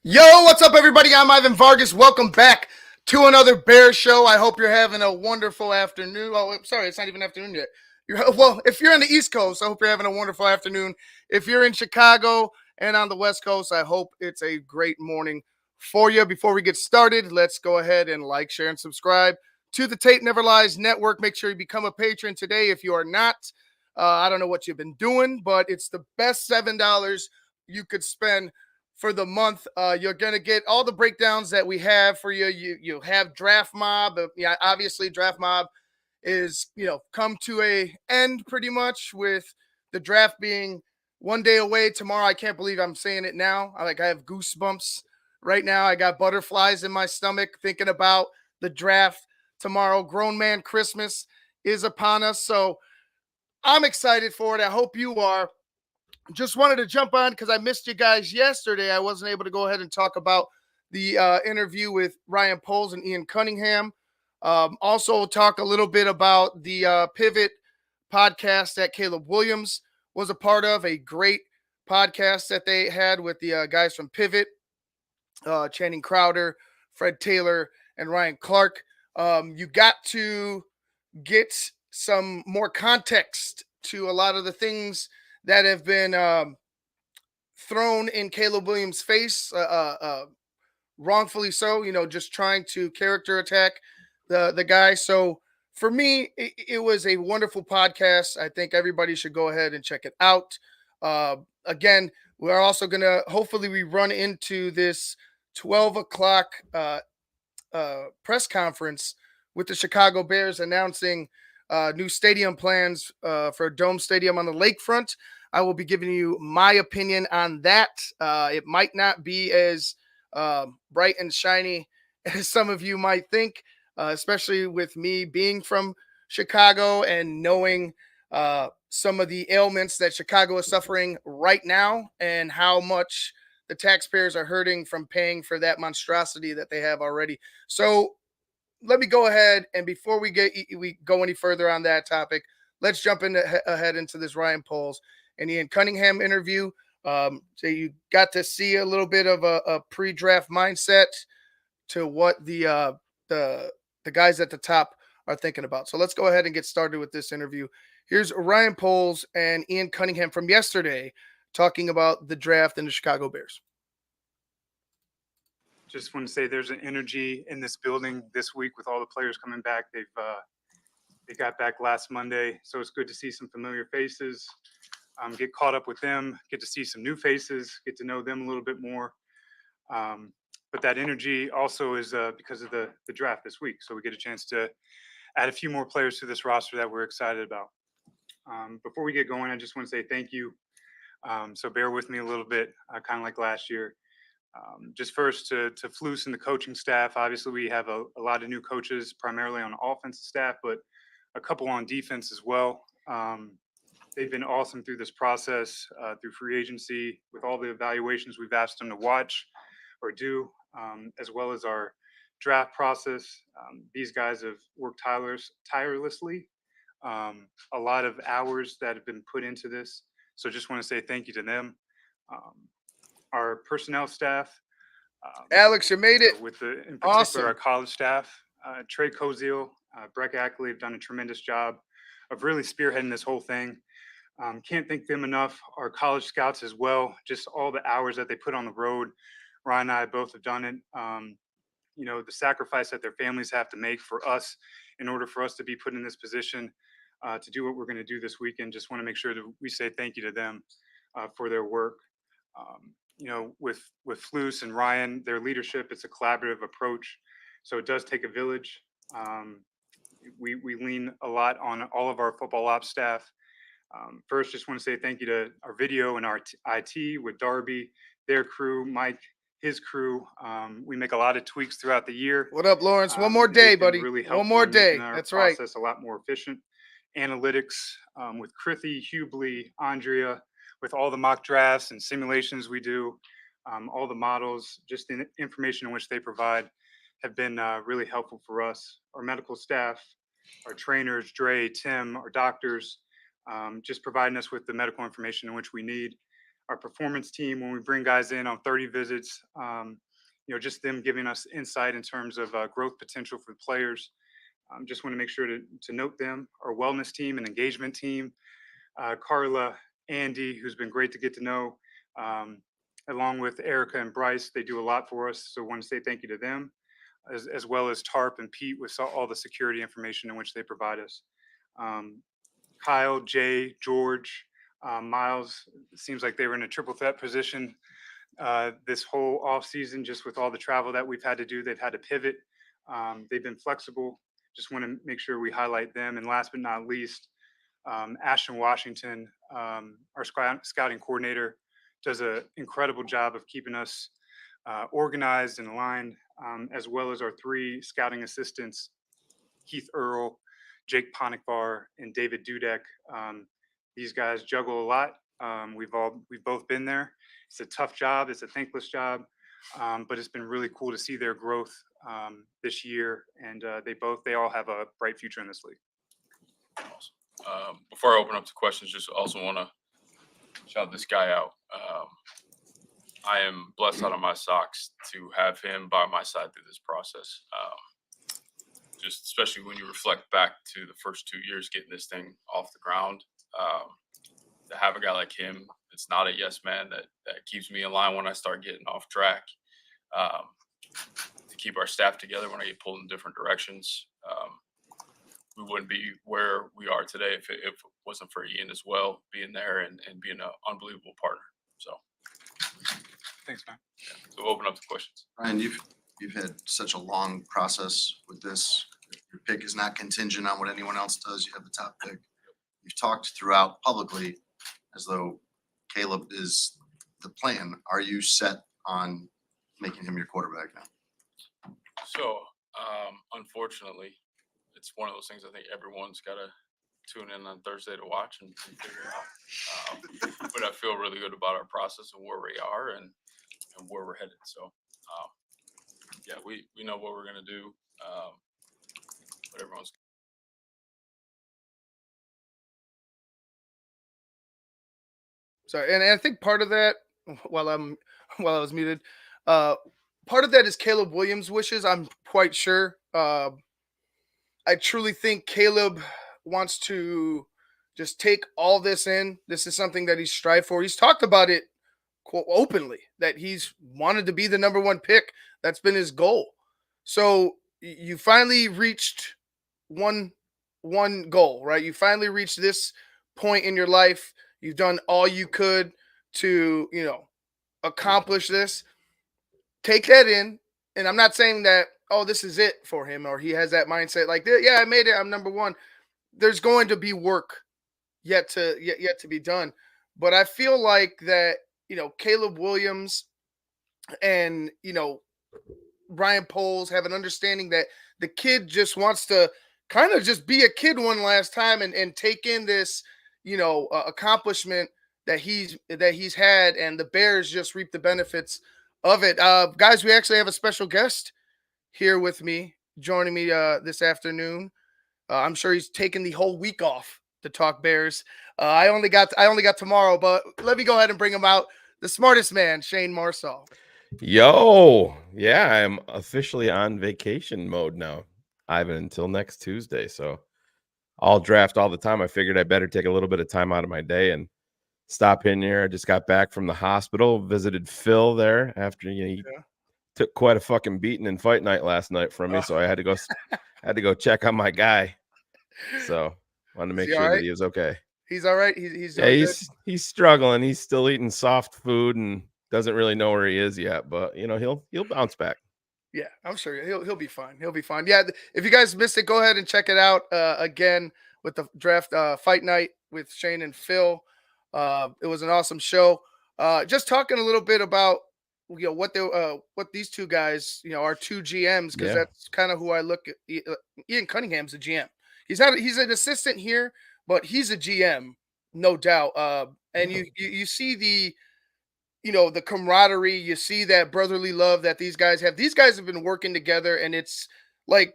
Yo, what's up, everybody? I'm Ivan Vargas. Welcome back to another Bear Show. I hope you're having a wonderful afternoon. Oh, sorry, it's not even afternoon yet. Well, if you're on the East Coast, I hope you're having a wonderful afternoon. If you're in Chicago and on the West Coast, I hope it's a great morning for you. Before we get started, let's go ahead and like, share, and subscribe to the Tape Never Lies Network. Make sure you become a patron today if you are not. I don't know what you've been doing, but it's the best $7 you could spend for the month. You're gonna get all the breakdowns that we have for you. You have Draft Mob. Yeah, obviously Draft Mob is come to a end pretty much with the draft being one day away tomorrow. I can't believe I'm saying it now. I have goosebumps right now. I got butterflies in my stomach thinking about the draft tomorrow. Grown man Christmas is upon us, so I'm excited for it. I hope you are. Just wanted to jump on because I missed you guys yesterday. I wasn't able to go ahead and talk about the interview with Ryan Poles and Ian Cunningham. Also, talk a little bit about the Pivot podcast that Caleb Williams was a part of. A great podcast that they had with the guys from Pivot, Channing Crowder, Fred Taylor, and Ryan Clark. You got to get some more context to a lot of the things that have been thrown in Caleb Williams' face, wrongfully so. Just trying to character attack the guy. So for me, it was a wonderful podcast. I think everybody should go ahead and check it out. Again, we're also gonna hopefully we run into this 12 o'clock press conference with the Chicago Bears announcing new stadium plans for a dome stadium on the lakefront. I will be giving you my opinion on that. It might not be as bright and shiny as some of you might think, especially with me being from Chicago and knowing some of the ailments that Chicago is suffering right now and how much the taxpayers are hurting from paying for that monstrosity that they have already. So let me go ahead, and before we go any further on that topic, let's jump ahead into this Ryan Poles and Ian Cunningham interview. So you got to see a little bit of a pre-draft mindset to what the guys at the top are thinking about. So let's go ahead and get started with this interview. Here's Ryan Poles and Ian Cunningham from yesterday talking about the draft and the Chicago Bears. Just want to say there's an energy in this building this week with all the players coming back. They got back last Monday, so it's good to see some familiar faces. Get caught up with them, get to see some new faces, get to know them a little bit more. But that energy also is because of the draft this week, so we get a chance to add a few more players to this roster that we're excited about. Before we get going, I just want to say thank you. So bear with me a little bit, kind of like last year. Just first to Flus and the coaching staff. Obviously, we have a lot of new coaches, primarily on the offensive staff, but a couple on defense as well. They've been awesome through this process, through free agency, with all the evaluations we've asked them to watch or do, as well as our draft process. These guys have worked tirelessly, a lot of hours that have been put into this. So just want to say thank you to them. Our personnel staff, Alex, you made it. in particular Awesome. our college staff, Trey Koziel, Breck Ackley have done a tremendous job of really spearheading this whole thing. Can't thank them enough. Our college scouts as well, just all the hours that they put on the road. Ryan and I both have done it. The sacrifice that their families have to make for us in order for us to be put in this position to do what we're going to do this weekend. Just want to make sure that we say thank you to them for their work. With Flus and Ryan, their leadership, it's a collaborative approach. So it does take a village. We lean a lot on all of our football ops staff. First, just want to say thank you to our video and our IT with Darby, their crew, Mike, his crew. We make a lot of tweaks throughout the year. What up, Lawrence? One more day, buddy. Really One more day. That's right. Process a lot more efficient. Analytics with Krithy, Hubley, Andrea, with all the mock drafts and simulations we do, all the models, just the information in which they provide have been really helpful for us. Our medical staff, our trainers, Dre, Tim, our doctors, just providing us with the medical information in which we need. our performance team, when we bring guys in on 30 visits, just them giving us insight in terms of growth potential for the players. Just want to make sure to note them, our wellness team and engagement team, Carla, Andy, who's been great to get to know, along with Erica and Bryce. They do a lot for us, so I want to say thank you to them, as well as Tarp and Pete with all the security information in which they provide us. Kyle, Jay, George, Miles, it seems like they were in a triple threat position this whole off season, just with all the travel that we've had to do. They've had to pivot. They've been flexible. Just want to make sure we highlight them. And last but not least, Ashton Washington, our scouting coordinator, does an incredible job of keeping us organized and aligned, as well as our 3 scouting assistants, Keith Earl, Jake Ponikvar, and David Dudek. These guys juggle a lot. We've both been there. It's a tough job. It's a thankless job, but it's been really cool to see their growth this year. And they all have a bright future in this league. Awesome. Before I open up to questions, just also want to shout this guy out. I am blessed out of my socks to have him by my side through this process. Just especially when you reflect back to the first 2 years getting this thing off the ground. To have a guy like him, it's not a yes man that keeps me in line when I start getting off track. To keep our staff together when I get pulled in different directions. We wouldn't be where we are today if it wasn't for Ian as well, being there and being an unbelievable partner. So Thanks, man. Yeah. So we'll open up to questions. Ryan, you've had such a long process with this. Your pick is not contingent on what anyone else does. You have the top pick. You've talked throughout publicly as though Caleb is the plan. Are you set on making him your quarterback now? So unfortunately, it's one of those things I think everyone's got to tune in on Thursday to watch and figure it out. But I feel really good about our process and where we are and where we're headed. So, yeah, we know what we're going to do, but everyone's. Sorry, and I think part of that, while I was muted, part of that is Caleb Williams' wishes. I'm quite sure. I truly think Caleb wants to just take all this in. This is something that he's strived for. He's talked about it quote, openly that he's wanted to be the number 1 pick. That's been his goal. So you finally reached one goal, right? You finally reached this point in your life. You've done all you could to, accomplish this. Take that in. And I'm not saying that, oh, this is it for him, or he has that mindset like, yeah, I made it. I'm number 1. There's going to be work yet to be done. But I feel like that, Caleb Williams and, Ryan Poles have an understanding that the kid just wants to kind of just be a kid one last time and take in this, accomplishment that he's had, and the Bears just reap the benefits of it. Guys, we actually have a special guest here with me, joining me this afternoon. I'm sure he's taking the whole week off to talk Bears. I only got tomorrow, but let me go ahead and bring him out. The smartest man, Shane Marsall. Yo, yeah, I'm officially on vacation mode now, Ivan, until next Tuesday. So I'll draft all the time. I figured I better take a little bit of time out of my day and stop in here. I just got back from the hospital, visited Phil there after he took quite a fucking beating in fight night last night from me. So I had to go check on my guy. So wanted to make sure that he was okay. He's all right. He's struggling. He's still eating soft food and doesn't really know where he is yet, but he'll bounce back. Yeah, I'm sure he'll be fine. He'll be fine. Yeah, if you guys missed it, go ahead and check it out again with the draft fight night with Shane and Phil. It was an awesome show. Just talking a little bit about what these two guys are 2 GMs, because that's kind of who I look at. Ian Cunningham's a GM. He's an assistant here, but he's a GM, no doubt. And you see the the camaraderie, you see that brotherly love that these guys have. These guys have been working together, and it's like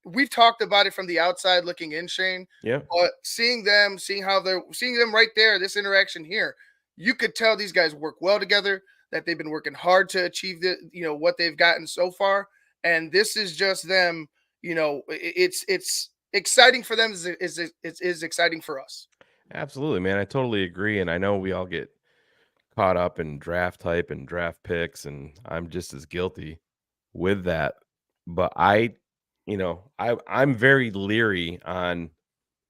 we've talked about it from the outside looking in, Shane. Yeah. But seeing them right there, this interaction here, you could tell these guys work well together, that they've been working hard to achieve what they've gotten so far. And this is just them, it's exciting for them is exciting for us. Absolutely, man. I totally agree. And I know we all get caught up in draft type and draft picks, and I'm just as guilty with that. But I'm very leery on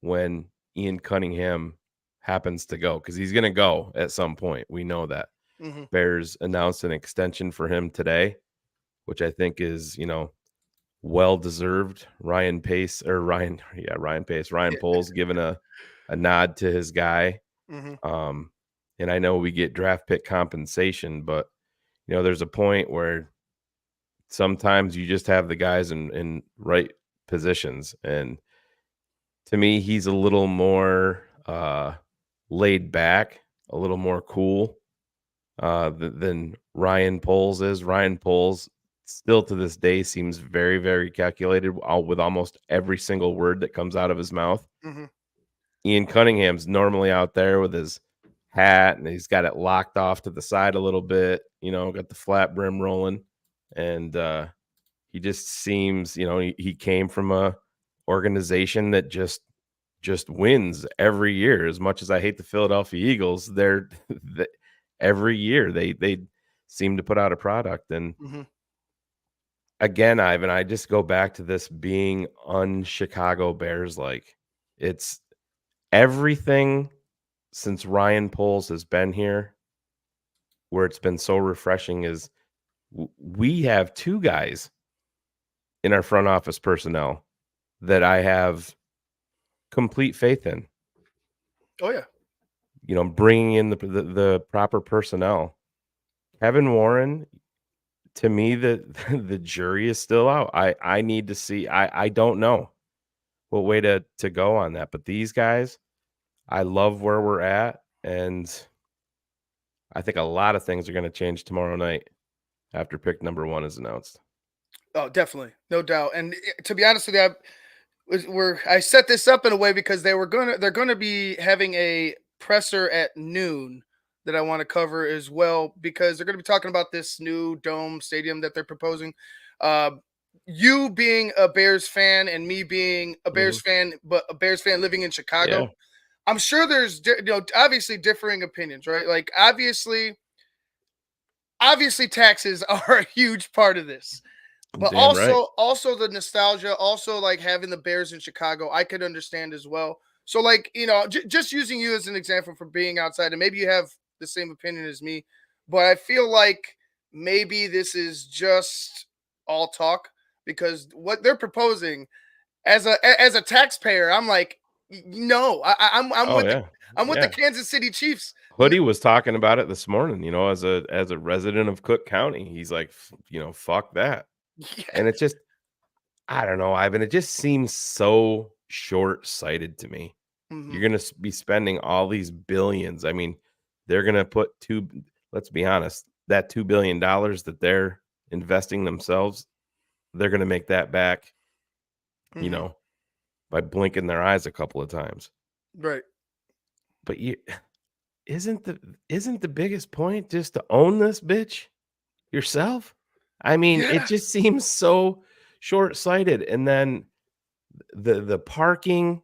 when Ian Cunningham happens to go, because he's going to go at some point. We know that. Hmm. Bears announced an extension for him today, which I think is, well deserved. Ryan Pace, Ryan Poles giving a nod to his guy. Hmm. And I know we get draft pick compensation, but there's a point where sometimes you just have the guys in right positions. And to me, he's a little more laid back, a little more cool than Ryan Poles is. Ryan Poles still to this day seems very, very calculated with almost every single word that comes out of his mouth. Hmm. Ian Cunningham's normally out there with his hat, and he's got it locked off to the side a little bit, got the flat brim rolling. And he just seems, he came from a organization that just wins every year. As much as I hate the Philadelphia Eagles, they're every year they seem to put out a product. And Hmm. again, Ivan, I just go back to this being un-Chicago Bears. Like, it's everything since Ryan Poles has been here where it's been so refreshing is we have two guys in our front office personnel that I have complete faith in, Oh yeah. bringing in the proper personnel. Kevin Warren, to me, the jury is still out. I need to see. I don't know what way to go on that. But these guys, I love where we're at, and I think a lot of things are going to change tomorrow night after pick number 1 is announced. Oh, definitely, no doubt. And to be honest with you, I set this up in a way because they're gonna be having a presser at noon that I want to cover as well, because they're gonna be talking about this new dome stadium that they're proposing. Uh, you being a Bears fan and me being a Bears fan, but a Bears fan living in Yeah, Chicago, I'm sure there's obviously differing opinions, right? Like obviously taxes are a huge part of this. But damn right. also the nostalgia, also like having the Bears in Chicago, I could understand as well. So like, just using you as an example for being outside, and maybe you have the same opinion as me, but I feel like maybe this is just all talk, because what they're proposing as a taxpayer, I'm like, no, I'm Oh with yeah, the yeah. Kansas City Chiefs. Hoodie was talking about it this morning. As a resident of Cook County, he's like, fuck that. Yeah. And it just, I don't know, Ivan. It just seems so short sighted to me. Mhm. You're gonna be spending all these billions. I mean, they're gonna put two. Let's be honest. That $2 billion that they're investing themselves, they're gonna make that back. You Mhm. know, by blinking their eyes a couple of times. Right. But isn't the biggest point just to own this bitch yourself? I mean, it Yeah. just seems so short-sighted. And then the parking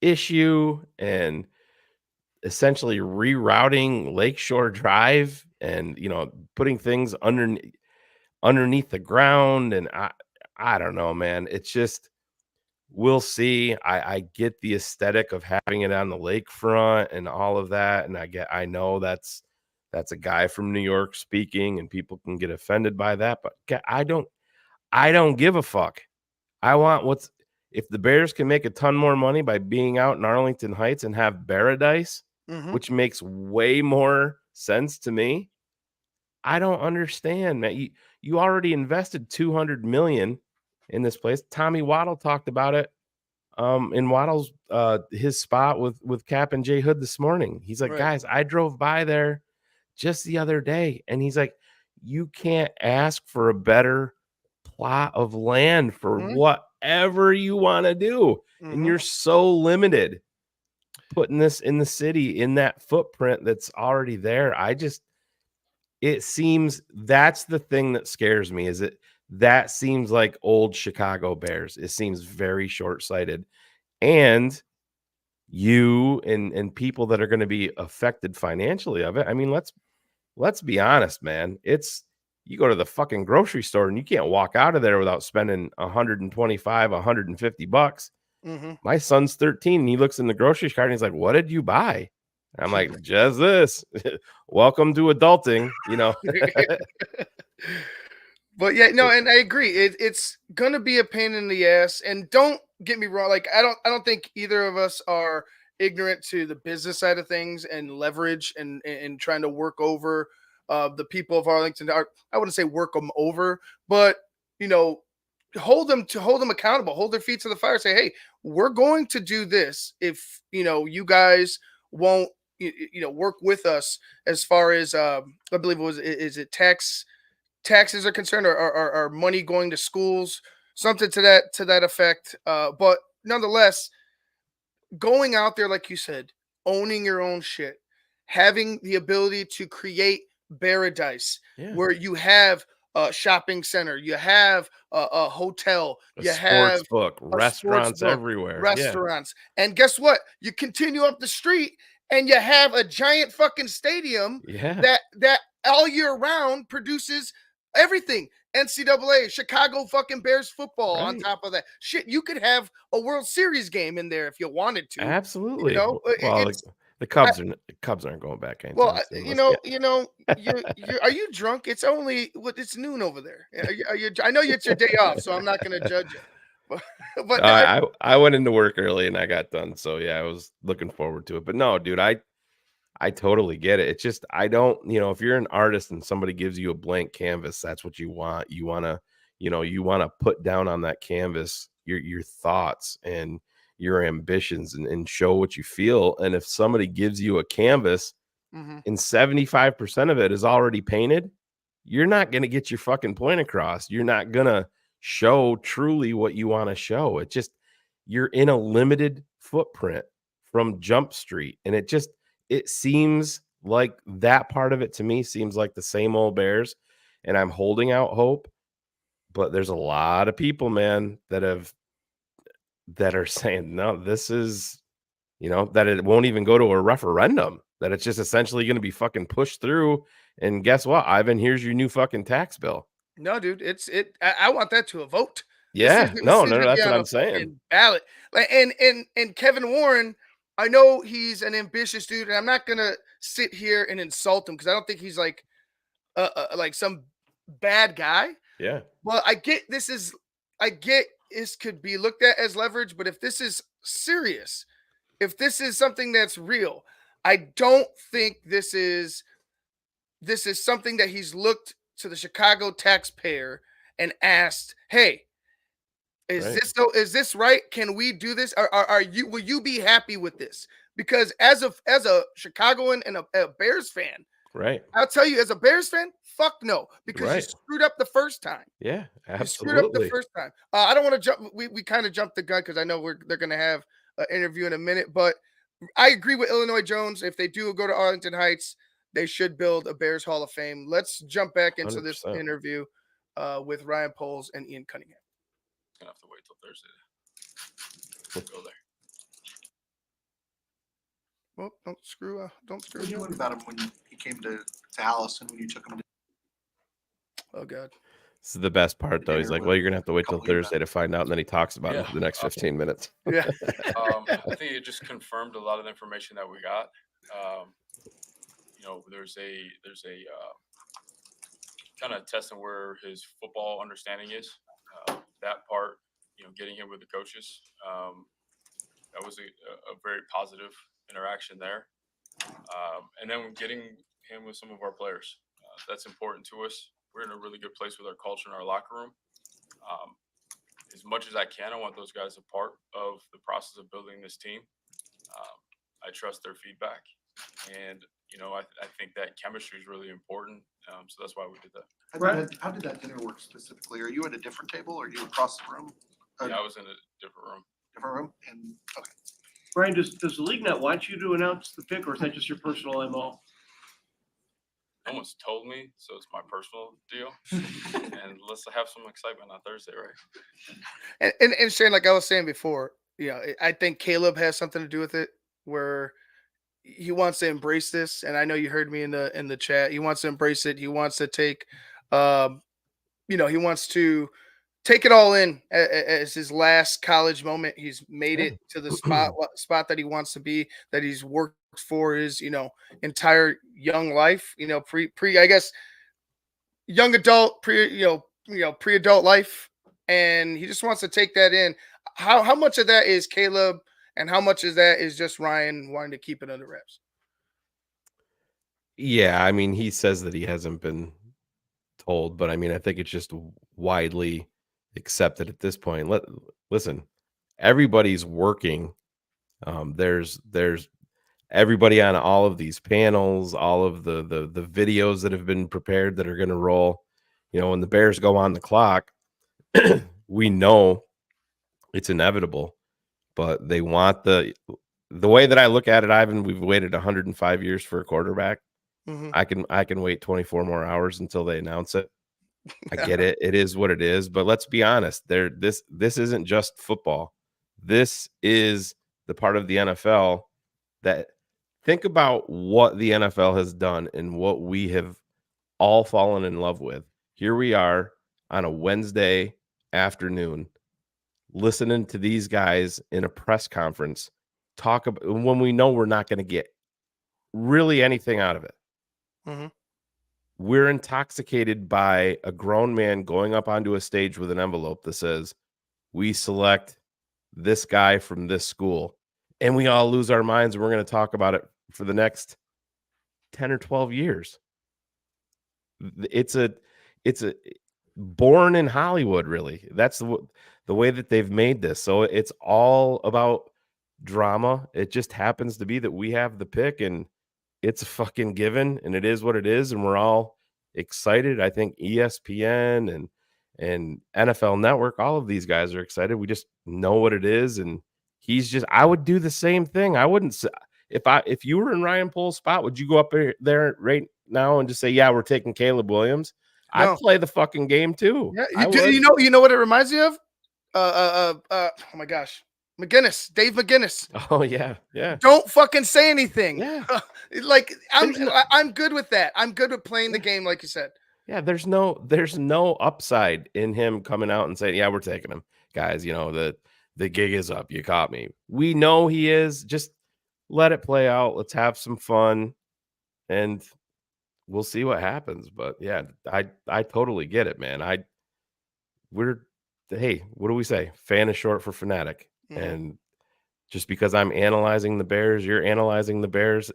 issue, and essentially rerouting Lakeshore Drive, and putting things underneath the ground. And I don't know, man. It's just, we'll see. I get the aesthetic of having it on the lakefront and all of that, and I know that's a guy from New York speaking, and people can get offended by that, but I don't give a fuck. I want what's if the Bears can make a ton more money by being out in Arlington Heights and have paradise, Mhm. which makes way more sense to me. I don't understand, man. You already invested 200 million in this place. Tommy Waddle talked about it in Waddle's his spot with Cap and Jay Hood this morning. He's like, Right. guys, I drove by there just the other day, and he's like, you can't ask for a better plot of land for Mhm. whatever you want to do, and Mhm. you're so limited. putting this in the city in that footprint that's already there. It seems that's the thing that scares me is that seems like old Chicago Bears. It seems very short-sighted. And you and people that are going to be affected financially of it. I mean, let's be honest, man. You go to the fucking grocery store and you can't walk out of there without spending 125, 150 bucks. Mm-hmm. My son's 13 and he looks in the grocery cart and he's like, "What did you buy?" And I'm like, "Just this." Welcome to adulting, you know. But yeah, no, and I agree. It's gonna be a pain in the ass. And don't get me wrong, like I don't think either of us are ignorant to the business side of things and leverage and trying to work over the people of Arlington. I wouldn't say work them over, but you know, hold them accountable, hold their feet to the fire, say, hey, we're going to do this if you guys won't work with us as far as I believe it was is it taxes are concerned, or money going to schools, something to that effect. But nonetheless, going out there, like you said, owning your own shit, having the ability to create paradise Yeah. where you have a shopping center, you have a hotel, A you sports have book, a sports restaurants book, everywhere. restaurants, and guess what? You continue up the street and you have a giant fucking stadium Yeah. that all year round produces everything. NCAA, Chicago fucking Bears football on Right. top of that. Shit, you could have a World Series game in there if you wanted to. Absolutely. Well, Well, it's the Cubs aren't going back well, anytime soon. you are you drunk? It's only it's noon over there. Are you I know it's your day off, so I'm not going to judge you. But no, I went into work early and I got done. So yeah, I was looking forward to it. But no, dude, I totally get it. It's just I don't, if you're an artist and somebody gives you a blank canvas, that's what you want. You want to put down on that canvas your thoughts and your ambitions and show what you feel. And if somebody gives you a canvas mhm. and 75% of it is already painted, you're not going to get your fucking point across. You're not going to show truly what you want to show. It just, you're in a limited footprint from Jump Street. And it seems like that part of it to me seems like the same old Bears. And I'm holding out hope, but there's a lot of people, man, that are saying, no, this is, that it won't even go to a referendum, that it's just essentially going to be fucking pushed through. And guess what, Ivan, here's your new fucking tax bill. No, dude, I want that to a vote. Yeah, This no, needs to be that's what on I'm a saying. fucking ballot. Like, and Kevin Warren, I know he's an ambitious dude, and I'm not gonna sit here and insult him because I don't think he's like some bad guy. Yeah, Well, I get this could be looked at as leverage, but if this is serious, if this is something that's real, I don't think this is something that he's looked to the Chicago taxpayer and asked, "Hey, right, is this right? Can we do this? Will you be happy with this?" Because as a Chicagoan and a Bears fan, right, I'll tell you, as a Bears fan, fuck no, because you right. screwed up the first time. Yeah, You screwed up the absolutely. first time. I don't want to jump. We kind of jumped the gun because I know they're going to have an interview in a minute. But I agree with Illinois Jones. If they do go to Arlington Heights, they should build a Bears Hall of Fame. Let's jump back into this 100%. interview with Ryan Poles and Ian Cunningham. Gonna have to wait till Thursday to go there. Well, don't screw. What were you doing about him when he came to Dallas and when you took him to Oh God. This is the best part, though. He's like, well, you're gonna have to wait till Couple years Thursday to find out, and then he talks about it Yeah. for the next 15 minutes. Yeah. I think it just confirmed a lot of the information that we got. There's a kind of testing where his football understanding is. That part, getting him with the coaches, that was a very positive interaction there. And then getting him with some of our players, that's important to us. We're in a really good place with our culture in our locker room. As much as I can, I want those guys a part of the process of building this team. I trust their feedback, and I think that chemistry is really important. So that's why we did that. How did that dinner work specifically? Are you at a different table or are you across the room? Yeah, I was in a different room. Different room? And okay. Brian, does the league not want you to announce the pick, or is that just your personal MO? No one's told me, so it's my personal deal. And let's have some excitement on Thursday, right? And Shane, like I was saying before, I think Caleb has something to do with it, where he wants to embrace this. And I know you heard me in the chat. He wants to embrace it. He wants to take, he wants to take it all in as his last college moment. He's made it to the spot that he wants to be, that he's worked for his, entire young life, I guess, young adult, pre-adult life. And he just wants to take that in. How much of that is Caleb and how much of that is just Ryan wanting to keep it under wraps? Yeah, I mean, he says that he hasn't been told, but I mean, I think it's just widely accepted at this point. Listen, everybody's working. There's everybody on all of these panels, all of the videos that have been prepared that are going to roll. When the Bears go on the clock, we know it's inevitable, but they want the way that I look at it, Ivan. We've waited 105 years for a quarterback. Mm-hmm. I can wait 24 more hours until they announce it. I get it. It is what it is. But let's be honest. This isn't just football. This is the part of the NFL that, think about what the NFL has done and what we have all fallen in love with. Here we are on a Wednesday afternoon listening to these guys in a press conference talk about, when we know we're not going to get really anything out of it. Mm-hmm. We're intoxicated by a grown man going up onto a stage with an envelope that says, we select this guy from this school, and we all lose our minds, and we're going to talk about it for the next 10 or 12 years. It's a born in Hollywood, really. That's the way that they've made this. So it's all about drama. It just happens to be that we have the pick, and it's a fucking given, and it is what it is, and we're all excited. I think ESPN and NFL Network, all of these guys are excited. We just know what it is, and I would do the same thing. I wouldn't say, if you were in Ryan Pohl's spot, would you go up there right now and just say, yeah, we're taking Caleb Williams? No. I'd play the fucking game too. Yeah, I would. you know what it reminds me of? Oh my gosh, McGinnis, Dave McGinnis. Oh yeah. Don't fucking say anything. Yeah. Like I'm good with that. I'm good with playing the game, like you said. Yeah, there's no upside in him coming out and saying, yeah, we're taking him. Guys, the gig is up. You caught me. We know he is. Just let it play out. Let's have some fun, and we'll see what happens. But yeah, I totally get it, man. Hey, what do we say? Fan is short for fanatic. Mhm. And just because I'm analyzing the Bears, you're analyzing the Bears,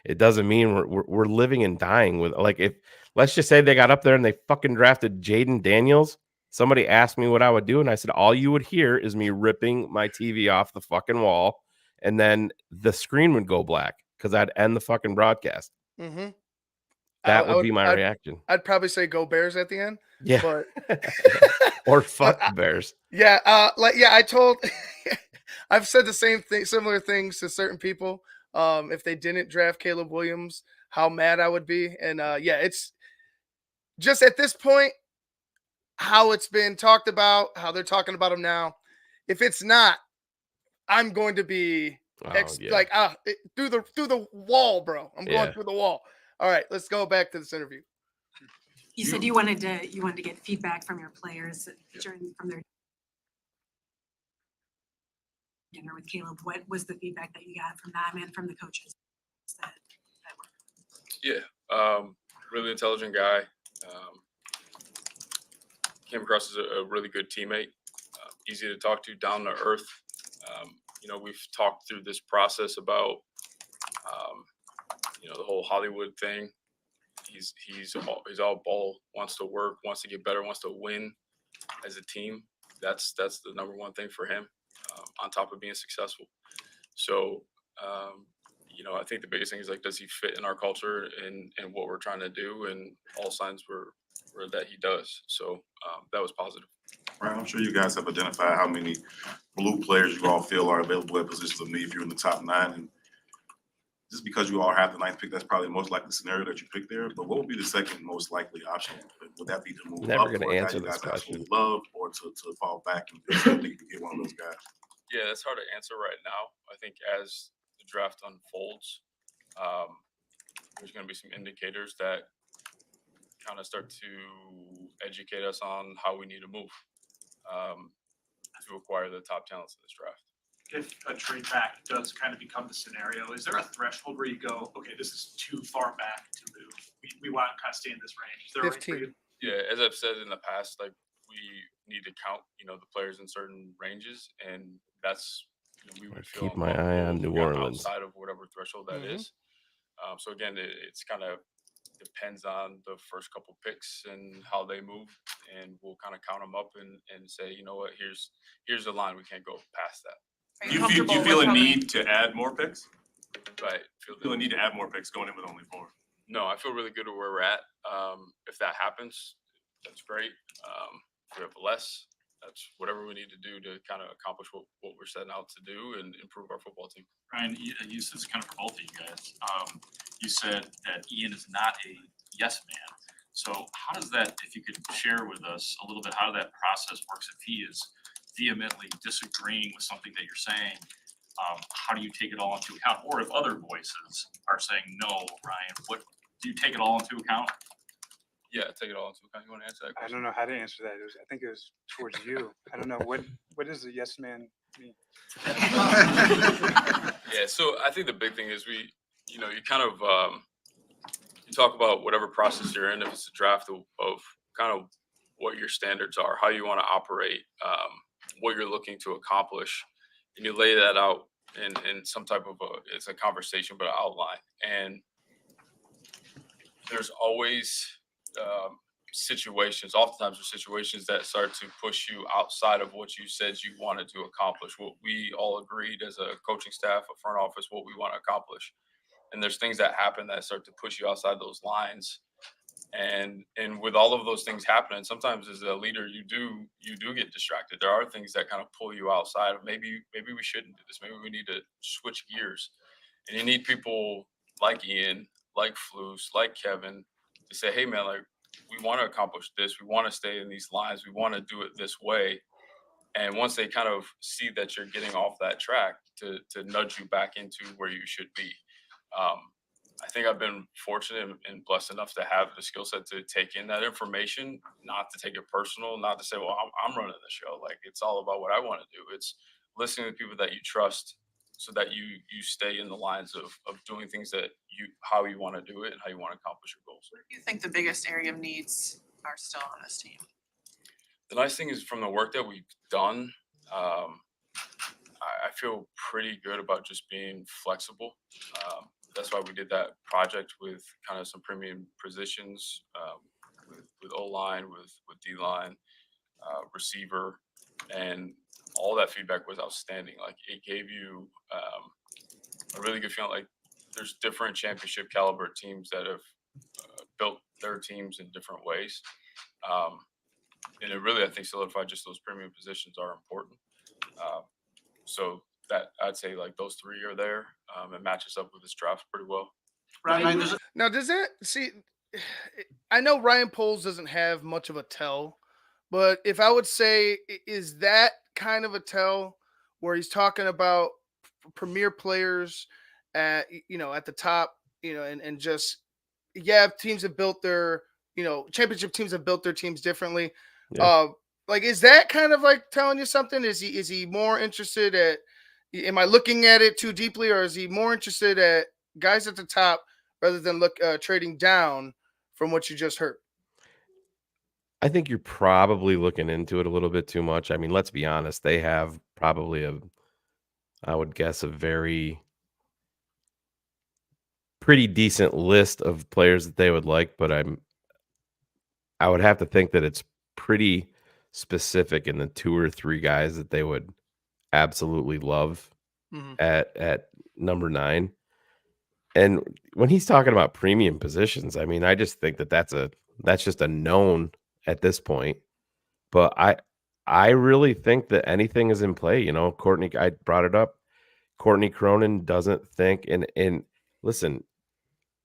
it doesn't mean we're living and dying with, like, if let's just say they got up there and they fucking drafted Jaden Daniels. Somebody asked me what I would do, and I said, all you would hear is me ripping my TV off the fucking wall, and then the screen would go black because I'd end the fucking broadcast. Mm-hmm. That would be my reaction. I'd probably say go Bears at the end. Yeah. But or fuck the Bears. Yeah, I've said the same thing, similar things to certain people. If they didn't draft Caleb Williams, how mad I would be. And it's just at this point, how it's been talked about, how they're talking about him now. If it's not, I'm going to be through the wall, bro. I'm going through the wall. All right, let's go back to this interview. You said you wanted to get feedback from your players from their dinner with Caleb. What was the feedback that you got from them and from the coaches? Really intelligent guy. Came across as a really good teammate. Easy to talk to, down to earth. We've talked through this process about the whole Hollywood thing. He's all ball, wants to work, wants to get better, wants to win as a team. That's the number one thing for him, on top of being successful. So, I think the biggest thing is, like, does he fit in our culture and what we're trying to do? And all signs were that he does. So that was positive. Right, I'm sure you guys have identified how many blue players you all feel are available at positions of need if you're in the top 9. And just because you all have the 9th pick, that's probably the most likely scenario that you pick there. But what would be the second most likely option? Would that be to move Never up gonna for a guy answer you this guys absolutely question. love, or to fall back and still think you can get one of those guys? Yeah, it's hard to answer right now. I think as the draft unfolds, there's going to be some indicators that kind of start to educate us on how we need to move to acquire the top talents in this draft. If a trade back does kind of become the scenario, is there a threshold where you go, okay, this is too far back to move? We want to kind of stay in this range. Is there a range for 15. you? Yeah, as I've said in the past, like we need to count, the players in certain ranges, and that's we would feel Keep my eye on uncomfortable New if we got Orleans. outside of whatever threshold that Mhm. is. So again, it's kind of depends on the first couple picks and how they move, and we'll kind of count them up and say, you know what, here's the line. We can't go past that. Are Do you comfortable feel with a how many- need to add more picks? Right. Feel a need to add more picks going in with only 4? No, I feel really good at where we're at. If that happens, that's great. If we have less, that's whatever we need to do to kind of accomplish what we're setting out to do and improve our football team. Ryan, you said this kind of for both of you guys. You said that Ian is not a yes man. So how does that, if you could share with us a little bit, how that process works if he is vehemently disagreeing with something that you're saying? How do you take it all into account? Or if other voices are saying, no, Ryan, what do you take it all into account? Yeah, take it all into account. You want to answer that I question? don't know how to answer that. I think it was towards you. I don't know what does a yes man mean? Yeah, so I think the big thing is you kind of you talk about whatever process you're in. If it's a draft of kind of what your standards are, how you want to operate, what you're looking to accomplish, and you lay that out in some type of it's a conversation, but an outline. And there's always situations, oftentimes there's situations that start to push you outside of what you said you wanted to accomplish, what we all agreed as a coaching staff, a front office, what we want to accomplish. And there's things that happen that start to push you outside those lines. And with all of those things happening, sometimes as a leader, you do get distracted. There are things that kind of pull you outside of maybe we shouldn't do this. Maybe we need to switch gears. And you need people like Ian, like Flus, like Kevin to say, hey man, like we want to accomplish this. We want to stay in these lines. We want to do it this way. And once they kind of see that you're getting off that track, to nudge you back into where you should be. I think I've been fortunate and blessed enough to have the skill set to take in that information, not to take it personal, not to say, well, I'm running the show. Like it's all about what I want to do. It's listening to people that you trust so that you stay in the lines of doing things that how you want to do it and how you want to accomplish your goals. What do you think the biggest area of needs are still on this team? The nice thing is from the work that we've done, I feel pretty good about just being flexible. That's why we did that project with kind of some premium positions with O-line, with D-line, receiver, and all that feedback was outstanding. Like it gave you a really good feeling. Like there's different championship caliber teams that have built their teams in different ways. And it really, I think, solidified just those premium positions are important. So that I'd say like those three are there. It matches up with this draft pretty well. Ryan, Now, does that see? I know Ryan Poles doesn't have much of a tell, but if I would say, is that kind of a tell where he's talking about premier players at at the top, and just teams have built their championship teams have built their teams differently. Yeah. Like, is that kind of like telling you something? Is he more interested at? Am I looking at it too deeply, or is he more interested at guys at the top rather than trading down from what you just heard? I think you're probably looking into it a little bit too much. I mean, let's be honest. They have probably I would guess, a pretty decent list of players that they would like, but I would have to think that it's pretty specific in the 2 or 3 guys that they would absolutely love at number 9. And when he's talking about premium positions, I mean, I just think that that's just a known at this point. But I really think that anything is in play. You know, Courtney, I brought it up. Courtney Cronin doesn't think, and listen,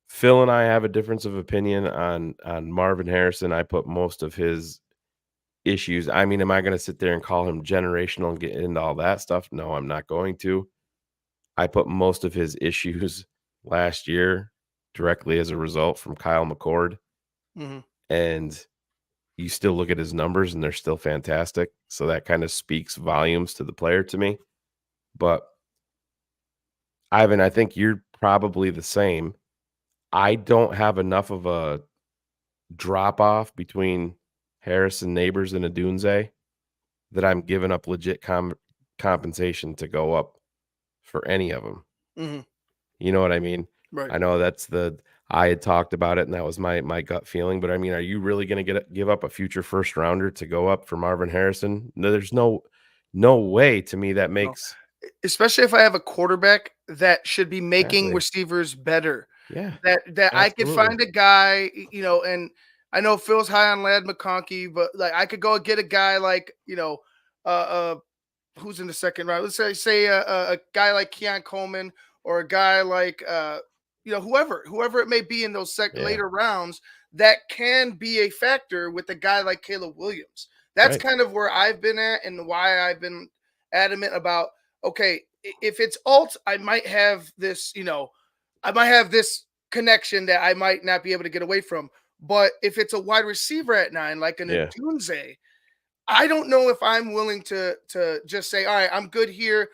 Phil and I have a difference of opinion on Marvin Harrison. I put most of his issues. I mean, am I going to sit there and call him generational and get into all that stuff? No, I'm not going to. I put most of his issues last year directly as a result from Kyle McCord, Mhm. and you still look at his numbers and they're still fantastic. So that kind of speaks volumes to the player to me. But Ivan, I think you're probably the same. I don't have enough of a drop off between Harris and Neighbors and Adunze that I'm giving up legit compensation to go up for any of them. Mhm. You know what I mean? Right. I know I had talked about it and that was my gut feeling, but I mean, are you really going to give up a future first rounder to go up for Marvin Harrison? No, there's no way to me that No. makes Especially if I have a quarterback that should be making Exactly. receivers better. Yeah, That I could absolutely. find a guy, you know, and I know Phil's high on Lad McConkey, but like I could go get a guy like, you know, who's in the second round? Let's say a guy like Keon Coleman or a guy like you know, whoever it may be in those Yeah. later rounds that can be a factor with a guy like Caleb Williams. That's Right. kind of where I've been at and why I've been adamant about okay, if it's alt, I might have this, you know, I might have this connection that I might not be able to get away from. But if it's a wide receiver at 9, like an Yeah. Adunze, I don't know if I'm willing to just say, all right, I'm good here.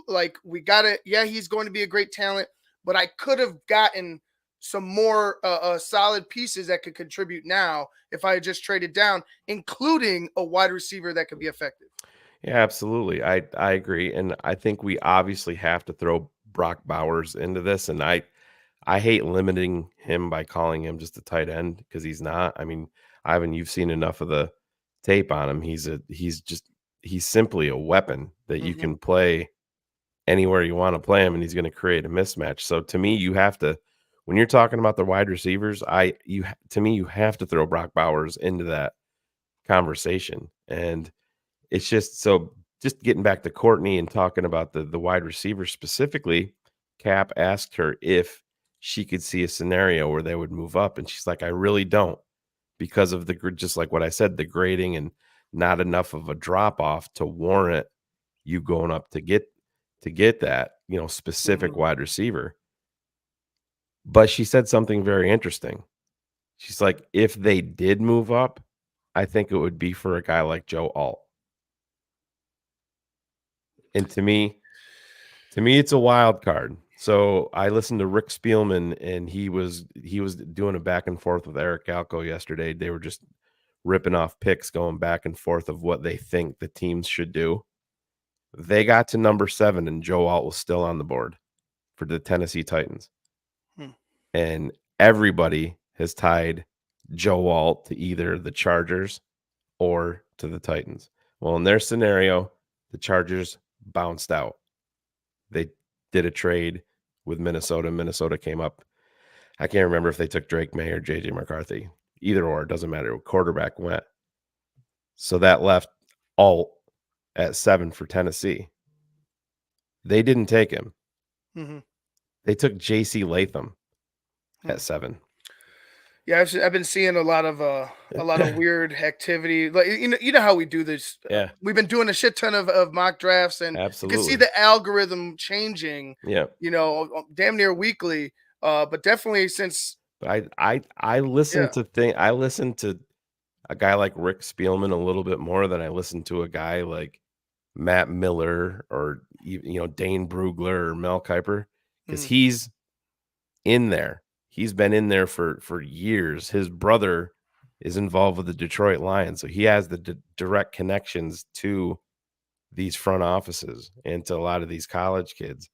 Like we got it. Yeah, he's going to be a great talent, but I could have gotten some more solid pieces that could contribute now if I had just traded down, including a wide receiver that could be effective. Yeah, absolutely. I agree, and I think we obviously have to throw Brock Bowers into this, and I hate limiting him by calling him just a tight end because he's not. I mean, Ivan, you've seen enough of the tape on him. He's simply a weapon that you Mhm. can play anywhere you want to play him, and he's going to create a mismatch. So to me, you have to when you're talking about the wide receivers, to me you have to throw Brock Bowers into that conversation, and it's just getting back to Courtney and talking about the wide receiver specifically, Cap asked her if she could see a scenario where they would move up, and she's like, I really don't, because of just like what I said, the grading and not enough of a drop off to warrant you going up to get that, specific Mhm. wide receiver. But she said something very interesting. She's like, if they did move up, I think it would be for a guy like Joe Alt. And to me, it's a wild card. So I listened to Rick Spielman, and he was doing a back and forth with Eric Galco yesterday. They were just ripping off picks, going back and forth of what they think the teams should do. They got to number 7, and Joe Alt was still on the board for the Tennessee Titans. Hmm. And everybody has tied Joe Alt to either the Chargers or to the Titans. Well, in their scenario, the Chargers bounced out. They did a trade with Minnesota. Minnesota came up. I can't remember if they took Drake May or JJ McCarthy. Either or, it doesn't matter. Quarterback went. So that left Alt at 7 for Tennessee. They didn't take him. Mhm. They took JC Latham Hmm. at 7. Yeah, I've been seeing a lot of weird activity. Like you know how we do this. Yeah, We've been doing a shit ton of mock drafts, and you can see absolutely. the algorithm changing. Yeah. You know, damn near weekly. But definitely since But I yeah, listen to a guy like Rick Spielman a little bit more than I listen to a guy like Matt Miller or Dane Brugler or Mel Kiper, because mm, he's in there. He's been in there for years. His brother is involved with the Detroit Lions, so he has the direct connections to these front offices and to a lot of these college kids.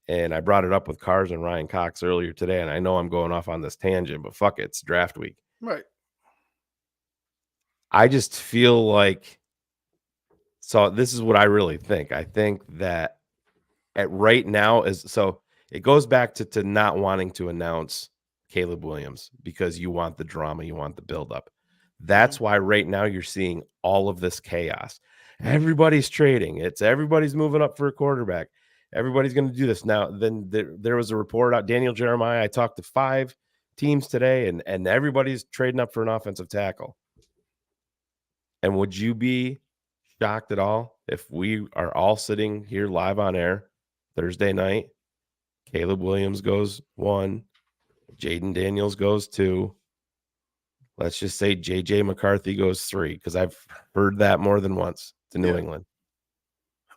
And I brought it up with Cars and Ryan Cox earlier today, and I know I'm going off on this tangent, but fuck it, it's draft week. right. I just feel like, so this is what I really think. I think that at right now it goes back to not wanting to announce Caleb Williams because you want the drama, you want the buildup. That's why right now you're seeing all of this chaos. everybody's trading. Everybody's moving up for a quarterback. Everybody's going to do this. Now, then there was a report out, Daniel Jeremiah. I talked to 5 teams today, and everybody's trading up for an offensive tackle. And would you be shocked at all if we are all sitting here live on air Thursday night? Caleb Williams goes 1, Jaden Daniels goes 2. Let's just say JJ McCarthy goes 3, because I've heard that more than once to New England.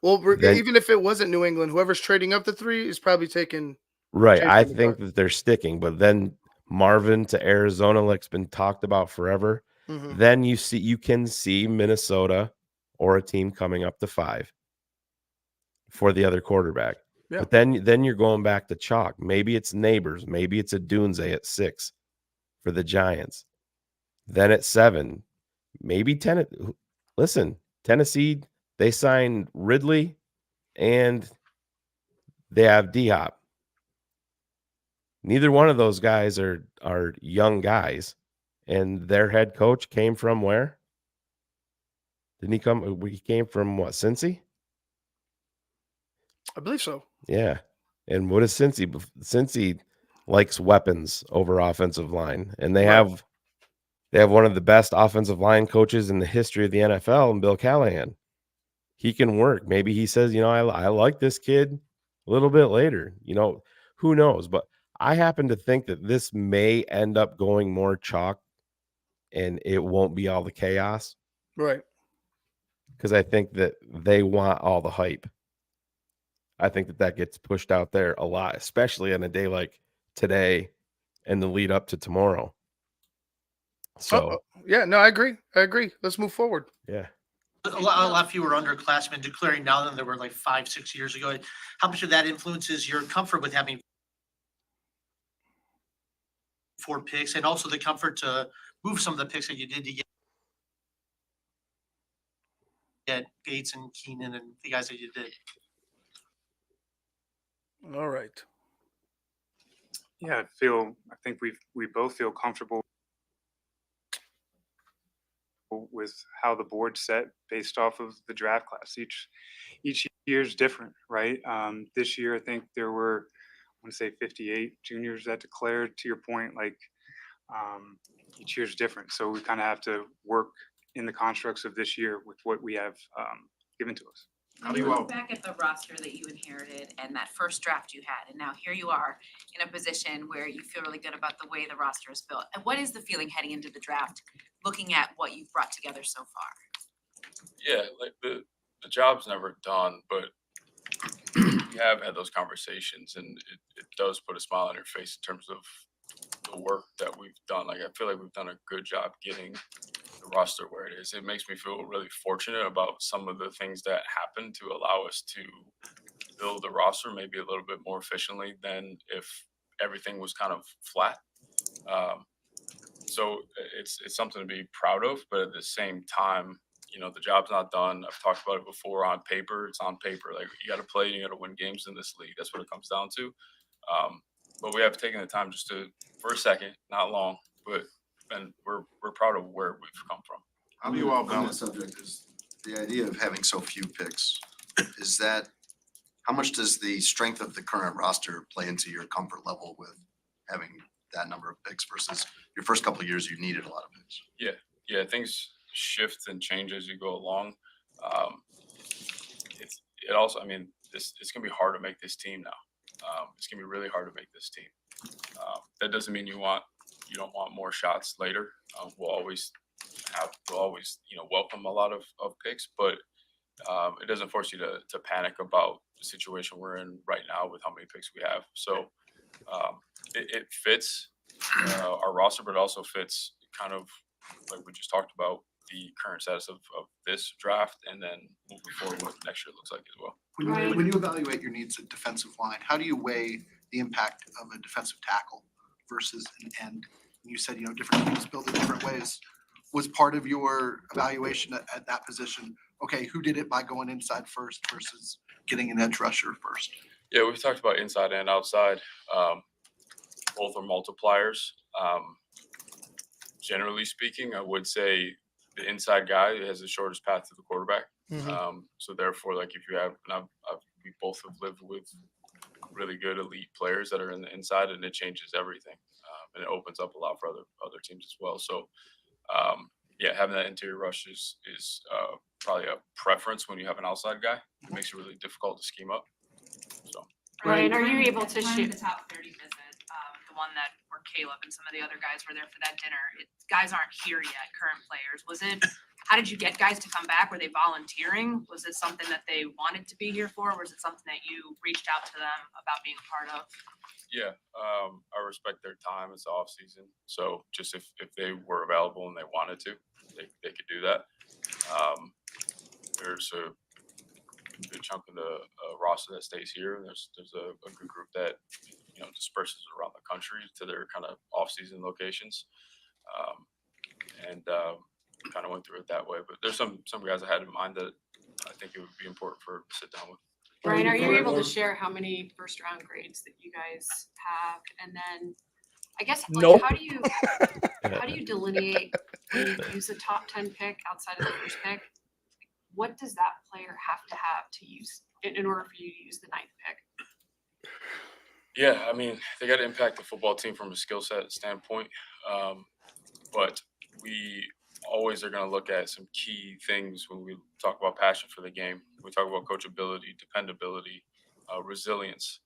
Well, Then- even if it wasn't New England, whoever's trading up the 3 is probably taking. Right. JJ I McCarthy. think that they're sticking, but then Marvin to Arizona, like's been talked about forever. Mhm. Then you can see Minnesota or a team coming up to 5 for the other quarterback. Yeah. But then you're going back to chalk. Maybe it's Neighbors. Maybe it's a Dunze at 6 for the Giants. Then at 7, maybe 10. Listen, Tennessee, they signed Ridley and they have D-Hop. Neither one of those guys are young guys. And their head coach came from where? Didn't he come? He came from what, Cincy? I believe so. Yeah. And what is Cincy? Cincy likes weapons over offensive line. And they Right. have one of the best offensive line coaches in the history of the NFL, and Bill Callahan. He can work. Maybe he says, I like this kid a little bit later. Who knows? But I happen to think that this may end up going more chalk and it won't be all the chaos, Right. because I think that they want all the hype. I think that gets pushed out there a lot, especially on a day like today and the lead up to tomorrow. So, Yeah, no, I agree. Let's move forward. yeah. A lot fewer underclassmen declaring now than there were like 5-6 years ago. How much of that influences your comfort with having 4 picks, and also the comfort to move some of the picks that you did to get Gates and Keenan and the guys that you did? All right. Yeah, I think we both feel comfortable with how the board's set based off of the draft class. Each year is different, right? This year, I think there were, I want to say 58 juniors that declared. To your point, each year is different. So we kind of have to work in the constructs of this year with what we have given to us. How When do you you look all- back at the roster that you inherited and that first draft you had, and now here you are in a position where you feel really good about the way the roster is built. And what is the feeling heading into the draft, looking at what you've brought together so far? Yeah, like the job's never done, but we have had those conversations, and it does put a smile on your face in terms of the work that we've done. Like, I feel like we've done a good job getting the roster where it is. It makes me feel really fortunate about some of the things that happened to allow us to build the roster maybe a little bit more efficiently than if everything was kind of flat. So it's something to be proud of, but at the same time, the job's not done. I've talked about it before. On paper, it's on paper. Like, you got to play and you got to win games in this league. That's what it comes down to. But we have taken the time just for a second, not long, and we're proud of where we've come from. How do you all On that balance? subject, is the idea of having so few picks, how much does the strength of the current roster play into your comfort level with having that number of picks versus your first couple of years you needed a lot of picks? Yeah, things shift and change as you go along. It's gonna be hard to make this team now. It's gonna be really hard to make this team. That doesn't mean you don't want more shots later. We'll always welcome a lot of picks, but it doesn't force you to panic about the situation we're in right now with how many picks we have. So it fits our roster, but it also fits kind of like we just talked about, the current status of this draft, and then moving forward what next year looks like as well. When you evaluate your needs at defensive line, how do you weigh the impact of a defensive tackle versus an end? You said, different teams build it different ways. Was part of your evaluation at that position, okay, who did it by going inside first versus getting an edge rusher first? Yeah, we've talked about inside and outside. Both are multipliers. Generally speaking, I would say the inside guy has the shortest path to the quarterback. Mhm. So therefore, like if you have, and we both have lived with really good elite players that are in the inside, and it changes everything, and it opens up a lot for other teams as well. So yeah, having that interior rush is probably a preference when you have an outside guy. It makes it really difficult to scheme up. So Ryan, are you able to During share? the top 30 visit, the one that where Caleb and some of the other guys were there for that dinner, guys aren't here yet, current players. How did you get guys to come back? Were they volunteering? Was it something that they wanted to be here for? Or was it something that you reached out to them about being a part of? yeah, I respect their time. It's off season, so just if they were available and they wanted to, they could do that. There's a good chunk of the roster that stays here, and there's a good group that disperses around the country to their kind of off-season locations, and kind of went through it that way. But there's some guys I had in mind that I think it would be important for to sit down with. Ryan, are you able to share how many first round grades that you guys have? And then I guess like Nope. how do you delineate when you use a top 10 pick outside of the first pick? What does that player have to use in order for you to use the 9th pick? Yeah, I mean, they got to impact the football team from a skill set standpoint, but we always are going to look at some key things when we talk about passion for the game. We talk about coachability, dependability, resilience.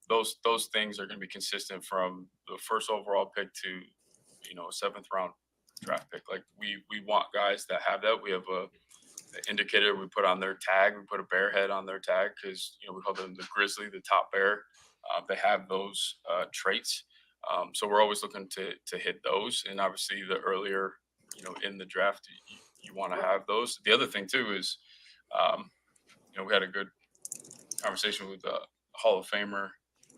Those things are going to be consistent from the first overall pick to a 7th round draft pick. Like we want guys that have that. We have an indicator we put on their tag. We put a bear head on their tag because we call them the grizzly, the top bear. They have those traits. So we're always looking to hit those. And obviously the earlier, in the draft, you want to have those. The other thing too is, we had a good conversation with a Hall of Famer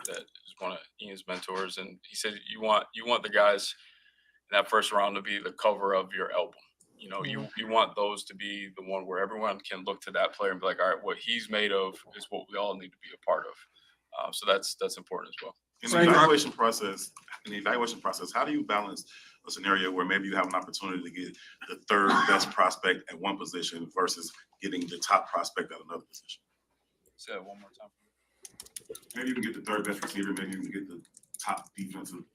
that is one of Ian's mentors. And he said, you want the guys in that first round to be the cover of your album. You want those to be the one where everyone can look to that player and be like, all right, what he's made of is what we all need to be a part of. So that's important as well. In the evaluation process, how do you balance a scenario where maybe you have an opportunity to get the third best prospect at one position versus getting the top prospect at another position? Say that one more time. Maybe you can get the third best receiver, maybe you can get the top defensive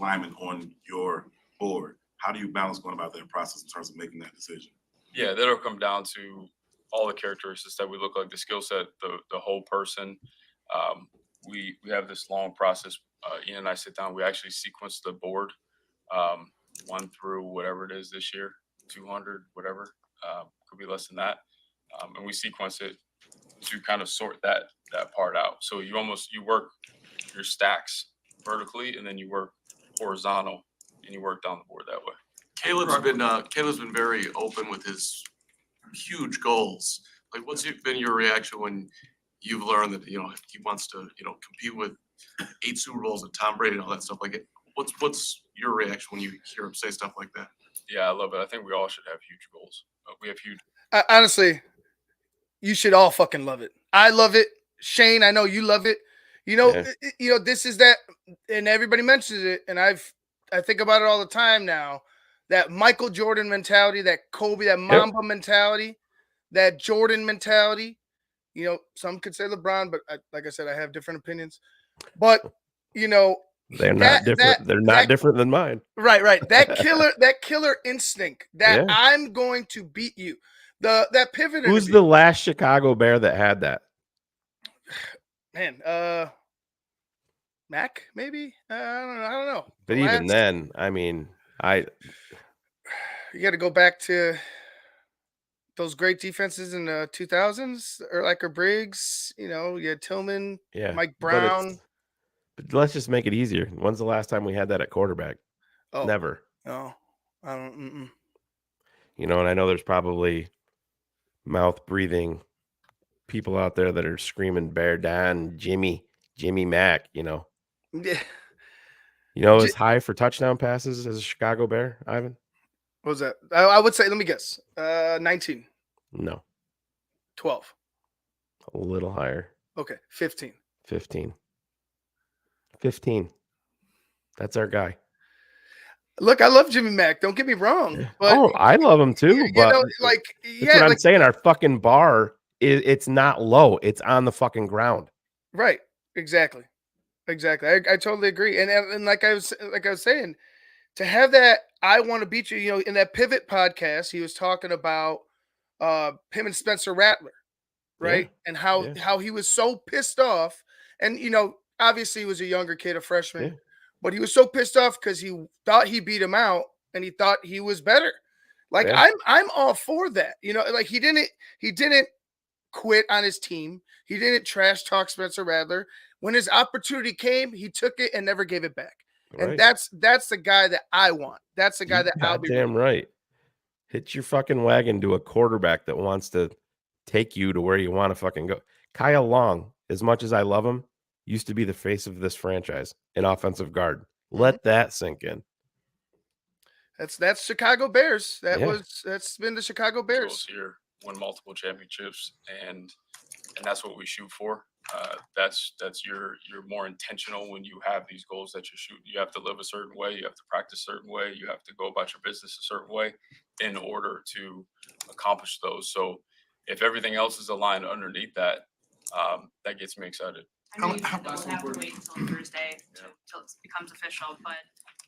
lineman on your board. How do you balance going about that process in terms of making that decision? Yeah, that'll come down to all the characteristics that we look like, the skill set, the whole person. We have this long process. Ian and I sit down. We actually sequence the board, 1 through whatever it is this year, 200, whatever. Could be less than that. And we sequence it to kind of sort that part out. So you work your stacks vertically, and then you work horizontal, and you work down the board that way. Caleb's been very open with his huge goals. Like, what's been your reaction when you've learned that he wants to compete with 8 Super Bowls and Tom Brady and all that stuff? Like, what's your reaction when you hear him say stuff like that? Yeah, I love it. I think we all should have huge goals. We have huge. Honestly, you should all fucking love it. I love it. Shane, I know you love it. This is that, and everybody mentions it, and I think about it all the time now. That Michael Jordan mentality, that Kobe, that Mamba mentality, that Jordan mentality. Some could say LeBron, but like I said, I have different opinions. But they're not different. They're not different than mine. Right. That killer instinct that I'm going to beat you. That pivot. Who's the last Chicago Bear that had that? Man, Mac, maybe. I don't know. But even then, I mean, you got to go back to those great defenses in the 2000s, or Briggs. You had Tillman, Mike Brown. But let's just make it easier. When's the last time we had that at quarterback? Oh, never. No, I don't. And I know there's probably mouth breathing people out there that are screaming Bear Don, Jimmy Mack. Yeah. As high for touchdown passes as a Chicago Bear, Ivan? What was that? I would say, let me guess. 19. No. 12. A little higher. Okay. 15. 15. That's our guy. Look, I love Jimmy Mack. Don't get me wrong, but Oh, I love him too, you but know, like, that's what yeah, I'm like, saying. Our fucking bar it's not low. It's on the fucking ground. right, exactly, exactly. I totally agree. And like I was saying, to have that, I want to beat you. You know, in that Pivot podcast, he was talking about him and Spencer Rattler, Yeah. right, and Yeah. how he was so pissed off, and you know, obviously he was a younger kid, a freshman, Yeah. but he was so pissed off because he thought he beat him out, and he thought he was better. Like Yeah. I'm all for that. You know, like he didn't quit on his team. He didn't trash talk Spencer Rattler. When his opportunity came, he took it and never gave it back. And Right. that's the guy that I want. That's the guy You that I'll be. goddamn right. Hitch your fucking wagon to a quarterback that wants to take you to where you want to fucking go. Kyle Long, as much as I love him, used to be the face of this franchise, an offensive guard. Let that sink in. That's Chicago Bears. Yeah. That's been the Chicago Goals Bears. here, win multiple championships, and that's what we shoot for. That's you're more intentional when you have these goals that you're shooting. You have to live a certain way. You have to practice a certain way. You have to go about your business a certain way in order to accomplish those. So if everything else is aligned underneath that, that gets me excited. I know you said that we'll have to wait until Thursday till it becomes official, but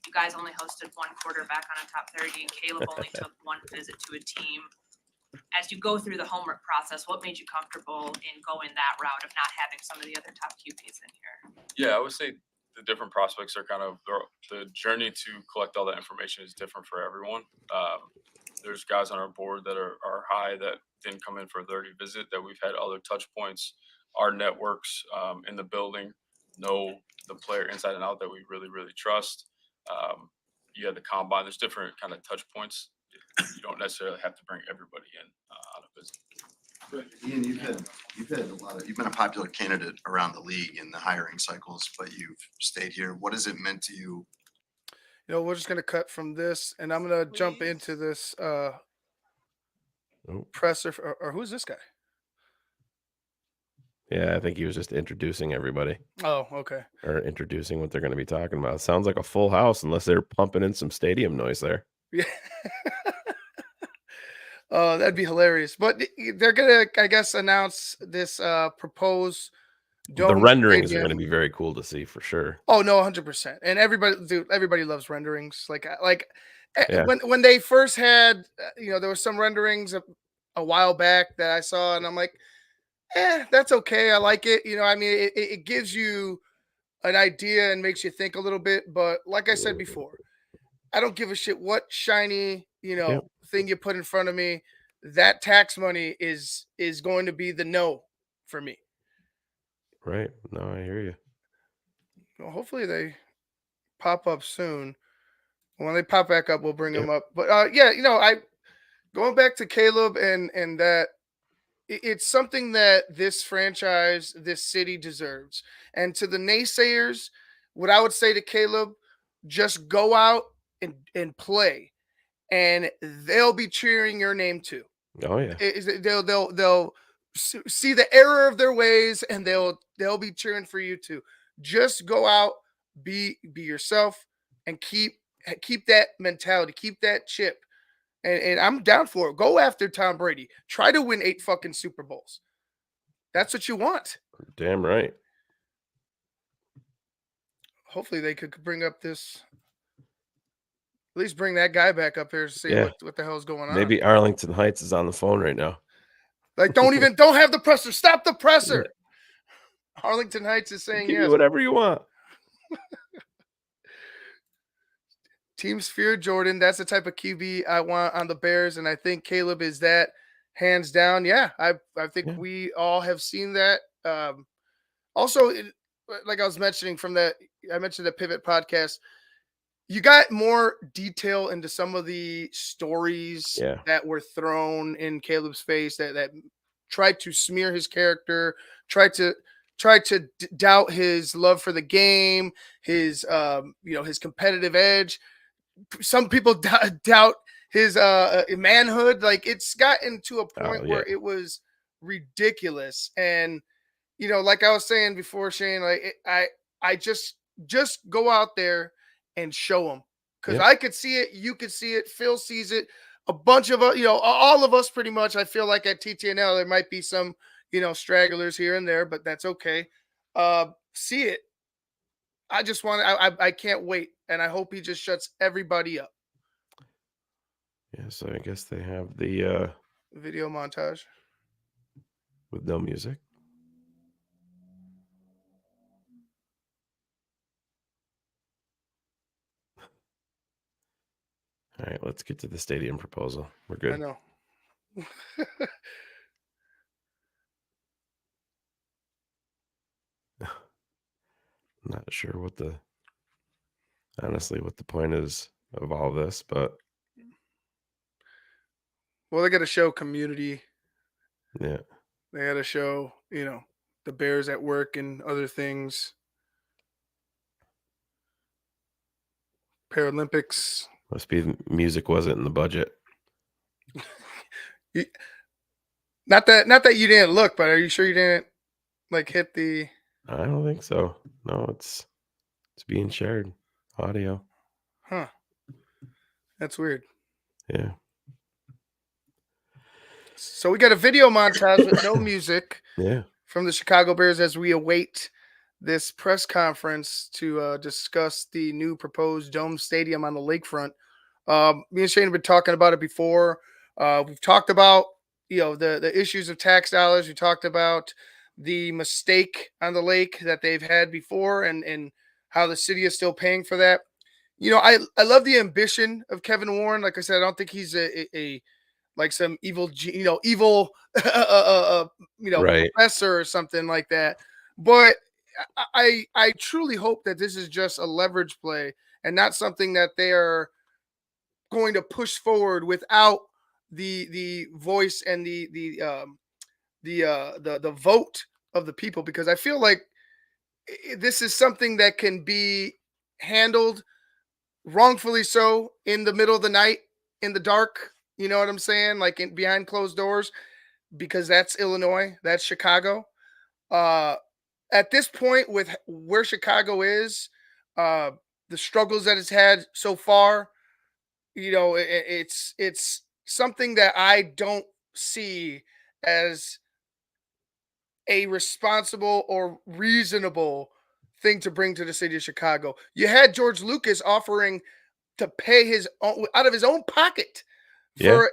you guys only hosted one quarterback on a top 30 and Caleb only took one visit to a team. As you go through the homework process, what made you comfortable in going that route of not having some of the other top QBs in here? Yeah, I would say the different prospects are kind of the journey to collect all that information is different for everyone. There's guys on our board that are high that didn't come in for a 30 visit, that we've had other touch points. Our networks in the building know the player inside and out that we really, really trust. You had the combine. There's different kind of touch points. You don't necessarily have to bring everybody in on a visit. Ian, you've had you've been a popular candidate around the league in the hiring cycles, but you've stayed here. What has it meant to you? You know, we're just gonna cut from this, and I'm gonna jump into this presser. Or who's this guy? Yeah, I think he was just introducing everybody. Oh, okay. Or introducing what they're going to be talking about. Sounds like a full house unless they're pumping in some stadium noise there. Yeah. Oh, that'd be hilarious. But they're gonna, I guess, announce this proposed The dome renderings are going to stadium. be very cool to see for sure. Oh no, 100%. And everybody loves renderings. Yeah. When they first had, you know, there was some renderings a while back that I saw, and I'm like, that's okay. I like it. You know, I mean, it gives you an idea and makes you think a little bit. But like I said before, I don't give a shit what shiny, you know, Yep. thing you put in front of me. That tax money is going to be the no for me. Right. No, I hear you. Well, hopefully they pop up soon. When they pop back up, we'll bring them up. But yeah, you know, going back to Caleb and that it's something that this franchise, this city deserves. And to the naysayers, what I would say to Caleb, just go out and play, and they'll be cheering your name too. Oh yeah. They'll see the error of their ways, and they'll be cheering for you too. Just go out, be yourself, and keep that mentality, keep that chip. And I'm down for it. Go after Tom Brady. Try to win 8 fucking Super Bowls. That's what you want. Damn right. Hopefully they could bring up this. At least bring that guy back up here to see Yeah. what the hell's going on. Maybe Arlington Heights is on the phone right now. Like, don't have the presser. Stop the presser. Arlington Heights is saying Give yes. me whatever you want. Teams fear Jordan. That's the type of QB I want on the Bears, and I think Caleb is that, hands down. Yeah, I think we all have seen that. Also, like I was mentioning I mentioned the Pivot podcast. You got more detail into some of the stories that were thrown in Caleb's face that tried to smear his character, tried to doubt his love for the game, his his competitive edge. Some people doubt his manhood. Like, it's gotten to a point where it was ridiculous. And like I was saying before, Shane, like I just go out there and show them. because Yep. I could see it, you could see it, Phil sees it, a bunch of us, all of us pretty much. I feel like at TTNL there might be some, stragglers here and there, but that's okay. See it. I just want. I can't wait, and I hope he just shuts everybody up. Yeah, so I guess they have the Video montage. with no music. All right, let's get to the stadium proposal. We're I good. know. Not sure honestly what the point is of all this, but Well, they got to show community. yeah, They got to show, the Bears at work and other things. Paralympics. must be the music wasn't in the budget. Not that you didn't look, but are you sure you didn't hit the? I don't think so. No, it's being shared audio. Huh. That's weird. Yeah. So we got a video montage with no music Yeah. from the Chicago Bears as we await this press conference to discuss the new proposed dome stadium on the lakefront. Me and Shane have been talking about it before. We've talked about the issues of tax dollars. We talked about the mistake on the lake that they've had before, and how the city is still paying for that. I love the ambition of Kevin Warren. Like I said, I don't think he's a like some evil, evil, Right. professor or something like that. But I truly hope that this is just a leverage play and not something that they are going to push forward without the voice and the vote of the people, because I feel like this is something that can be handled wrongfully so in the middle of the night in the dark. You know what I'm saying? Like behind closed doors, because that's Illinois, that's Chicago. At this point, with where Chicago is, the struggles that it's had so far, it's something that I don't see as a responsible or reasonable thing to bring to the city of Chicago. You had George Lucas offering to pay his own out of his own pocket Yeah.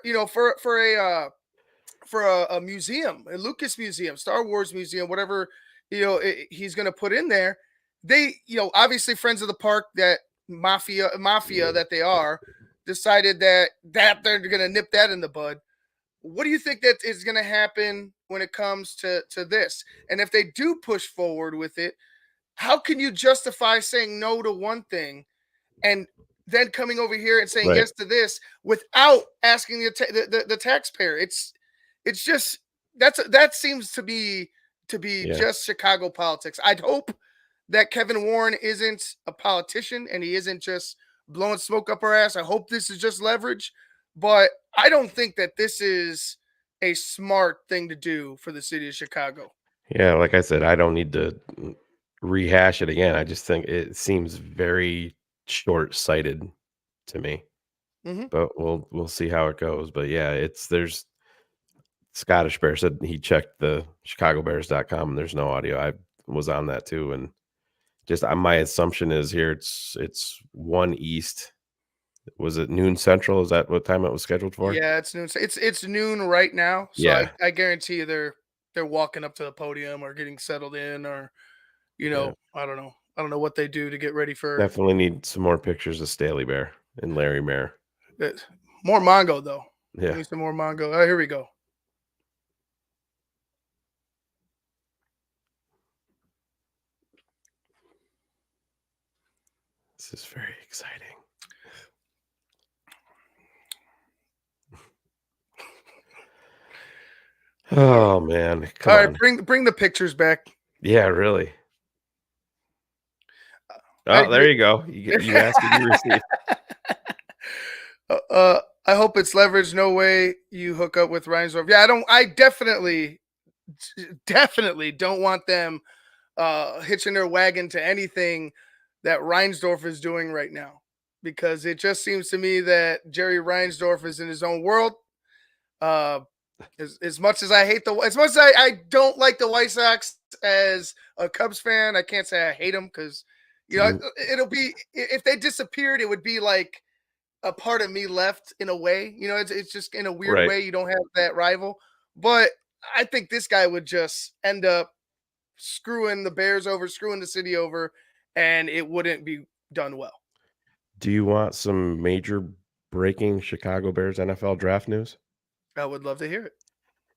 for a museum, a Lucas museum, Star Wars museum, whatever he's going to put in there. They, obviously friends of the park, that mafia that they are, decided that they're going to nip that in the bud. What do you think that is going to happen when it comes to this? And if they do push forward with it, how can you justify saying no to one thing and then coming over here and saying Right. yes to this without asking the taxpayer? It's just that seems to be Yeah. just Chicago politics. I'd hope that Kevin Warren isn't a politician and he isn't just blowing smoke up our ass. I hope this is just leverage, but I don't think that this is a smart thing to do for the city of Chicago. Yeah, like I said, I don't need to rehash it again. I just think it seems very short-sighted to me. Mhm. But we'll see how it goes. But yeah, there's Scottish Bear said he checked the chicagobears.com and there's no audio. I was on that too, and just my assumption is here it's 1 East. Was it noon Central? Is that what time it was scheduled for? Yeah, it's noon. It's noon right now, so Yeah. I guarantee you they're walking up to the podium or getting settled in, or Yeah. I don't know. I don't know what they do to get ready for Definitely need some more pictures of Staley Bear and Larry Mayer. it. More Mongo though. Yeah. Need some more Mongo. Oh, here we go. This is very exciting. Oh man, come All right, on. bring the pictures back. Yeah, really. I Oh, there agree. you go. You asked and you received. I hope it's leverage. No way you hook up with Reinsdorf. Yeah, I definitely don't want them hitching their wagon to anything that Reinsdorf is doing right now. because it just seems to me that Jerry Reinsdorf is in his own world. As much as I hate as much as I don't like the White Sox as a Cubs fan, I can't say I hate them because, it'll be, if they disappeared, it would be like a part of me left in a way. It's just in a weird Right. way. You don't have that rival, but I think this guy would just end up screwing the Bears over, screwing the city over, and it wouldn't be done well. Do you want some major breaking Chicago Bears NFL draft news? I would love to hear it.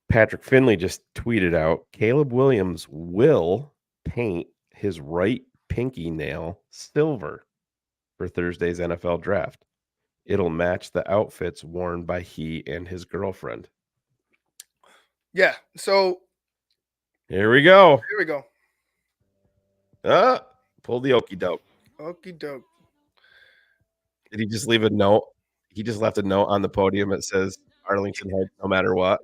Patrick Finley just tweeted out Caleb Williams will paint his right pinky nail silver for Thursday's NFL draft. It'll match the outfits worn by he and his girlfriend. Yeah. So Here we go. here we go. Pull the okey doke. Okie doke. Did he just leave a note? He just left a note on the podium that says Arlington Heights, no matter what.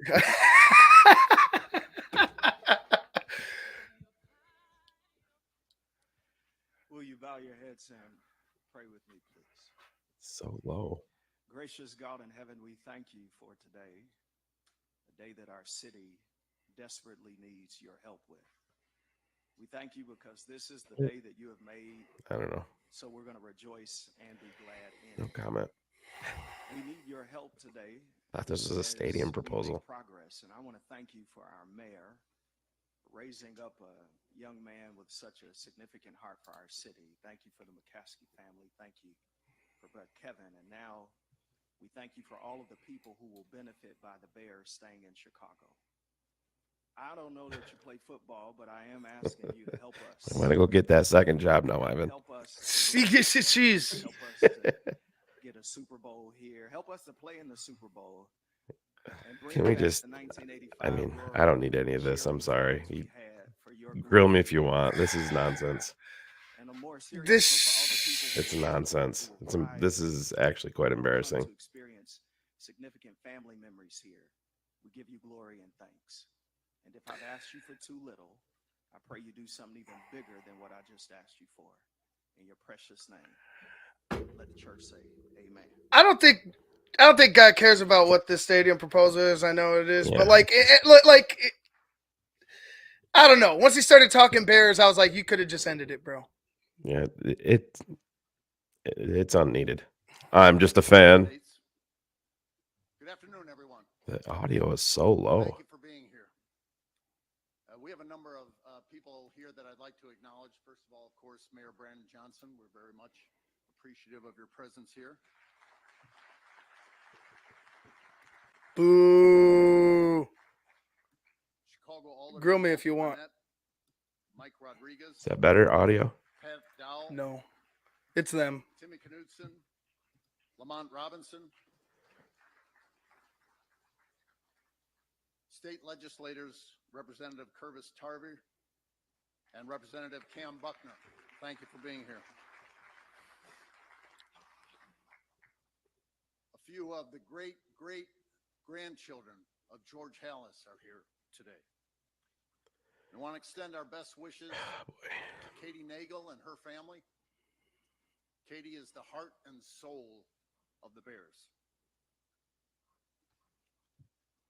Will you bow your heads and pray with me, please? So low. Gracious God in heaven, we thank you for today, a day that our city desperately needs your help with. We thank you because this is the day that you have made. I don't know. So we're going to rejoice and be glad in No it. comment. We need your help today. Thought this was a as stadium we make proposal. progress, and I want to thank you for our mayor raising up a young man with such a significant heart for our city. Thank you for the McCaskey family. Thank you for Brett Kevin. And now we thank you for all of the people who will benefit by the Bears staying in Chicago. I don't know that you play football, but I am asking you to help us. I'm going to go get that second job now, Ivan. Help us. See, get your cheese. Help us to get a Super Bowl here. Help us to play in the Super Bowl. And bring Can we back just, the 1985 I mean, World I don't need any of this. I'm sorry. You grill me if you want. This is nonsense. And a more serious This note for all the people who It's will nonsense. thrive This is actually quite and come embarrassing. to experience significant family memories here. We give you glory and thanks. And if I've asked you for too little, I pray you do something even bigger than what I just asked you for. In your precious name, let the church say amen. I don't think God cares about what this stadium proposal is. I know it is, Yeah. but I don't know. Once he started talking Bears, I was like, you could have just ended it, bro. Yeah, it's unneeded. I'm just a fan. Good afternoon, everyone. The audio is so low. Thank you for being here. We have a number of people here that I'd like to acknowledge. First of all, of course, Mayor Brandon Johnson. We're very much appreciative of your presence here. Boo. Chicago Alderman Grill me if you Walter want. Barnett, Mike Rodriguez, Is that better audio? Pat Dowell, No, it's them. Timmy Knudsen, Lamont Robinson, state legislators Representative Curvis Tarver and Representative Cam Buckner. Thank you for being here. A few of the great grandchildren of George Hallis are here today. I want to extend our best wishes to Katie Nagel and her family. Katie is the heart and soul of the Bears.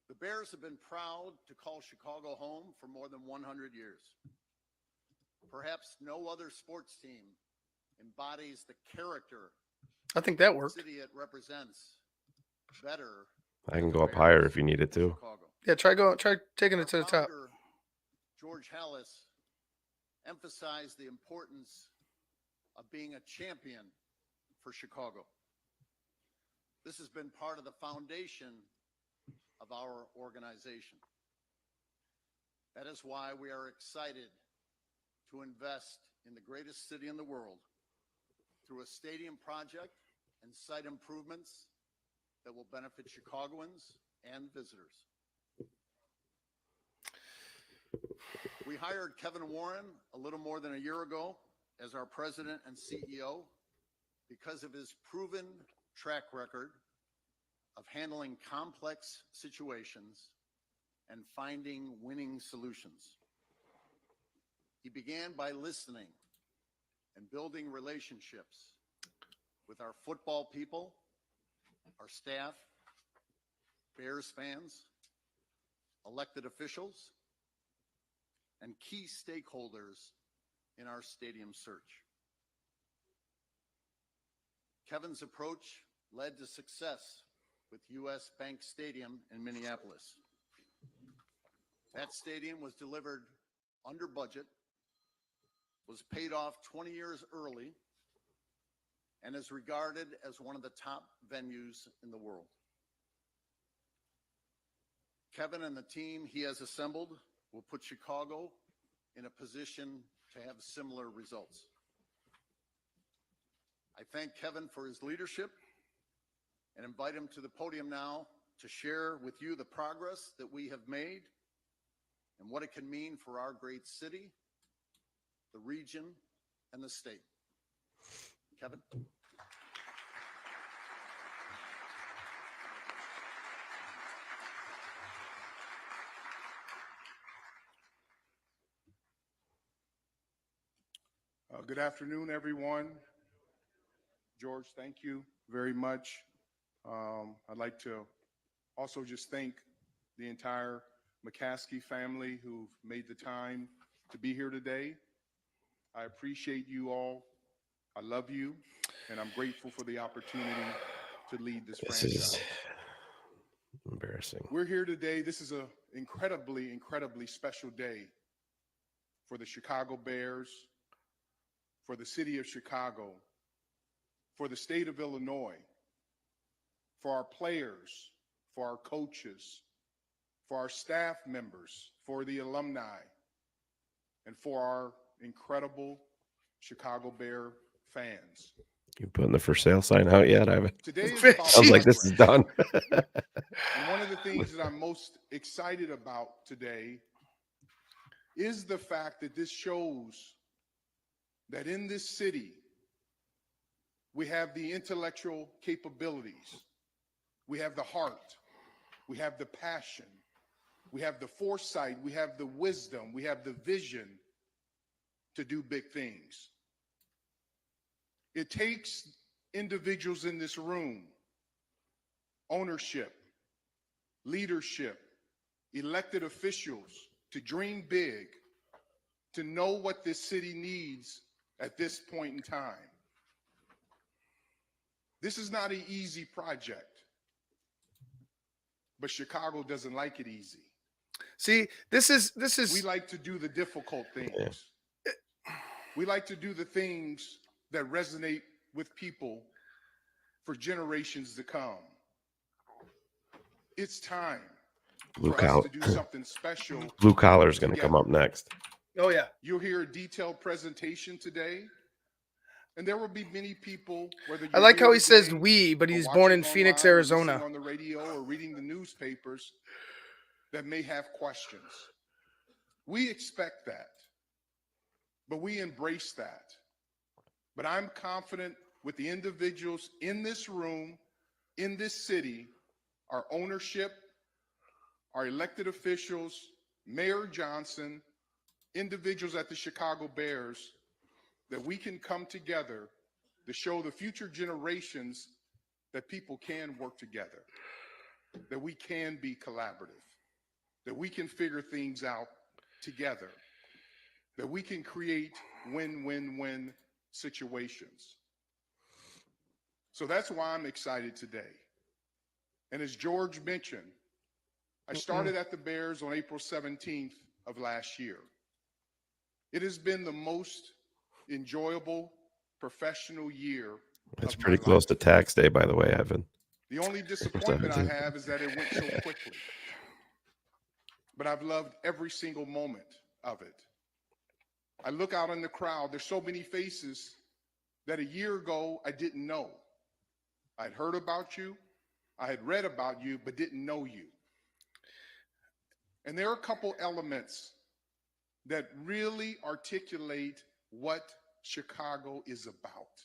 The Bears have been proud to call Chicago home for more than 100 years. Perhaps no other sports team embodies the character I think that of the worked. city it represents better. I can go up higher if you need it to. Chicago. Yeah, try taking it to the top. Founder, George Hallis, emphasized the importance of being a champion for Chicago. This has been part of the foundation of our organization. That is why we are excited to invest in the greatest city in the world through a stadium project and site improvements that will benefit Chicagoans and visitors. We hired Kevin Warren a little more than a year ago as our president and CEO because of his proven track record of handling complex situations and finding winning solutions. He began by listening and building relationships with our football people, our staff, Bears fans, elected officials, and key stakeholders in our stadium search. Kevin's approach led to success with US Bank Stadium in Minneapolis. That stadium was delivered under budget, was paid off 20 years early, and is regarded as one of the top venues in the world. Kevin and the team he has assembled will put Chicago in a position to have similar results. I thank Kevin for his leadership and invite him to the podium now to share with you the progress that we have made and what it can mean for our great city, the region, and the state. Kevin. Good afternoon, everyone. George, thank you very much. I'd like to also just thank the entire McCaskey family who've made the time to be here today. I appreciate you all. I love you, and I'm grateful for the opportunity to lead this franchise. Is embarrassing. We're here today. This is an incredibly, incredibly special day for the Chicago Bears, for the city of Chicago, for the state of Illinois, for our players, for our coaches, for our staff members, for the alumni, and for our incredible Chicago Bear fans. You putting the for sale sign out yet, Ivan? Today is about I was like, this is done. And one of the things that I'm most excited about today is the fact that this shows that in this city, we have the intellectual capabilities, we have the heart, we have the passion, we have the foresight, we have the wisdom, we have the vision to do big things. It takes individuals in this room, ownership, leadership, elected officials to dream big, to know what this city needs at this point in time. This is not an easy project, but Chicago doesn't like it easy. See, this is We like to do the difficult things. Yeah. We like to do the things that resonate with people for generations to come. It's time Blue for us collar. to do something special. Blue collar is going to come together. up next. Oh yeah. You'll hear a detailed presentation today, and there will be many people, whether I you're like here how he says today we, but or he's born in watching Phoenix, online or listening Arizona. on the radio or reading the newspapers, that may have questions. We expect that, but we embrace that. But I'm confident with the individuals in this room, in this city, our ownership, our elected officials, Mayor Johnson, individuals at the Chicago Bears, that we can come together to show the future generations that people can work together, that we can be collaborative, that we can figure things out together, that we can create win-win-win situations. So that's why I'm excited today. And as George mentioned, I started at the Bears on April 17th of last year. It has been the most enjoyable professional year. It's of my pretty close to life. tax day, by the way, Ivan. The only disappointment I 17th. have is that it went so quickly. But I've loved every single moment of it. I look out in the crowd, there's so many faces that a year ago I didn't know. I'd heard about you, I had read about you, but didn't know you. And there are a couple elements that really articulate what Chicago is about.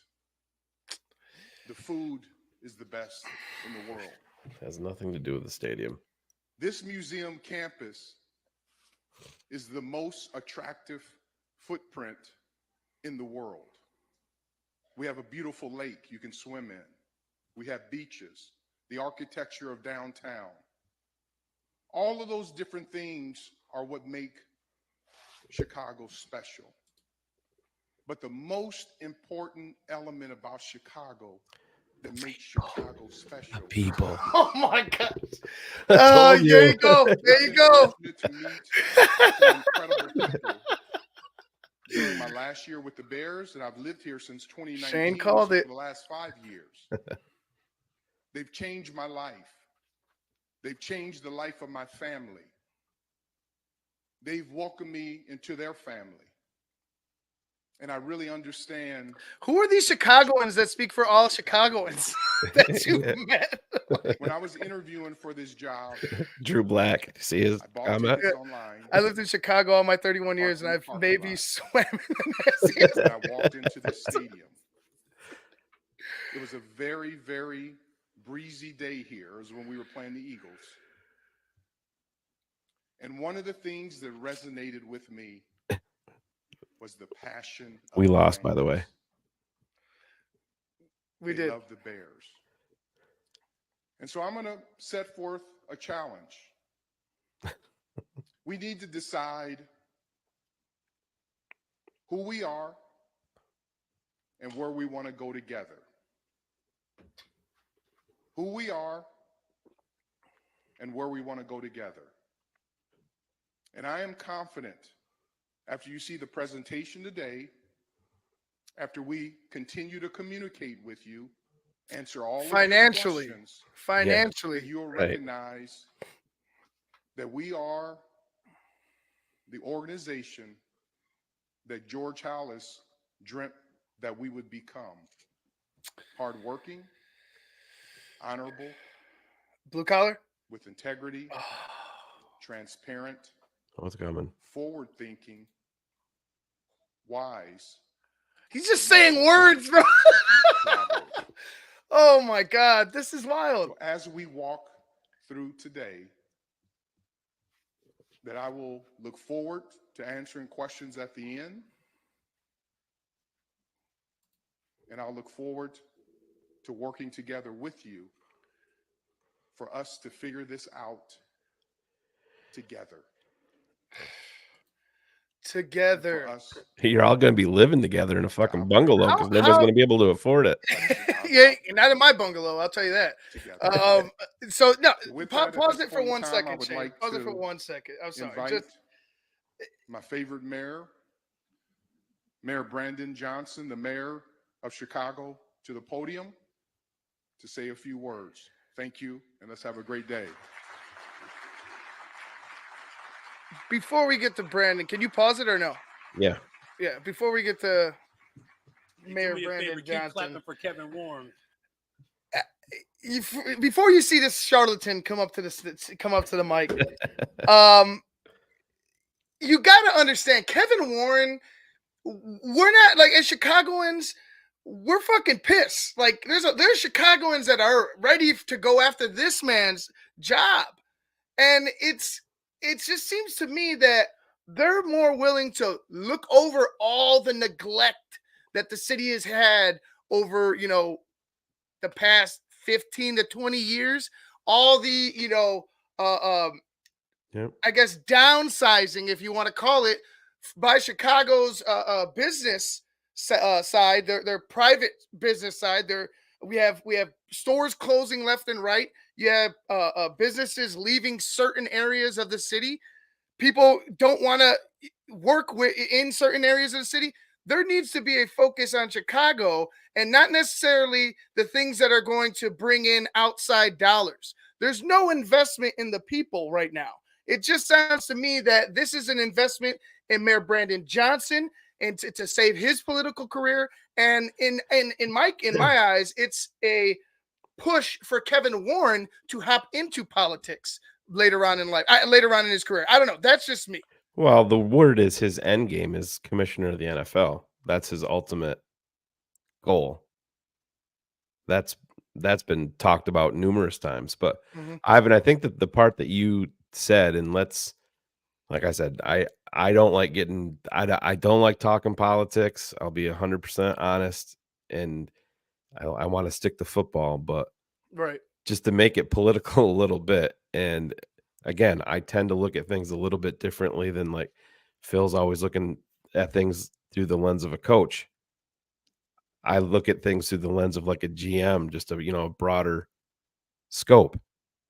The food is the best in the world. It has nothing to do with the stadium. This museum campus is the most attractive footprint in the world. We have a beautiful lake you can swim in. We have beaches, the architecture of downtown. All of those different things are what make Chicago special. But the most important element about Chicago that makes Chicago special. People. Oh my God. I Oh, told there you. you go. There you I've been go. fortunate to meet some incredible people during my last year with the Bears, and I've lived here since 2019. Shane called so it. For the last 5 years, they've changed my life. They've changed the life of my family. They've welcomed me into their family. And I really understand. Who are these Chicagoans that speak for all Chicagoans that you met? When I was interviewing for this job, Drew Black. See his I bought comment? tickets online. I lived in Chicago all my 31 years, and I've maybe swam in the nastiest. And I walked into the stadium. It was a very, very breezy day here. It was when we were playing the Eagles. And one of the things that resonated with me was the passion. We lost, by the way. We They did. love the Bears. And so I'm going to set forth a challenge. We need to decide who we are and where we want to go together. Who we are and where we want to go together. And I am confident after you see the presentation today, after we continue to communicate with you, answer all of your Financially. questions, Financially. that you will Right. recognize that we are the organization that George Hallis dreamt that we would become. Hardworking, honorable, Blue collar? with integrity, transparent, What's coming? forward-thinking, wise. He's just saying words, bro. collaborative. Oh my God, this is wild. So as we walk through today, that I will look forward to answering questions at the end. And I'll look forward to working together with you for us to figure this out together. Together. For us, You're all going to be living together in a fucking bungalow because nobody's going to be able to afford it. Yeah, not in my bungalow, I'll tell you that. together. So no, With that, at pause this it for point in 1 time, I second, would Shane. like Pause it for to 1 second. I'm sorry. invite Just my favorite mayor, Mayor Brandon Johnson, the mayor of Chicago, to the podium to say a few words. Thank you, and let's have a great day. before we get to Brandon, can you pause it or no? Yeah. Yeah, before we get to Mayor Do me a Brandon favor, keep Johnson. clapping for Kevin Warren. Before you see this charlatan come up to the mic, you got to understand Kevin Warren. We're not like as Chicagoans. We're fucking pissed. Like there's Chicagoans that are ready to go after this man's job, and it just seems to me that they're more willing to look over all the neglect that the city has had over the past 15 to 20 years, all the I guess downsizing, if you want to call it, by Chicago's business side, their private business side. We have stores closing left and right. You have businesses leaving certain areas of the city. People don't want to work in certain areas of the city. There needs to be a focus on Chicago and not necessarily the things that are going to bring in outside dollars. There's no investment in the people right now. It just sounds to me that this is an investment in Mayor Brandon Johnson and to save his political career. And in my eyes, it's a push for Kevin Warren to hop into politics later on in life, later on in his career. I don't know. That's just me. Well, the word is his end game is commissioner of the NFL. That's his ultimate goal. That's been talked about numerous times. But Ivan, I think that the part that you said, and like I said, I don't like I don't like talking politics. I'll be 100% honest. and I want to stick to football, but Right. just to make it political a little bit. And again, I tend to look at things a little bit differently than like Phil's always looking at things through the lens of a coach. I look at things through the lens of like a GM, just a broader scope.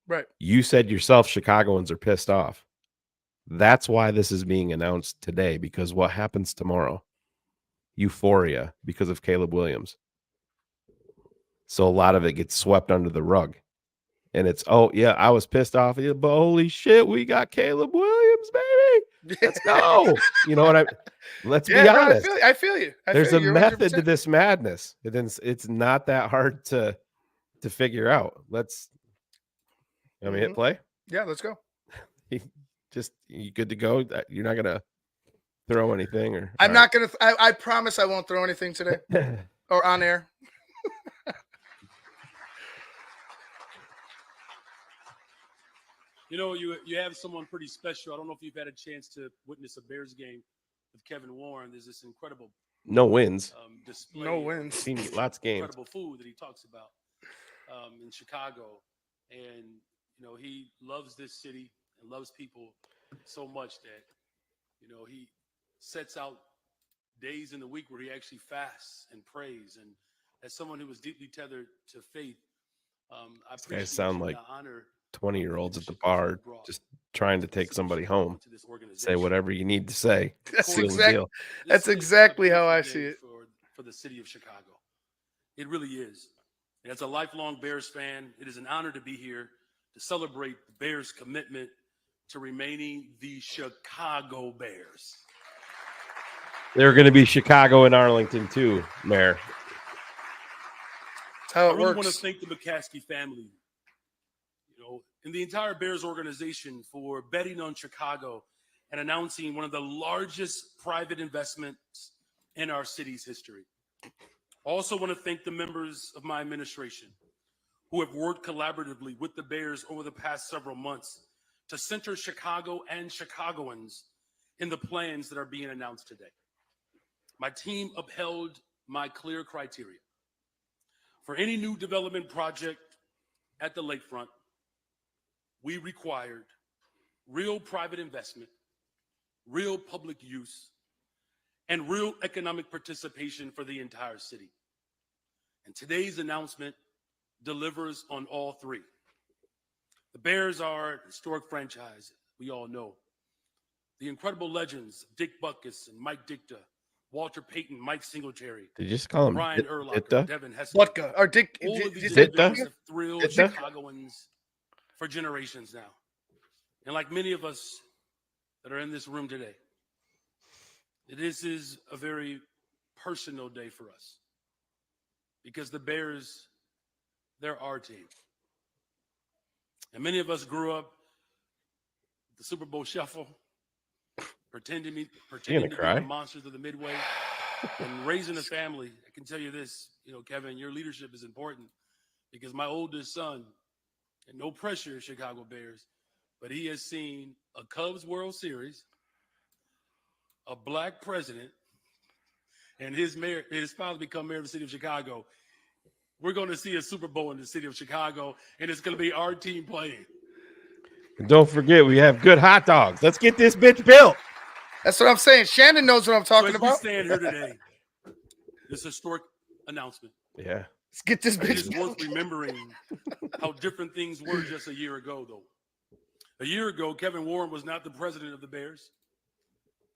Right. You said yourself Chicagoans are pissed off. That's why this is being announced today, because what happens tomorrow? Euphoria because of Caleb Williams. So a lot of it gets swept under the rug. And it's, oh, yeah, I was pissed off, yeah, but holy shit, we got Caleb Williams, baby. Let's go. You know what let's be Yeah, no, honest. I feel you. There's a You're method to 100%. this madness. It's not that hard to figure out. Hit play. Yeah, let's go. You good to go? You're not gonna throw anything, or I'm not gonna. I promise I won't throw anything today or on air. You know, you have someone pretty special. I don't know if you've had a chance to witness a Bears game with Kevin Warren. There's this incredible no wins. Display. No wins. Seen lots of games. Incredible food that he talks about in Chicago, and he loves this city and loves people so much that he sets out days in the week where he actually fasts and prays. And as someone who was deeply tethered to faith, I appreciate Guys sound you like and I honor 20-year-olds at the bar just trying to take somebody home. Say whatever you need to say. That's Seal the exactly deal. that's exactly how I see it. For the city of Chicago. It really is. And as a lifelong Bears fan, it is an honor to be here to celebrate the Bears' commitment to remaining the Chicago Bears. They're going to be Chicago and Arlington too, Mayor. That's how I it really want to works. thank the McCaskey family, and the entire Bears organization for betting on Chicago and announcing one of the largest private investments in our city's history. I also want to thank the members of my administration who have worked collaboratively with the Bears over the past several months to center Chicago and Chicagoans in the plans that are being announced today. My team upheld my clear criteria. For any new development project at the lakefront, we required real private investment, real public use, and real economic participation for the entire city. And today's announcement delivers on all three. The Bears are a historic franchise, we all know. The incredible legends, Dick Butkus and Mike Ditka, Walter Payton, Mike Singletary, Did you just call him Brian Ditka? Urlacher, Devin Hester. Buttka or Dick. All of these Ditka? individuals have thrilled Ditka? Chicagoans for generations now. And like many of us that are in this room today, this is a very personal day for us because the Bears, they're our team. And many of us grew up with the Super Bowl shuffle, pretending to be cry? the monsters of the Midway, and raising a family. I can tell you this, Kevin, your leadership is important because my oldest son, and no pressure, Chicago Bears, but he has seen a Cubs World Series, a black president, and his father become mayor of the city of Chicago. We're going to see a Super Bowl in the city of Chicago, and it's going to be our team playing. And don't forget, we have good hot dogs. Let's get this bitch built. That's what I'm saying. Shannon knows what I'm talking So as about. we stand here today, this historic announcement. Yeah. Let's get this It bitch is worth remembering how different things were just a year ago, though. A year ago, Kevin Warren was not the president of the Bears,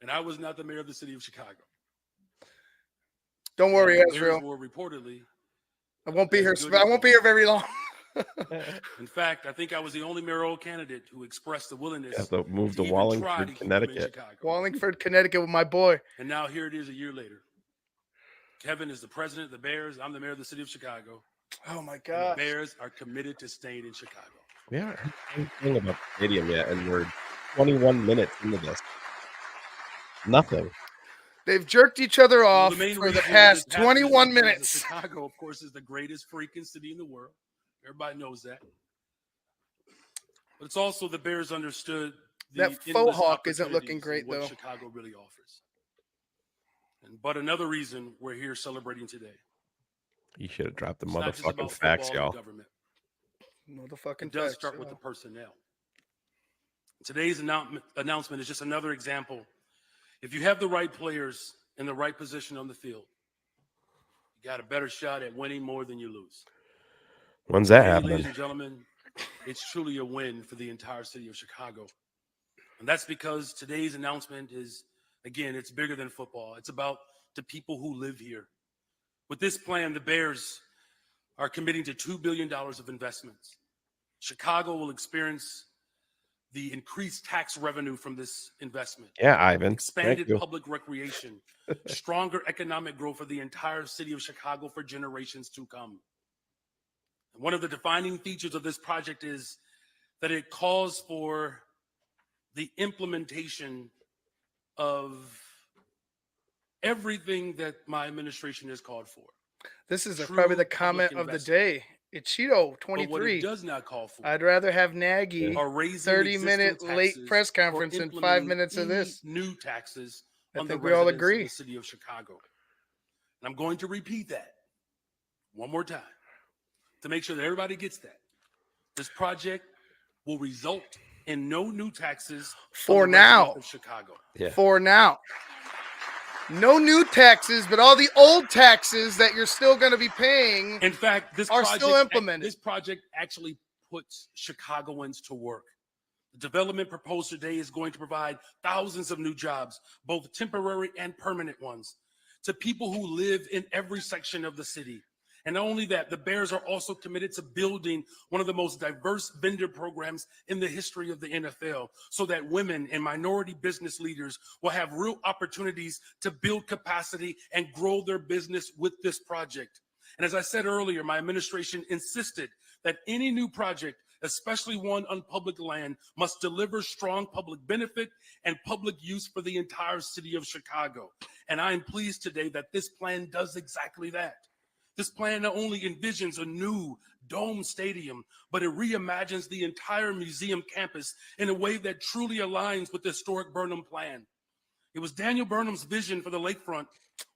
and I was not the mayor of the city of Chicago. Don't worry, The Bears Israel. were reportedly. I won't be here. as good I as won't be here very long. In fact, I think I was the only mayoral candidate who expressed the willingness Have to move to even try to Wallingford, keep him in Connecticut. Chicago. Wallingford, Connecticut, with my boy. And now here it is a year later. Kevin is the president of the Bears. I'm the mayor of the city of Chicago. Oh my And God. the Bears are committed to staying in Chicago. We haven't heard anything about the stadium yet, and we're 21 minutes into this. Nothing. They've jerked each other Well, off the main for the reason past this happened is 21 because minutes. Chicago, of course, is the greatest freaking city in the world. Everybody knows that. But it's also the Bears understood the That faux endless hawk isn't looking opportunities great, in what though. Chicago really offers. But another reason we're here celebrating today You should have dropped the It's not just motherfucking about facts, football and y'all. government. Motherfucking It does facts, start with yeah. the personnel. Today's announcement is just another example. If you have the right players in the right position on the field, you got a better shot at winning more than you lose. When's that Today, happening? ladies and gentlemen, it's truly a win for the entire city of Chicago. And that's because today's announcement is, again, it's bigger than football. It's about the people who live here. With this plan, the Bears are committing to $2 billion of investments. Chicago will experience the increased tax revenue from this investment. Yeah, Ivan. Thank Expanded you. public recreation, stronger economic growth for the entire city of Chicago for generations to come. And one of the defining features of this project is that it calls for the implementation of everything that my administration has called for. This is True probably the public comment of the investment. day. It's Cheeto But what it 23. does not call for I'd rather have Nagy are raising 30-minute existing late taxes press or conference and 5 implementing minutes of any this. new taxes I on the think we all residents of agree. the city of Chicago. And I'm going to repeat that one more time to make sure that everybody gets that. This project will result in no new taxes For on the residents now. of Chicago. Yeah. For now. No new taxes, but all the old taxes that you're still going to be paying In fact, this are project, still implemented. This project actually puts Chicagoans to work. The development proposed today is going to provide thousands of new jobs, both temporary and permanent ones, to people who live in every section of the city. And not only that, the Bears are also committed to building one of the most diverse vendor programs in the history of the NFL, so that women and minority business leaders will have real opportunities to build capacity and grow their business with this project. And as I said earlier, my administration insisted that any new project, especially one on public land, must deliver strong public benefit and public use for the entire city of Chicago. And I am pleased today that this plan does exactly that. This plan not only envisions a new dome stadium, but it reimagines the entire museum campus in a way that truly aligns with the historic Burnham plan. It was Daniel Burnham's vision for the lakefront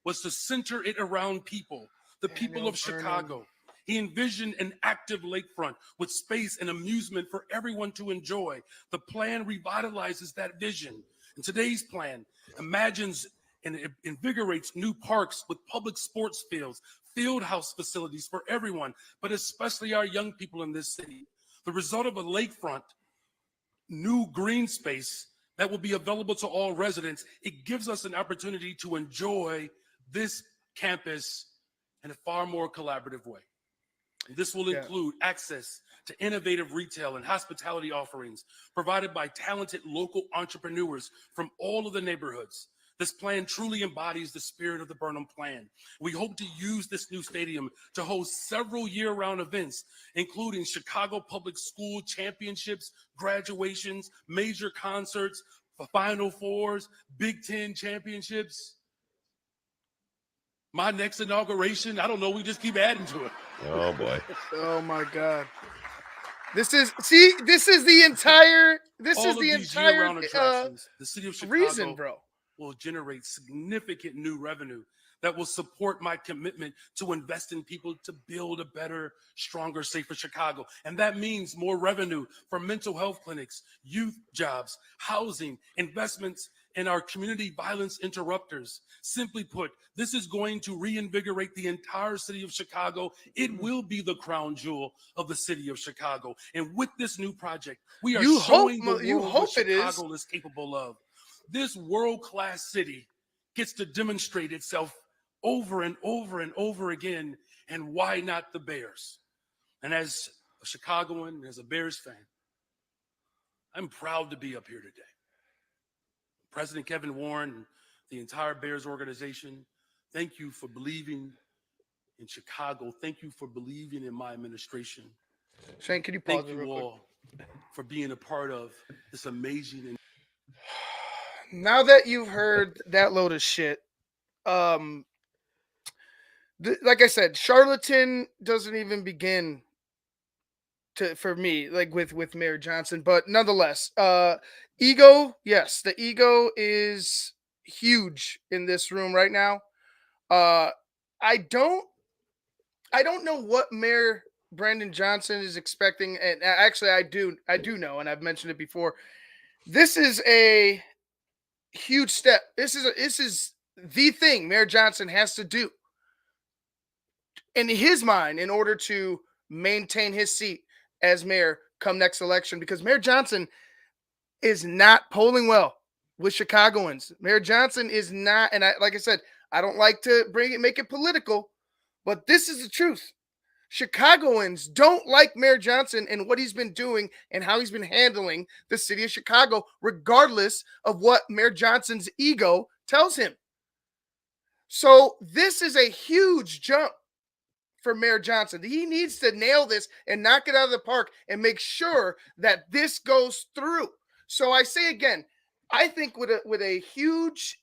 was to center it around people, the people of Chicago. He envisioned an active lakefront with space and amusement for everyone to enjoy. The plan revitalizes that vision. And today's plan imagines and it invigorates new parks with public sports fields, field house facilities for everyone, but especially our young people in this city. The result of a lakefront, new green space that will be available to all residents, it gives us an opportunity to enjoy this campus in a far more collaborative way. And this will include access to innovative retail and hospitality offerings provided by talented local entrepreneurs from all of the neighborhoods. This plan truly embodies the spirit of the Burnham Plan. We hope to use this new stadium to host several year-round events, including Chicago Public School championships, graduations, major concerts, Final Fours, Big Ten championships. My next inauguration, I don't know, we just keep adding to it. Oh boy. Oh my God. This is the entire All of these year-round attractions, the city of Chicago reason, bro. will generate significant new revenue that will support my commitment to invest in people to build a better, stronger, safer Chicago. And that means more revenue for mental health clinics, youth jobs, housing, investments in our community violence interrupters. Simply put, this is going to reinvigorate the entire city of Chicago. It will be the crown jewel of the city of Chicago. And with this new project, we are showing the world what Chicago is capable of. This world-class city gets to demonstrate itself over and over and over again. And why not the Bears? And as a Chicagoan, as a Bears fan, I'm proud to be up here today. President Kevin Warren and the entire Bears organization, thank you for believing in Chicago. Thank you for believing in my administration. Shane, can you pause Thank it you real quick? all for being a part of this amazing and Now that you've heard that load of shit, like I said, charlatan doesn't even begin for me, like with Mayor Johnson, but nonetheless, ego, yes, the ego is huge in this room right now. I don't I don't know what Mayor Brandon Johnson is expecting, and actually, I do know, and I've mentioned it before. This is a huge step. This is the thing Mayor Johnson has to do in his mind in order to maintain his seat as mayor come next election, because Mayor Johnson is not polling well with Chicagoans. Mayor Johnson is not, and like I said, I don't like to make it political, but this is the truth. Chicagoans don't like Mayor Johnson and what he's been doing and how he's been handling the city of Chicago, regardless of what Mayor Johnson's ego tells him. So this is a huge jump for Mayor Johnson. He needs to nail this and knock it out of the park and make sure that this goes through. So I say again, I think with a huge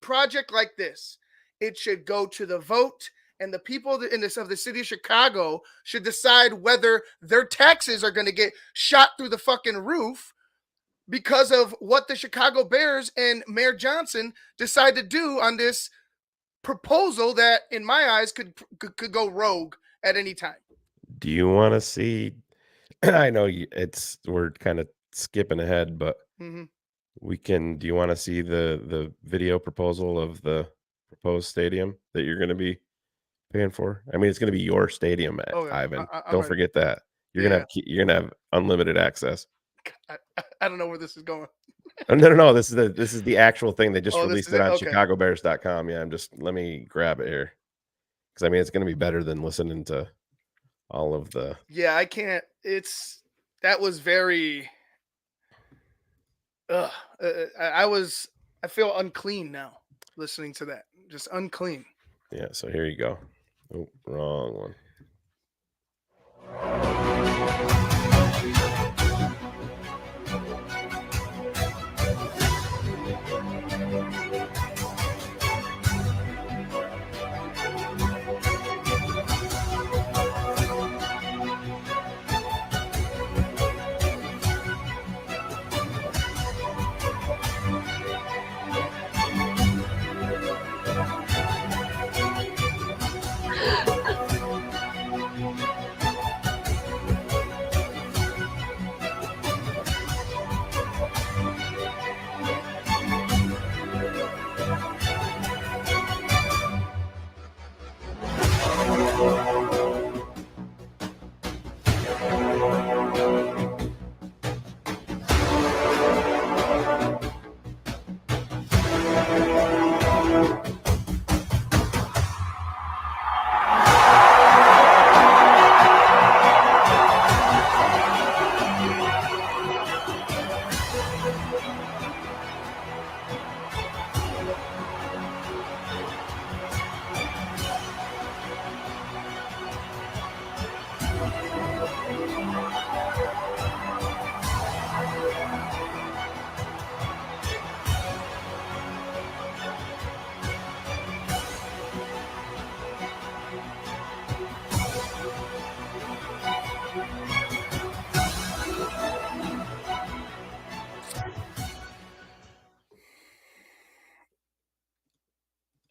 project like this, it should go to the vote, and the people in this of the city of Chicago should decide whether their taxes are going to get shot through the fucking roof because of what the Chicago Bears and Mayor Johnson decide to do on this proposal that, in my eyes, could go rogue at any time. Do you want to see? I know we're kind of skipping ahead, but Mhm. we can. Do you want to see the video proposal of the proposed stadium that you're going to be paying for? I mean, it's going to be your stadium, Oh, yeah. Ivan. I'm Don't ready. forget that. You're Yeah. gonna have unlimited access. I don't know where this is going. Oh, no. This is the actual thing. They just Oh, this released is it it? on Okay. ChicagoBears.com. Yeah, let me grab it here, because I mean, it's going to be better than listening to all of the. Yeah, I can't. That was very. I feel unclean now listening to that. Just unclean. Yeah. So here you go. Oh, wrong one.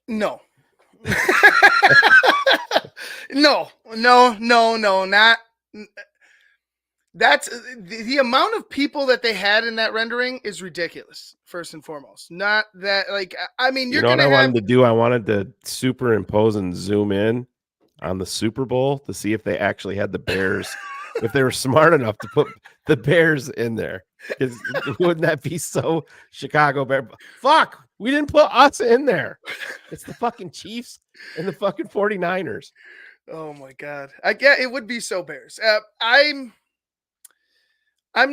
No. No, not. That's the amount of people that they had in that rendering is ridiculous. First and foremost, not that I mean, You you're know what gonna I have. wanted to do? I wanted to superimpose and zoom in on the Super Bowl to see if they actually had the Bears, if they were smart enough to put the Bears in there. Because wouldn't that be so Chicago Bear? Fuck, we didn't put us in there. It's the fucking Chiefs and the fucking 49ers. Oh my god, I get it would be so Bears. I'm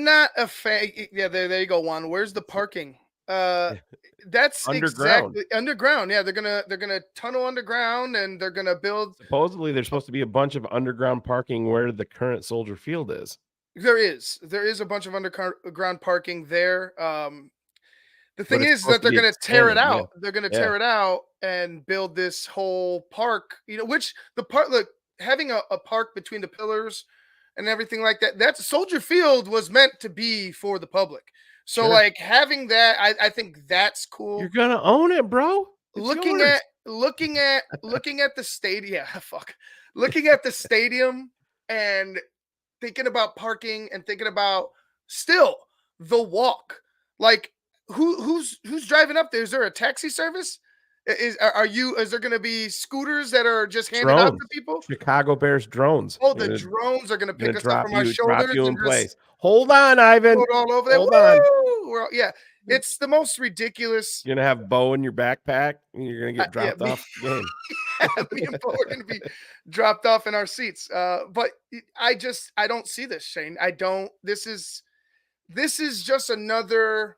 not a fan. Yeah, there you go, Juan. Where's the parking? That's Underground. exactly underground. Yeah, they're gonna tunnel underground and they're gonna build. Supposedly, there's supposed to be a bunch of underground parking where the current Soldier Field is. There is a bunch of underground parking there. The But thing it's is supposed that to they're be gonna tear it expanded, yeah. out. They're gonna Yeah. tear it out and build this whole park. Which the park look having a park between the pillars and everything like that. That's Soldier Field was meant to be for the public. So Sure. having that, I think that's cool. You're gonna own it, bro. It's yours. Looking at the stadium. Yeah, fuck. looking at the stadium and thinking about parking and thinking about still the walk. Like who's driving up there? Is there a taxi service? Is there going to be scooters that are just handed out Drones. to people? Chicago Bears drones. Oh, the drones are going to Gonna pick us up from our drop shoulders you in and just place. Hold on, Ivan. float all over there. Hold on. Yeah, it's the most ridiculous. You're gonna have Bo in your backpack, and you're gonna get Yeah, dropped off the game. me and Bo are going to be dropped off in our seats. But I don't see this, Shane. I don't. This is just another.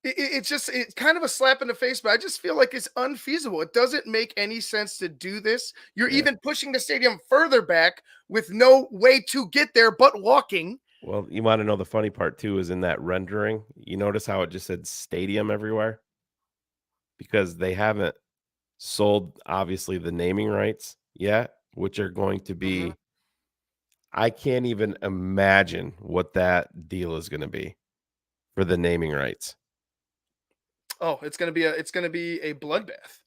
It's kind of a slap in the face, but I just feel like it's unfeasible. It doesn't make any sense to do this. You're even pushing the stadium further back with no way to get there but walking. Well, you want to know the funny part too is in that rendering. You notice how it just said stadium everywhere because they haven't sold obviously the naming rights yet, which are going to be. I can't even imagine what that deal is going to be for the naming rights. Oh, it's gonna be a bloodbath.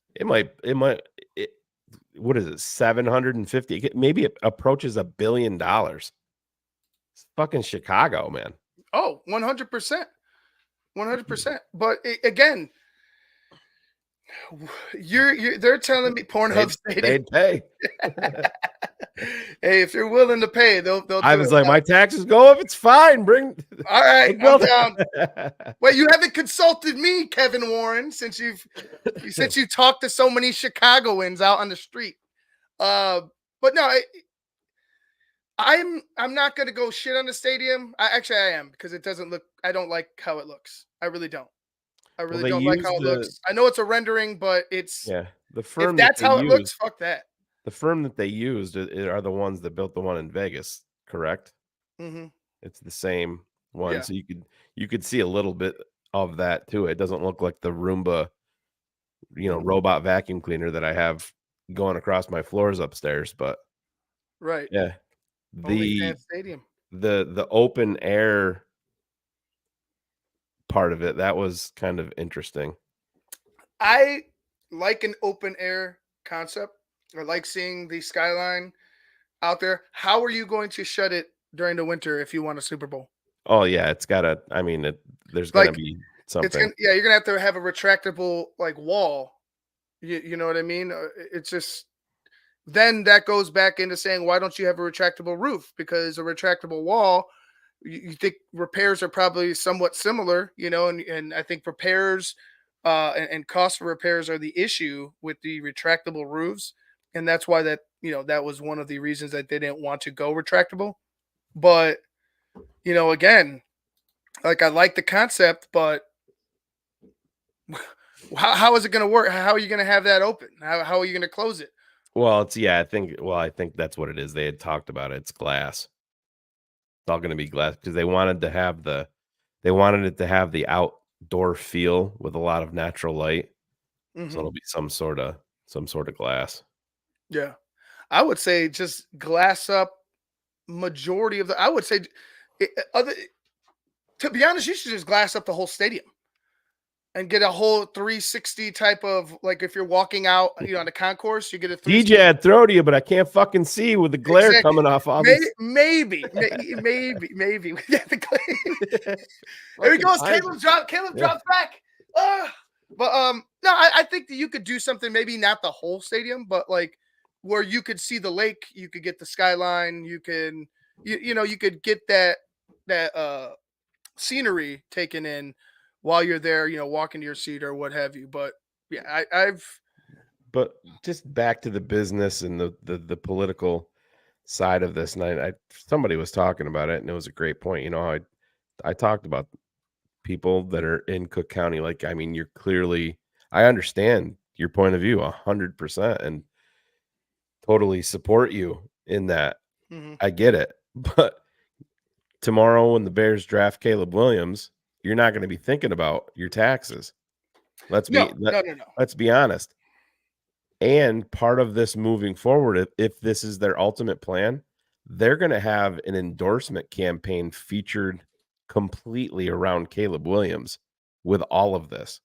What is it? 750? Maybe it approaches $1 billion. It's fucking Chicago, man. Oh, 100%. 100%. But again, they're telling me Pornhub Stadium. They'd pay. Hey, if you're willing to pay, they'll I do was it. like, my taxes go up. It's fine. Bring. All right, I'm down. Wait, you haven't consulted me, Kevin Warren, since you talked to so many Chicagoans out on the street. But no, I'm not gonna go shit on the stadium. I am because it doesn't look. I don't like how it looks. I really don't. I really don't like how it looks. I know it's a rendering, but it's the firm. If that's how it looks, fuck that. The firm that they used are the ones that built the one in Vegas, correct? Mm-hmm. It's the same one, Yeah. so you could see a little bit of that too. It doesn't look like the Roomba, robot vacuum cleaner that I have going across my floors upstairs, but right. Yeah, the stadium. the open air part of it that was kind of interesting. I like an open air concept. I like seeing the skyline out there. How are you going to shut it during the winter if you want a Super Bowl? Oh yeah, it's gotta. I mean, there's gonna be something. You're gonna have to have a retractable wall. You know what I mean? It's just then that goes back into saying why don't you have a retractable roof? Because a retractable wall, you think repairs are probably somewhat similar, and I think repairs and cost for repairs are the issue with the retractable roofs. And that's why that was one of the reasons that they didn't want to go retractable. But again, I like the concept, but how is it going to work? How are you going to have that open? How are you going to close it? Well, I think that's what it is. They had talked about it. It's glass. It's all going to be glass because they wanted it to have the outdoor feel with a lot of natural light. Mm-hmm. So it'll be some sort of glass. Yeah, I would say just glass up majority of the. I would say, to be honest, you should just glass up the whole stadium and get a whole 360 type of if you're walking out, on the concourse, you get a 360. DJ, I'd throw to you, but I can't fucking see with the glare coming off all these. Maybe. Yeah, the glare. There he goes. Caleb drops back. But no, I think that you could do something. Maybe not the whole stadium, but where you could see the lake, you could get the skyline, you can, you could get that scenery taken in while you're there, walking to your seat or what have you. But yeah, But just back to the business and the political side of this, and somebody was talking about it, and it was a great point. I talked about people that are in Cook County. You're clearly, I understand your point of view 100% and totally support you in that. Mm-hmm. I get it. But tomorrow when the Bears draft Caleb Williams, you're not going to be thinking about your taxes. Let's be honest. And part of this moving forward, if this is their ultimate plan, they're going to have an endorsement campaign featured completely around Caleb Williams with all of this.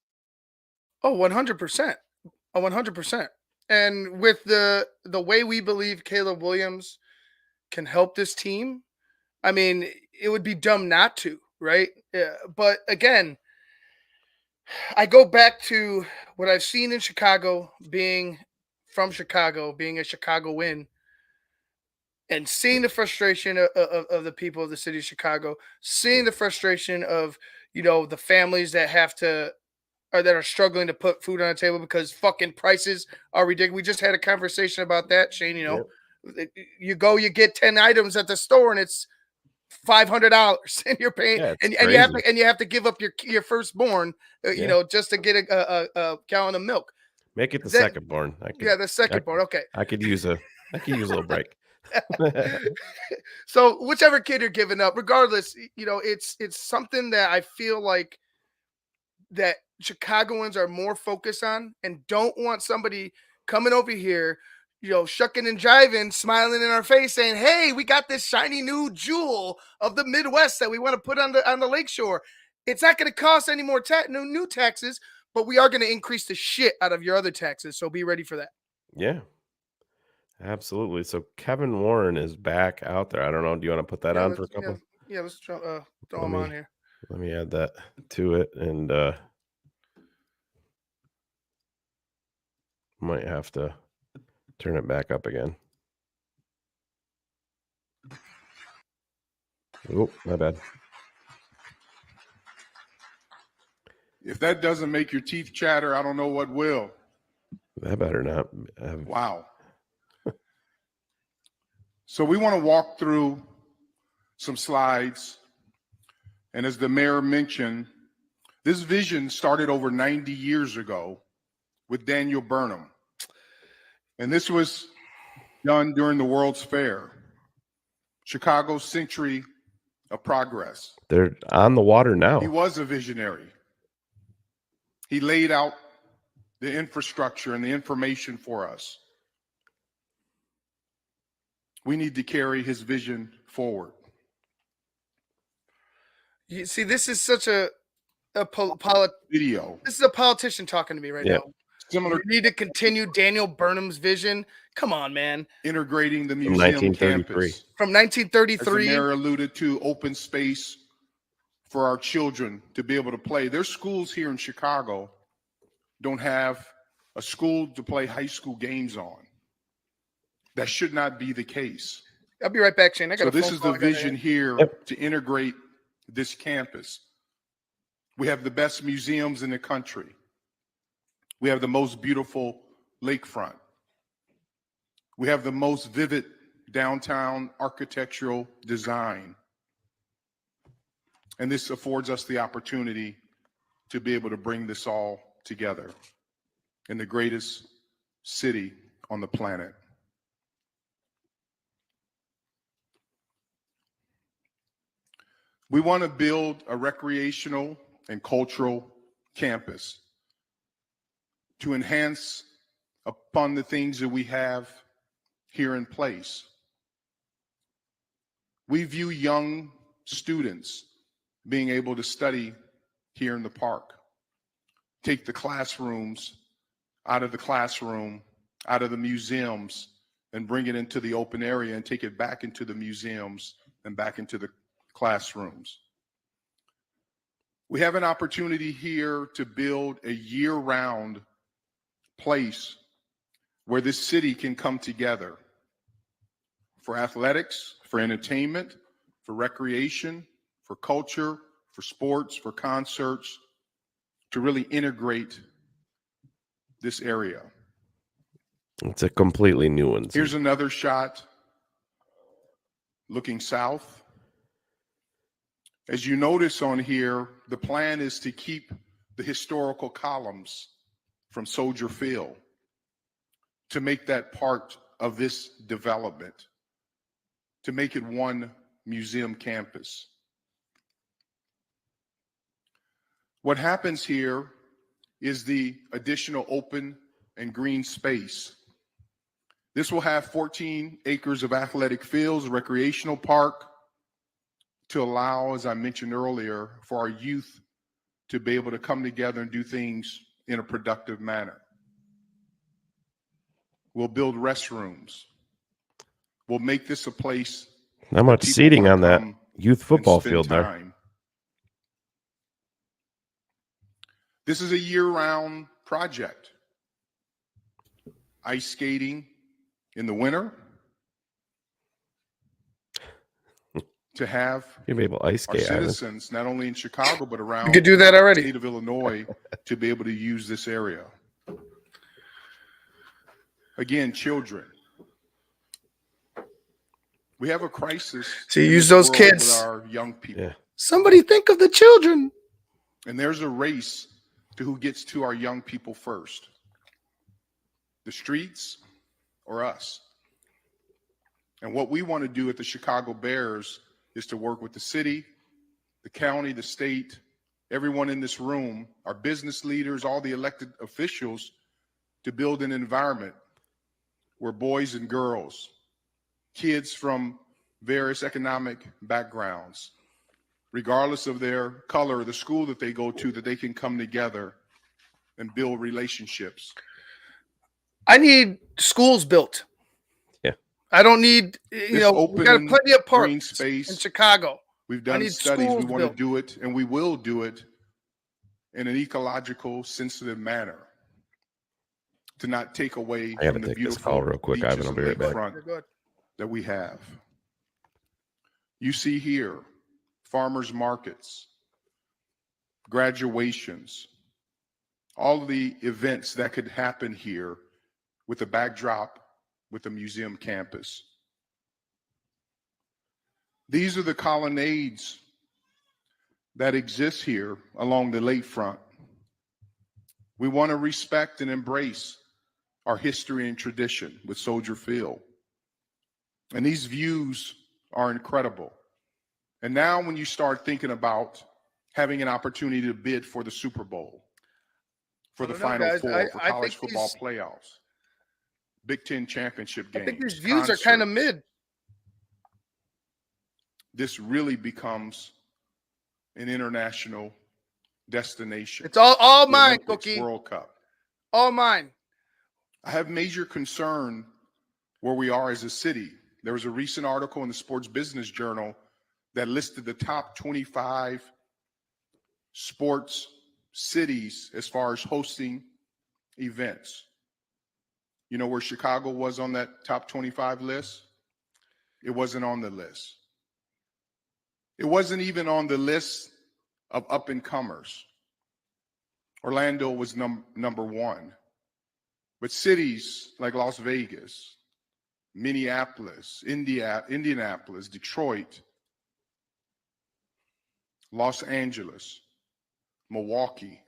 Oh, 100%. Oh, 100%. And with the way we believe Caleb Williams can help this team, I mean, it would be dumb not to, right? Yeah, but again, I go back to what I've seen in Chicago, being from Chicago, being a Chicago win, and seeing the frustration of the people of the city of Chicago, seeing the frustration of the families that have to or that are struggling to put food on the table because fucking prices are ridiculous. We just had a conversation about that, Shane. Yep. You go, you get 10 items at the store, and it's $500, and you're paying, Yeah, it's and you have crazy. to give up your firstborn, Yeah. just to get a gallon of milk. Make it the That second born. I could, Yeah, the I, second born. Okay. I could use a little break. So whichever kid you're giving up, regardless, it's something that I feel like that Chicagoans are more focused on and don't want somebody coming over here, shucking and jiving, smiling in our face, saying, "Hey, we got this shiny new jewel of the Midwest that we want to put on the lakeshore." It's not going to cost any more new taxes, but we are going to increase the shit out of your other taxes. So be ready for that. Yeah, absolutely. So Kevin Warren is back out there. I don't know. Do you want to put that on for a couple? Yeah, let's throw Let him me- on here. Let me add that to it, and might have to turn it back up again. Oh, my bad. If that doesn't make your teeth chatter, I don't know what will. That better not. Wow. So we want to walk through some slides. And as the mayor mentioned, this vision started over 90 years ago with Daniel Burnham. And this was done during the World's Fair, Chicago's Century of Progress. They're on the water now. He was a visionary. He laid out the infrastructure and the information for us. We need to carry his vision forward. You see, this is such a video. This is a politician talking to me right now. Similar. We need to continue Daniel Burnham's vision. Come on, man. Integrating the From museum 1933. campus. From As the 1933. mayor alluded to, open space for our children to be able to play. There's schools here in Chicago don't have a school to play high school games on. That should not be the case. I'll be right back, Shane. I got So a this phone is call the I gotta vision hit. here to integrate this campus. We have the best museums in the country. We have the most beautiful lakefront. We have the most vivid downtown architectural design. And this affords us the opportunity to be able to bring this all together in the greatest city on the planet. We want to build a recreational and cultural campus to enhance upon the things that we have here in place. We view young students being able to study here in the park, take the classrooms out of the classroom, out of the museums, and bring it into the open area and take it back into the museums and back into the classrooms. We have an opportunity here to build a year-round place where this city can come together for athletics, for entertainment, for recreation, for culture, for sports, for concerts, to really integrate this area. It's a completely new one. Here's another shot looking south. As you notice on here, the plan is to keep the historical columns from Soldier Field, to make that part of this development, to make it one museum campus. What happens here is the additional open and green space. This will have 14 acres of athletic fields, recreational park, to allow, as I mentioned earlier, for our youth to be able to come together and do things in a productive manner. We'll build restrooms. We'll make this a place. How much people seating wanna on that come youth and football spend field there? time. This is a year-round project. Ice skating in the winter. To have You'll be able to ice our skate, Ivan. citizens, not only in Chicago, but around You could do that the already. state of Illinois, to be able to use this area. Again, children. We have a crisis. See, in use this those world with kids. our young people. Yeah. Somebody think of the children. And there's a race to who gets to our young people first. The streets or us. And what we want to do at the Chicago Bears is to work with the city, the county, the state, everyone in this room, our business leaders, all the elected officials, to build an environment where boys and girls, kids from various economic backgrounds, regardless of their color or the school that they go to, that they can come together and build relationships. I need schools built. Yeah. I don't need, This we got open plenty of parks green space in Chicago. We've I done need studies. We schools want to built. do it, and we will do it in an ecological, sensitive manner to not take away I gotta from the take this beautiful call real quick, beaches Ivan. I'll and be right back. lakefront You're good. that we have. You see here, farmers markets, graduations, all of the events that could happen here with the backdrop with the museum campus. These are the colonnades that exist here along the lakefront. We want to respect and embrace our history and tradition with Soldier Field. And these views are incredible. And now when you start thinking about having an opportunity to bid for the Super Bowl, for the I don't know, Final guys. Four, for I college think football these- playoffs, Big Ten championship games, I think these views are kind of concerts, mid. this really becomes an international destination. It's all The mine, Olympics, Cookie. World Cup. All mine. I have major concern where we are as a city. There was a recent article in the Sports Business Journal that listed the top 25 sports cities as far as hosting events. You know where Chicago was on that top 25 list? It wasn't on the list. It wasn't even on the list of up and comers. Orlando was number one. But cities like Las Vegas, Minneapolis, Indianapolis, Detroit, Los Angeles, Milwaukee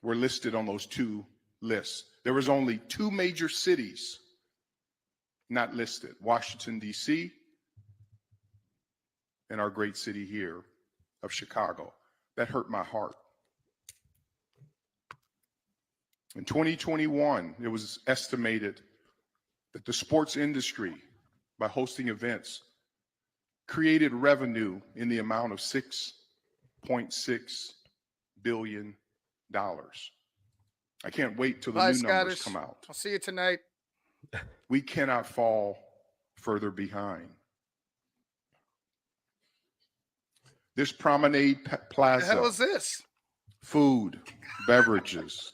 were listed on those two lists. There was only two major cities not listed, Washington, D.C., and our great city here of Chicago. That hurt my heart. In 2021, it was estimated that the sports industry, by hosting events, created revenue in the amount of $6.6 billion. I can't wait till the Bye, new numbers Scottish. come out. I'll see you tonight. We cannot fall further behind. This promenade What plaza, the hell is this? food, beverages,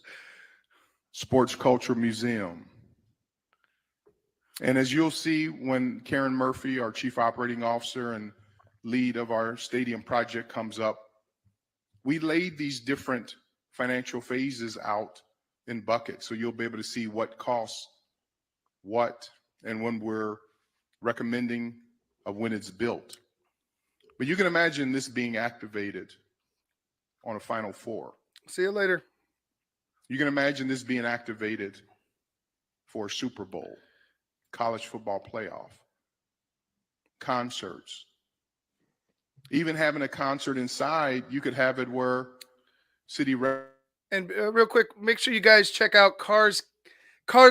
sports culture museum. And as you'll see when Karen Murphy, our chief operating officer and lead of our stadium project, comes up, we laid these different financial phases out in buckets. So you'll be able to see what costs what and when we're recommending of when it's built. But you can imagine this being activated on a Final Four. See you later. You can imagine this being activated for a Super Bowl, college football playoff, concerts. Even having a concert inside, you could have it where city. And real quick, make sure you guys check out Cars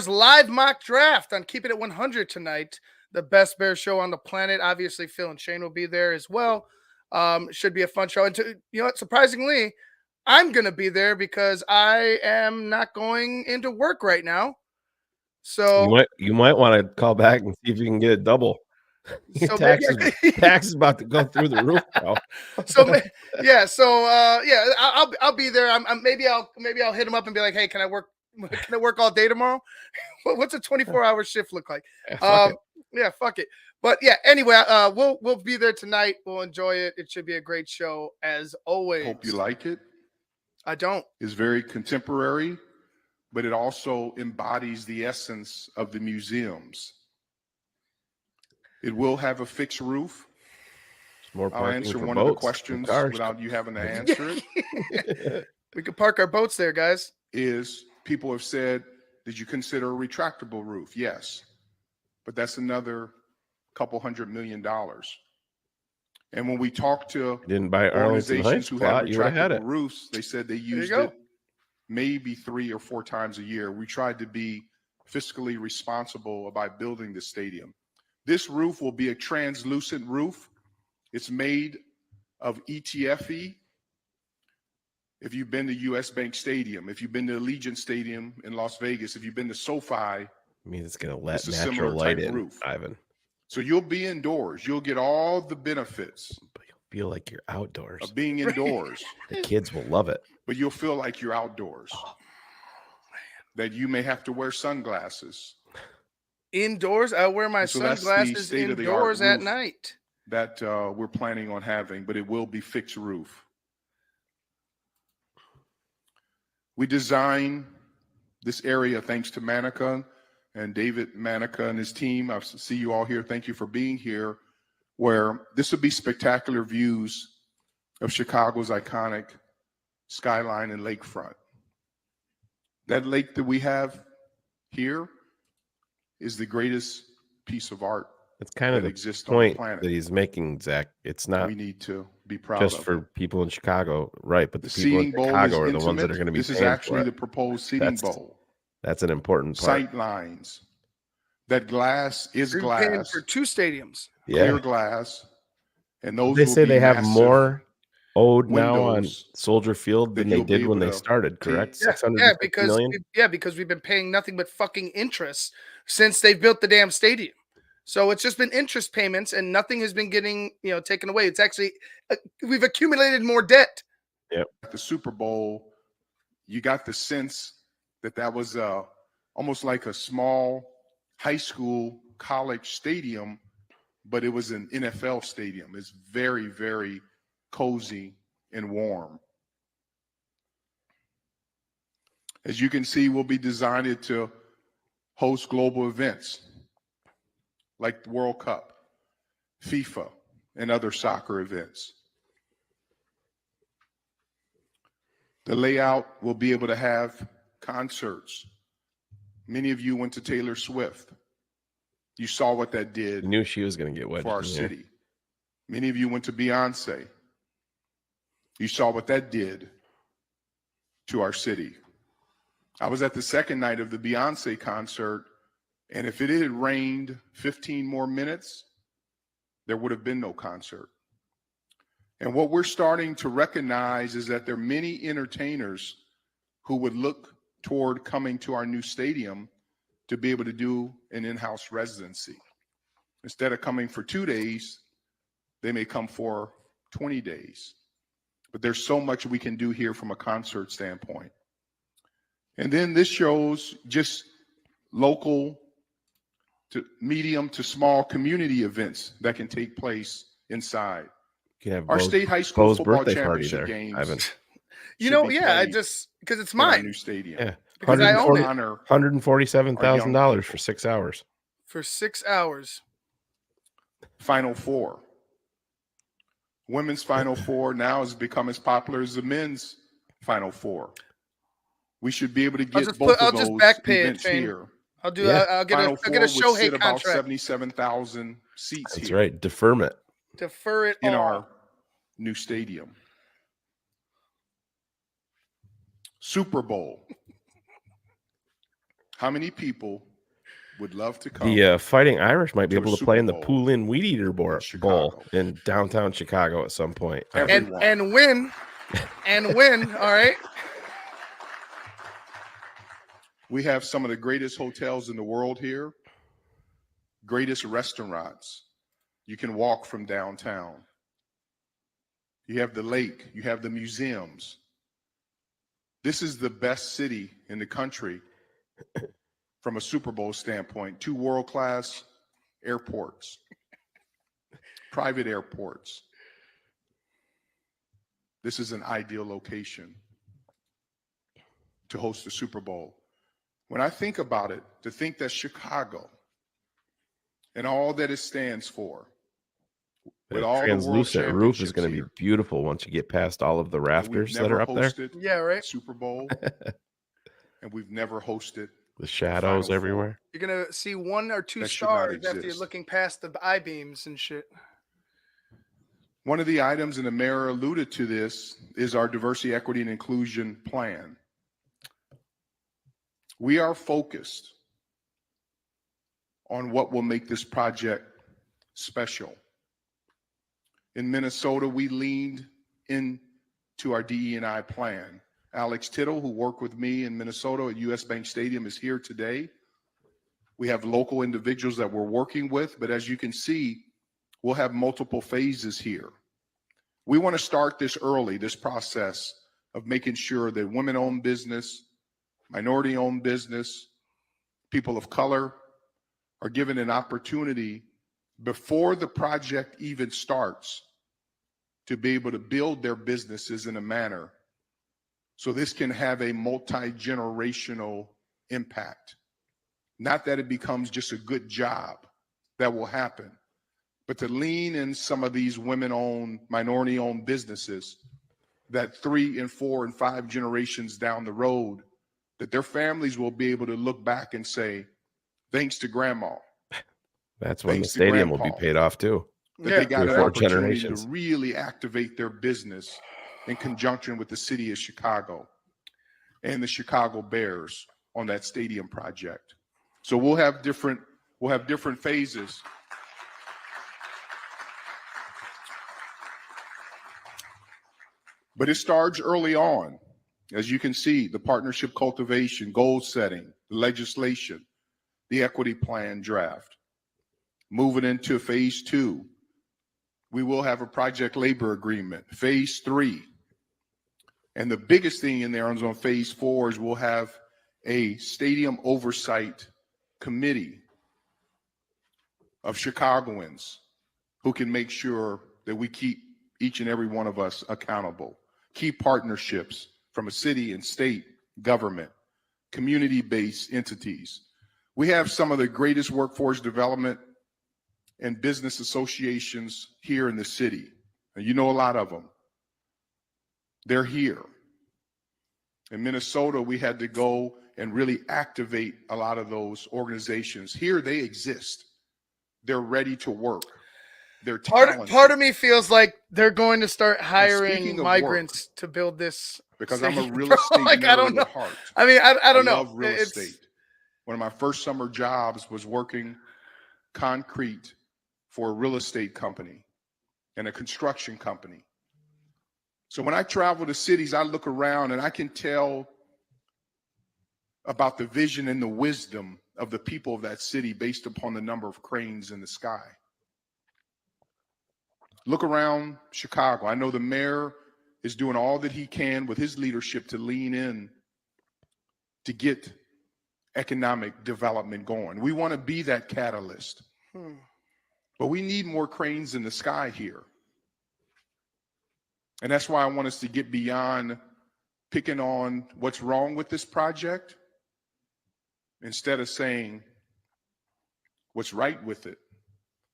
live mock draft on Keeping It 100 tonight. The best Bear show on the planet. Obviously, Phil and Shane will be there as well. Should be a fun show. And you know what? Surprisingly, I'm going to be there because I am not going into work right now. So You might want to call back and see if you can get a double. Your So maybe I taxes about to go through the roof, bro. yeah, I'll be there. Maybe I'll hit him up and be like, hey, can I work all day tomorrow? What's a 24-hour shift look like? Yeah, Fuck it. But yeah, anyway, we'll be there tonight. We'll enjoy it. It should be a great show as always. Hope you like it. I don't. It's very contemporary, but it also embodies the essence of the museums. It will have a fixed roof. More I'll parking answer for one of the boats and questions cars. without you having to answer it. We could park our boats there, guys. Is people have said, did you consider a retractable roof? Yes. But that's another couple $100 million. And when we talk to Didn't buy Arlington organizations Heights who have plot, you would've had retractable it. roofs, they said they used go. it maybe 3 or 4 times a year. We tried to be fiscally responsible about building the stadium. This roof will be a translucent roof. It's made of ETFE. If you've been to US Bank Stadium, if you've been to Allegiant Stadium in Las Vegas, if you've been to SoFi, I mean, it's gonna let it's a natural similar light type in, roof. Ivan. So you'll be indoors. You'll get all the benefits But you'll feel like you're outdoors. of being indoors, The kids will love it. but you'll feel like you're outdoors. That you may have to wear sunglasses. Indoors, I wear my So that's the sunglasses state-of-the-art indoors at roof. night. That we're planning on having, but it will be fixed roof. We designed this area thanks to Manica and David Manica and his team. I see you all here. Thank you for being here. Where this would be spectacular views of Chicago's iconic skyline and lakefront. That lake that we have here is the greatest piece of art It's kind of that the exists on the point planet. that he's making, Zach. It's not We need to be proud just of for it. people in Chicago, right? But The the people in seating bowl is Chicago are the ones that are intimate. going to be This is paying actually for the it. proposed seating That's bowl. That's an important part. Sight lines. That glass is We're paying glass, for 2 stadiums. clear Yeah, glass, and those they will say be they have massive more owed now on windows Soldier Field that than they you'll be did when able they to started. Correct? take. 650 million. Because we've been paying nothing but fucking interest since they've built the damn stadium. So it's just been interest payments and nothing has been getting, taken away. It's actually we've accumulated more debt. Yep. At the Super Bowl, you got the sense that that was almost like a small high school, college stadium, but it was an NFL stadium. It's very, very cozy and warm. As you can see, we'll be designed to host global events like the World Cup, FIFA, and other soccer events. The layout will be able to have concerts. Many of you went to Taylor Swift. You saw what that did You knew she was going to get wedged for our in there. city. Many of you went to Beyonce. You saw what that did to our city. I was at the second night of the Beyonce concert, and if it had rained 15 more minutes, there would have been no concert. And what we're starting to recognize is that there are many entertainers who would look toward coming to our new stadium to be able to do an in-house residency. Instead of coming for 2 days, they may come for 20 days. But there's so much we can do here from a concert standpoint. And then this shows just local to medium to small community events that can take place inside. You can have Our Bo's- state high school Bo's football birthday party championship there, games. Ivan. should be I played just because it's in our mine new stadium. Yeah, because I own it Honor $147,000 for 6 hours. for 6 hours. Final Four. Women's Final Four now has become as popular as the men's Final Four. We should be able to get both I'll of just those back pay it, events Shane. here. I'll do. Yeah. I'll get Final a Four would Shohei sit about contract. 77,000 seats That's here right. Deferment. Defer it in all. our new stadium. Super Bowl. How many people would love to come? The Fighting Irish might be to a able to Super play in the Bowl Poolin Weed Eater Bowl Chicago. in downtown Chicago at some point. Everyone. and win. All right. We have some of the greatest hotels in the world here, greatest restaurants. You can walk from downtown. You have the lake, you have the museums. This is the best city in the country from a Super Bowl standpoint. 2 world-class airports, private airports. This is an ideal location to host the Super Bowl. When I think about it, to think that Chicago and all that it stands for, with That all the world translucent roof is championships going to be here, beautiful once you get past all of the and we've rafters that never are up there. hosted Yeah, right. Super Bowl, and we've never hosted The Final shadows Four. everywhere. You're gonna see 1 or 2 That should not stars after you're exist. looking past the I-beams and shit. One of the items, and the mayor alluded to this, is our diversity, equity, and inclusion plan. We are focused on what will make this project special. In Minnesota, we leaned into our DE&I plan. Alex Tittle, who worked with me in Minnesota at US Bank Stadium, is here today. We have local individuals that we're working with, but as you can see, we'll have multiple phases here. We want to start this early, this process of making sure that women-owned business, minority-owned business, people of color are given an opportunity before the project even starts to be able to build their businesses in a manner so this can have a multi-generational impact. Not that it becomes just a good job that will happen, but to lean in some of these women-owned, minority-owned businesses that 3 and 4 and 5 generations down the road, that their families will be able to look back and say, thanks to grandma. That's when the Thanks to stadium will be grandpa. paid off too. That they got 3 an or 4 opportunity generations. to really activate their business in conjunction with the city of Chicago and the Chicago Bears on that stadium project. So we'll have different phases. But it starts early on. As you can see, the partnership cultivation, goal setting, the legislation, the equity plan draft. Moving into phase 2, we will have a project labor agreement. Phase 3, and the biggest thing in there on phase 4 is we'll have a stadium oversight committee of Chicagoans who can make sure that we keep each and every one of us accountable. Key partnerships from a city and state government, community-based entities. We have some of the greatest workforce development and business associations here in the city. And you know a lot of them. They're here. In Minnesota, we had to go and really activate a lot of those organizations. Here they exist. They're ready to work. They're talented. Part of me feels like they're going to start speaking hiring of migrants to build this. Because I'm a stadium, real bro. estate Like, nerd I don't know. at heart. I mean, I don't know. love real It's- estate. One of my first summer jobs was working concrete for a real estate company and a construction company. So when I travel to cities, I look around and I can tell about the vision and the wisdom of the people of that city based upon the number of cranes in the sky. Look around Chicago. I know the mayor is doing all that he can with his leadership to lean in to get economic development going. We want to be that catalyst. But we need more cranes in the sky here. And that's why I want us to get beyond picking on what's wrong with this project instead of saying what's right with it,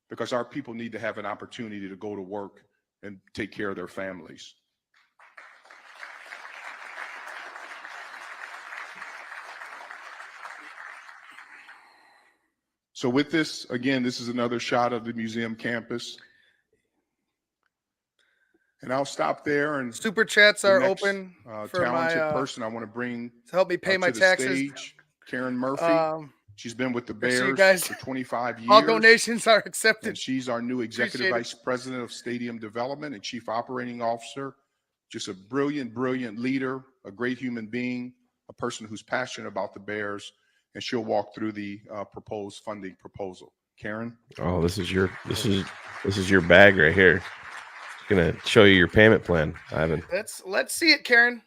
because our people need to have an opportunity to go to work and take care of their families. So with this, again, this is another shot of the museum campus. And I'll stop there. And Super chats the are next, open for talented my person I want to bring to help me pay my to the taxes. stage, Karen Murphy. She's been with the make sure you Bears guys- for 25 years. All donations are accepted. And she's our new executive Appreciate it. vice president of stadium development and chief operating officer. Just a brilliant, brilliant leader, a great human being, a person who's passionate about the Bears, and she'll walk through the proposed funding proposal. Karen? Oh, this is your bag right here. Gonna show you your payment plan, Ivan. Let's see it, Karen.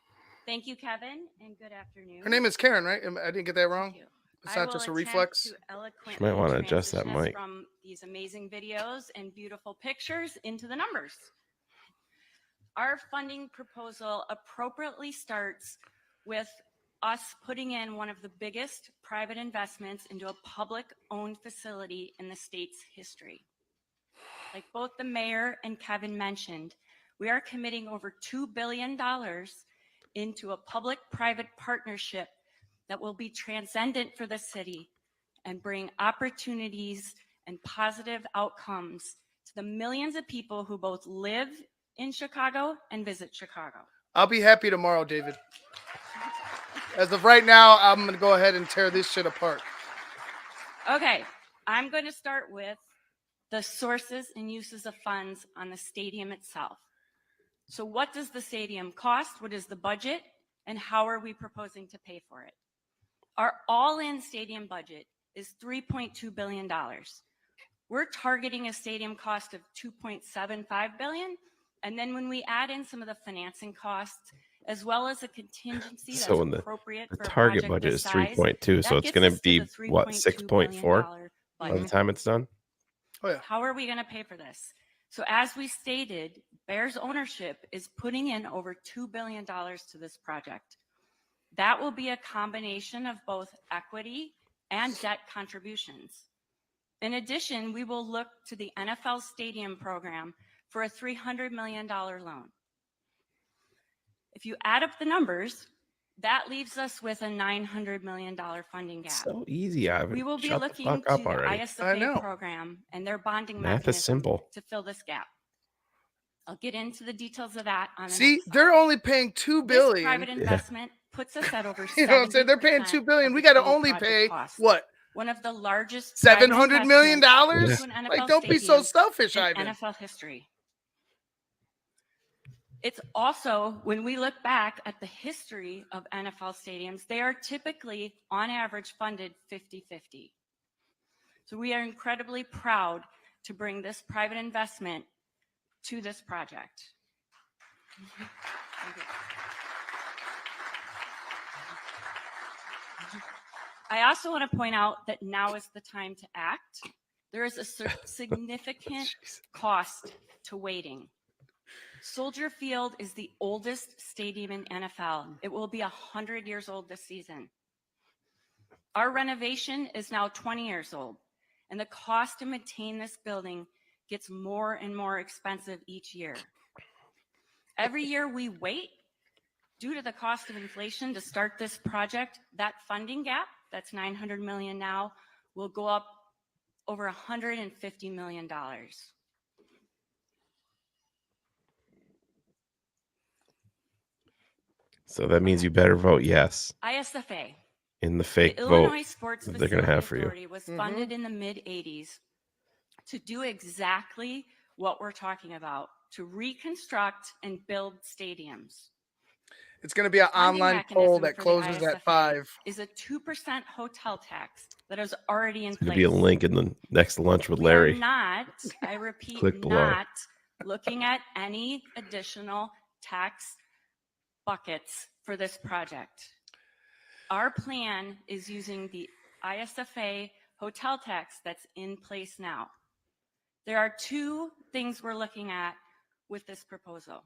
Thank you, Kevin, and good afternoon. Her name is Karen, right? I didn't get that wrong. It's I not will just a attempt reflex. to eloquently She might want to adjust that transition us mic. from these amazing videos and beautiful pictures into the numbers. Our funding proposal appropriately starts with us putting in one of the biggest private investments into a public-owned facility in the state's history. Like both the mayor and Kevin mentioned, we are committing over $2 billion into a public-private partnership that will be transcendent for the city and bring opportunities and positive outcomes to the millions of people who both live in Chicago and visit Chicago. I'll be happy tomorrow, David. As of right now, I'm going to go ahead and tear this shit apart. Okay, I'm going to start with the sources and uses of funds on the stadium itself. So what does the stadium cost? What is the budget? And how are we proposing to pay for it? Our all-in stadium budget is $3.2 billion. We're targeting a stadium cost of $2.75 billion. And then when we add in some of the financing costs, as well as a contingency that's So when the appropriate for a target project budget this is size, 3.2, so that it's gets going us to be the what, $3.2 6.4 billion by the budget. time it's done? Oh, yeah. How are we going to pay for this? So as we stated, Bears ownership is putting in over $2 billion to this project. That will be a combination of both equity and debt contributions. In addition, we will look to the NFL Stadium Program for a $300 million loan. If you add up the numbers, that leaves us with a $900 million funding gap. So easy, Ivan. We will be Shut the looking fuck to up the already. I ISFA know. program and their bonding Math is mechanism simple. to fill this gap. I'll get into the details of that on the See, next slide. they're only paying $2 This billion. private investment puts us at over 70%. You know what I'm saying? They're paying $2 billion. We got to only pay what? One of the largest private $700 million? investments into an Like, NFL don't be so stadium selfish, in Ivan. NFL history. It's also, when we look back at the history of NFL stadiums, they are typically, on average, funded 50-50. So we are incredibly proud to bring this private investment to this project. Thank you. I also want to point out that now is the time to act. There is a significant cost to waiting. Soldier Field is the oldest stadium in NFL. It will be 100 years old this season. Our renovation is now 20 years old, and the cost to maintain this building gets more and more expensive each year. Every year we wait, due to the cost of inflation to start this project, that funding gap, that's $900 million now, will go up over $150 million. So that means you better vote yes ISFA, in the fake the vote Illinois Sports that they're going to have for you. Authority was funded in the mid-'80s to do exactly what we're talking about, to reconstruct and build stadiums. It's going to be an Funding online poll mechanism that for the closes at ISFA 5. is a 2% hotel tax that is already in It's going to place. be a link in the next lunch with We Larry. are not, I repeat, Click below. not looking at any additional tax buckets for this project. Our plan is using the ISFA hotel tax that's in place now. There are two things we're looking at with this proposal.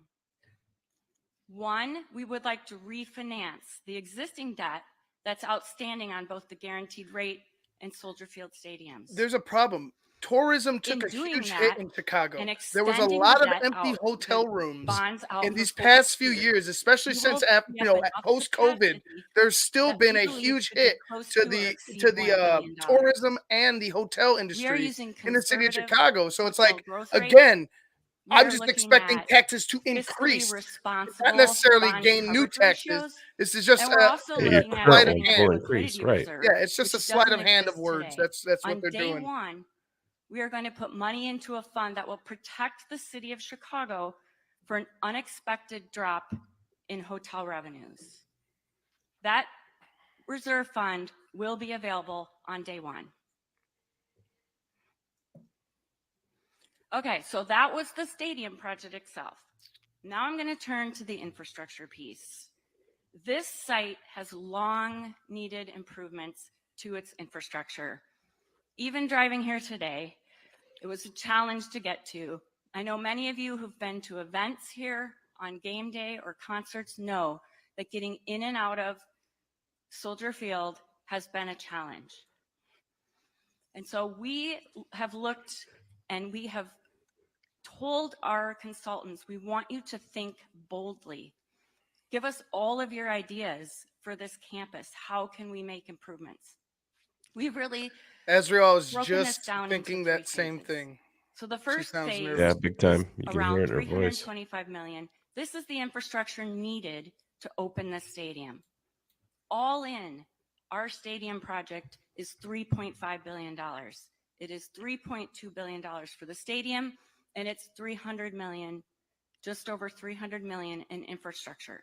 One, we would like to refinance the existing debt that's outstanding on both the guaranteed rate and Soldier Field stadiums. There's a problem. Tourism took a doing huge that hit in Chicago. and There was a extending lot the of debt empty out, hotel the rooms bonds out in for these 4 past few years. years, especially You since will after, free up enough post-COVID. capacity There's still that been we a believe huge could get hit close to to or the exceed to $1 the billion. tourism and the hotel We are industry using in the city of conservative Chicago. So it's hotel like, growth rates. again, We I'm are just looking expecting at taxes to fiscally increase, responsible not necessarily bond gain new coverage taxes. ratios. This is just And we're also a looking at sleight of opening up hand. a liquidity reserve. Yeah, it's just a which sleight of doesn't hand of exist words. today. That's what On they're day doing. one, we are going to put money into a fund that will protect the city of Chicago for an unexpected drop in hotel revenues. That reserve fund will be available on day one. Okay, so that was the stadium project itself. Now I'm going to turn to the infrastructure piece. This site has long needed improvements to its infrastructure. Even driving here today, it was a challenge to get to. I know many of you who've been to events here on game day or concerts know that getting in and out of Soldier Field has been a challenge. And so we have looked and we have told our consultants, we want you to think boldly. Give us all of your ideas for this campus. How can we make improvements? We've really Ezreal was broken this just down thinking into 3 that same phases. thing. So the She first sounds phase nervous. Yeah, big time. is You can hear around it in her voice. $325 million. This is the infrastructure needed to open the stadium. All in, our stadium project is $3.5 billion. It is $3.2 billion for the stadium, and it's $300 million, just over $300 million in infrastructure.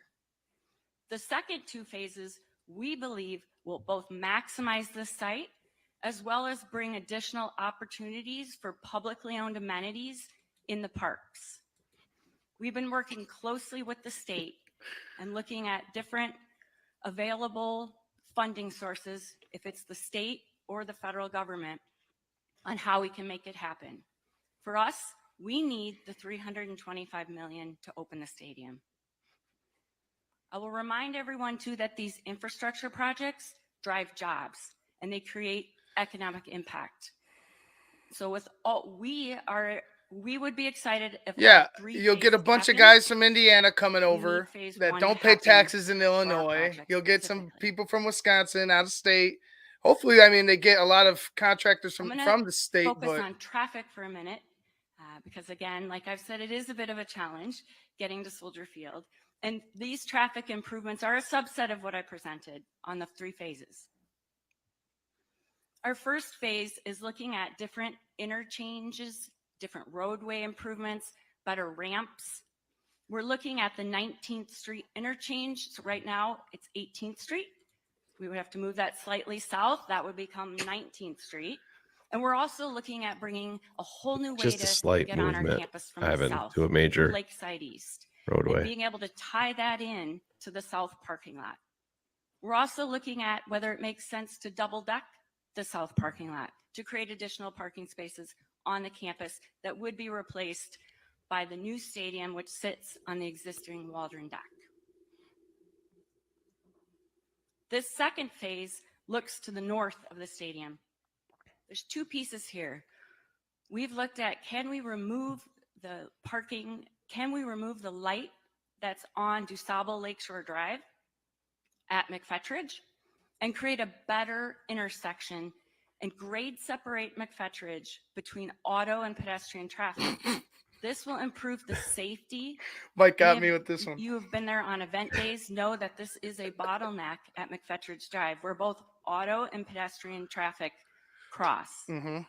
The second 2 phases, we believe, will both maximize this site as well as bring additional opportunities for publicly owned amenities in the parks. We've been working closely with the state and looking at different available funding sources, if it's the state or the federal government, on how we can make it happen. For us, we need the $325 million to open the stadium. I will remind everyone too that these infrastructure projects drive jobs and they create economic impact. So with all, we would be excited if Yeah, all 3 you'll get a phases bunch of happen. guys from Indiana coming We need over phase that 1 don't to pay happen taxes in for our Illinois. project You'll get some specifically. people from Wisconsin, out of state. Hopefully, I mean, they get a lot of contractors I'm from gonna the state, focus but on traffic for a minute, because again, like I've said, it is a bit of a challenge getting to Soldier Field. And these traffic improvements are a subset of what I presented on the 3 phases. Our first phase is looking at different interchanges, different roadway improvements, better ramps. We're looking at the 19th Street interchange. So right now it's 18th Street. We would have to move that slightly south. That would become 19th Street. And we're also looking at bringing a whole new way Just a to slight get on our movement, campus from the Ivan, south, to a major Lakeside East, roadway. and being able to tie that in to the south parking lot. We're also looking at whether it makes sense to double deck the south parking lot to create additional parking spaces on the campus that would be replaced by the new stadium, which sits on the existing Waldron deck. This second phase looks to the north of the stadium. There's 2 pieces here. We've looked at, can we remove the parking, can we remove the light that's on DuSable Lakeshore Drive at McFetridge and create a better intersection and grade separate McFetridge between auto and pedestrian traffic. This will improve the safety. Mike got Many me of with this one. You have been there on event days, know that this is a bottleneck at McFetridge Drive where both auto and pedestrian traffic cross. Mm-hmm.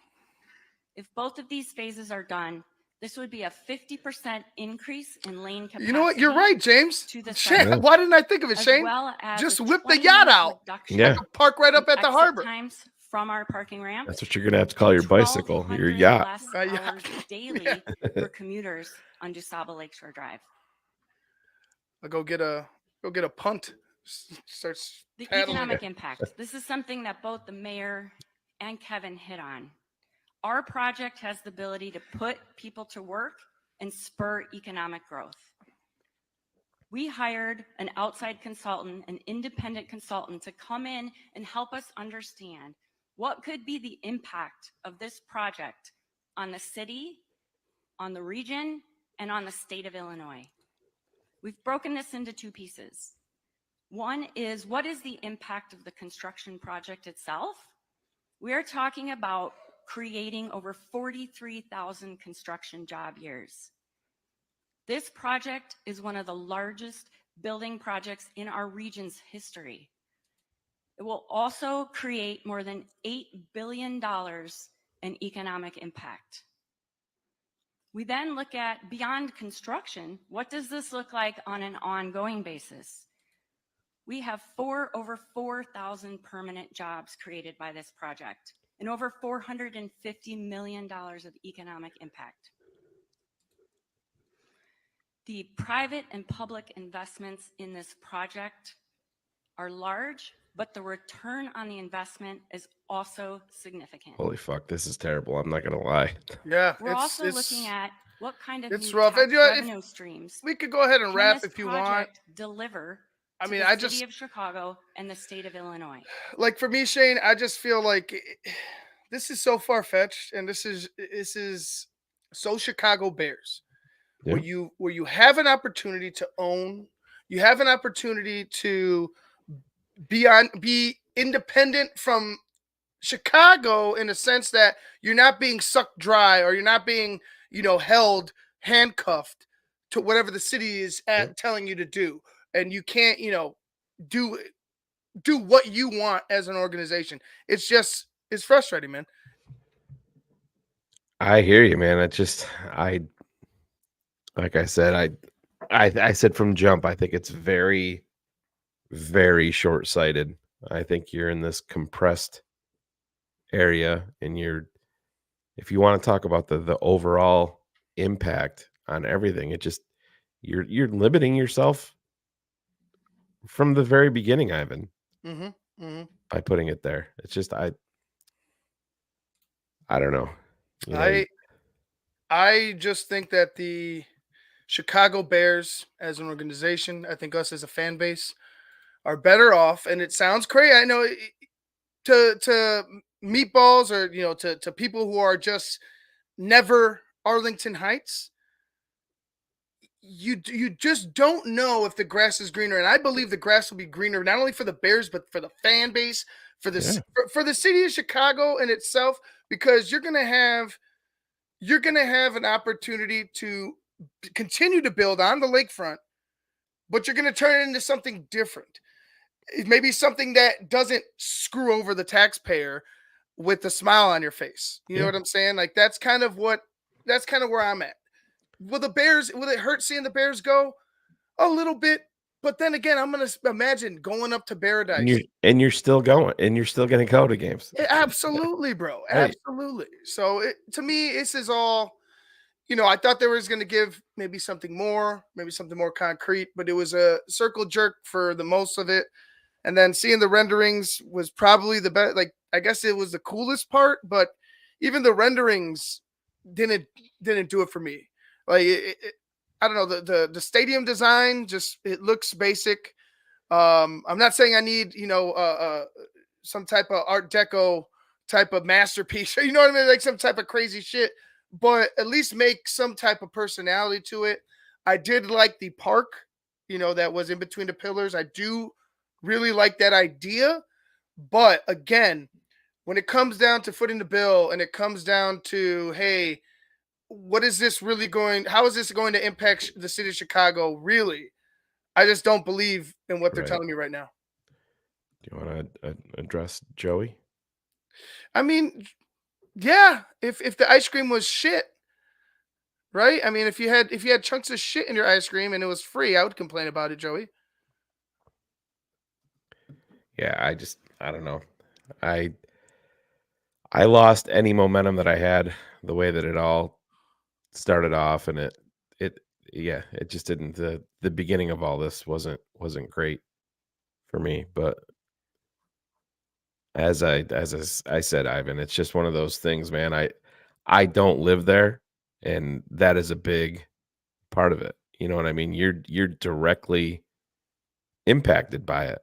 If both of these phases are done, this would be a 50% increase in lane capacity. You know what? You're right, James. To the Shane, site, why didn't I think of it, as Shane? well as Just a whip the 20 yacht minute out. reduction Yeah. Park right up in at the exit harbor. times from our parking ramp. That's what you're gonna have to call your bicycle, your 1,200 yacht. less Yeah. hours daily for commuters on DuSable Lakeshore Drive. I'll go get a punt. Starts The paddling. economic impact. This is something that both the mayor and Kevin hit on. Our project has the ability to put people to work and spur economic growth. We hired an outside consultant, an independent consultant, to come in and help us understand what could be the impact of this project on the city, on the region, and on the state of Illinois. We've broken this into 2 pieces. One is, what is the impact of the construction project itself? We are talking about creating over 43,000 construction job years. This project is one of the largest building projects in our region's history. It will also create more than $8 billion in economic impact. We then look at beyond construction, what does this look like on an ongoing basis? We have over 4,000 permanent jobs created by this project and over $450 million of economic impact. The private and public investments in this project are large, but the return on the investment is also significant. Holy fuck, this is terrible. I'm not gonna lie. Yeah, We're also looking at what kind of it's new rough. And, tax you know, if revenue streams we could go ahead and can wrap this if you want. project deliver I to mean, the I city just of Chicago and the state of Illinois. like for me, Shane. I just feel like this is so far fetched, and this is so Chicago Bears, Yeah. where you have an opportunity to own, you have an opportunity to be independent from Chicago in a sense that you're not being sucked dry or you're not being, held handcuffed to whatever the city is telling you to do. And you can't, do what you want as an organization. It's frustrating, man. I hear you, man. Like I said, I said from jump, I think it's very, very short-sighted. I think you're in this compressed area, and if you want to talk about the overall impact on everything, you're limiting yourself from the very beginning, Ivan, by putting it there. It's just I don't know. I just think that the Chicago Bears as an organization, I think us as a fan base are better off. And it sounds crazy. I know to meatballs or to people who are just never Arlington Heights, you just don't know if the grass is greener, and I believe the grass will be greener not only for the Bears but for the fan base, for the for the city of Chicago in itself, because you're gonna have an opportunity to continue to build on the lakefront, but you're gonna turn it into something different. Maybe something that doesn't screw over the taxpayer with a smile on your face. You know what I'm saying? Like that's kind of where I'm at. Will it hurt seeing the Bears go? A little bit. But then again, I'm gonna imagine going up to Paradise. And you're still going, and you're still gonna go to games. Absolutely, bro. Right. Absolutely. So to me, this is all, I thought they was gonna give maybe something more concrete, but it was a circle jerk for the most of it. And then seeing the renderings was probably the best. Like, I guess it was the coolest part, but even the renderings didn't do it for me. Like, I don't know, the stadium design it looks basic. I'm not saying I need some type of Art Deco type of masterpiece, you know what I mean, like some type of crazy shit, but at least make some type of personality to it. I did like the park, that was in between the pillars. I do really like that idea, but again, when it comes down to footing the bill and it comes down to, hey, how is this going to impact the city of Chicago? Really, I just don't believe in what they're telling me right now. Do you want to address Joey? I mean, yeah, if the ice cream was shit, right? I mean, if you had chunks of shit in your ice cream and it was free, I would complain about it, Joey. Yeah, I don't know. I lost any momentum that I had the way that it all started off, and it just didn't. The beginning of all this wasn't great for me, but as I said, Ivan, it's just one of those things, man. I don't live there, and that is a big part of it. You know what I mean? You're directly impacted by it.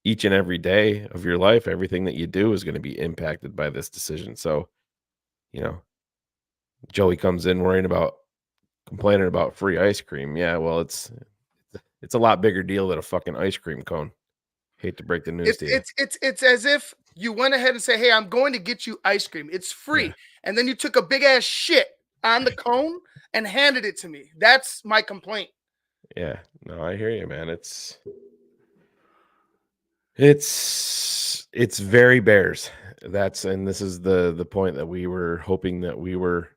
Each and every day of your life, everything that you do is going to be impacted by this decision. So, Joey comes in complaining about free ice cream. Yeah, well, it's a lot bigger deal than a fucking ice cream cone. Hate to break the news to you. It's as if you went ahead and say, "Hey, I'm going to get you ice cream. It's free," and then you took a big ass shit on the cone and handed it to me. That's my complaint. Yeah, no, I hear you, man. It's very Bears. And this is the point that we were hoping that we were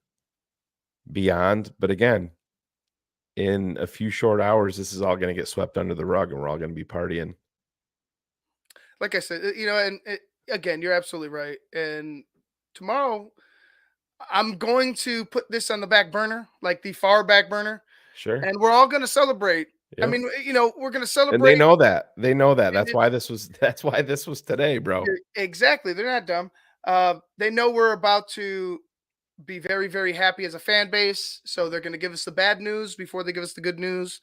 beyond. But again, in a few short hours, this is all going to get swept under the rug, and we're all going to be partying like I said, and again, you're absolutely right. And tomorrow, I'm going to put this on the back burner, like the far back burner, Sure. and we're all going to celebrate. I Yep. mean, we're going to And they celebrate. know that. They know that. And That's why this was. That's why this was today, bro. exactly. They're not dumb. They know we're about to be very, very happy as a fan base. So they're going to give us the bad news before they give us the good news.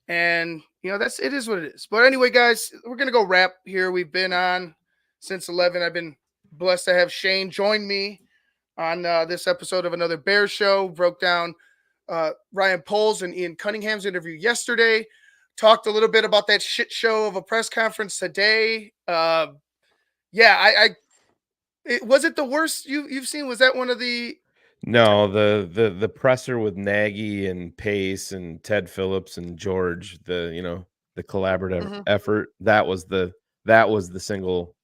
And it is what it is. But anyway, guys, we're gonna go wrap here. We've been on since 11. I've been blessed to have Shane join me on this episode of Another Bear Show. Broke down Ryan Poles and Ian Cunningham's interview yesterday. Talked a little bit about that shit show of a press conference today. Was it the worst you've seen? Was that one of the? No, the presser with Nagy and Pace and Ted Phillips and George, the collaborative Mhm. effort, that was the single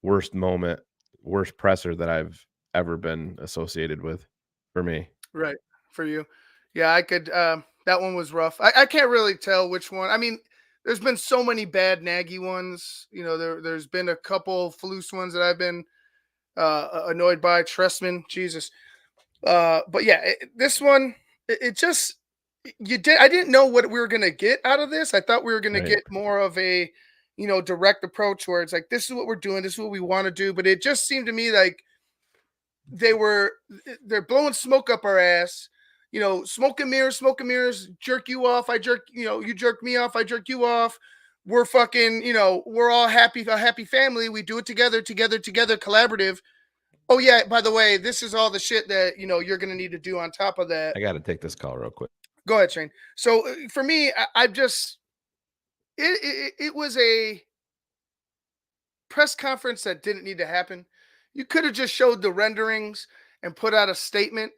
worst moment, worst presser that I've ever been associated with for me. Right, for you. Yeah, I could that one was rough. I can't really tell which one. I mean, there's been so many bad Nagy ones. There's been a couple Flus ones that I've been annoyed by. Tressman, Jesus. But yeah, this one, it just I didn't know what we were gonna get out of this. I thought we were gonna Right. get more of a direct approach where it's like, this is what we're doing, this is what we want to do. But it just seemed to me like they're blowing smoke up our ass. Smoke and mirrors, jerk you off, I jerk, you jerk me off, I jerk you off. We're fucking, we're all happy, a happy family. We do it together, collaborative. Oh yeah, by the way, this is all the shit that you're gonna need to do on top of that. I got to take this call real quick. Go ahead, Shane. So for me, I've just it was a press conference that didn't need to happen. You could have just showed the renderings and put out a statement.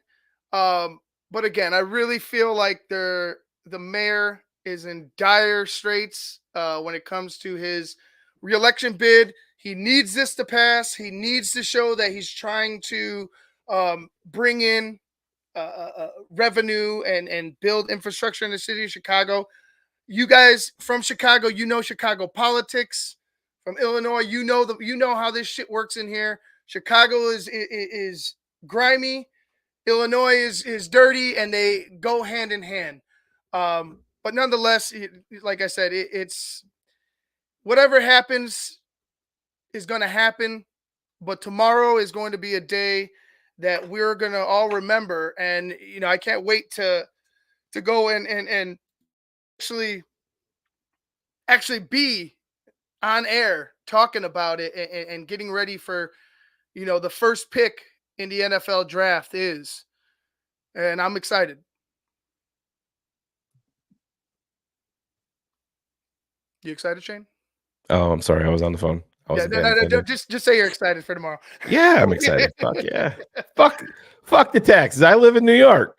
But again, I really feel like the mayor is in dire straits when it comes to his reelection bid. He needs this to pass. He needs to show that he's trying to bring in revenue and build infrastructure in the city of Chicago. You guys from Chicago, Chicago politics. From Illinois, you know how this shit works in here. Chicago is grimy. Illinois is dirty, and they go hand in hand. But nonetheless, like I said, it's whatever happens is going to happen. But tomorrow is going to be a day that we're going to all remember. And I can't wait to go and actually be on air talking about it and getting ready for the first pick in the NFL draft is. And I'm excited. You excited, Shane? Oh, I'm sorry, I was on the phone. I was No, just say you're excited for tomorrow. Yeah, I'm excited. Fuck yeah. Fuck the taxes. I live in New York.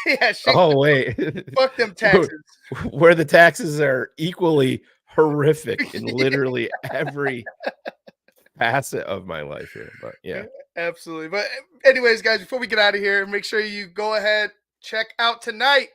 Yeah, Shane, Oh wait. fuck them taxes. Where the taxes are equally horrific in literally every facet of my life here. But yeah. Absolutely. But anyways, guys, before we get out of here, make sure you go ahead, check out tonight.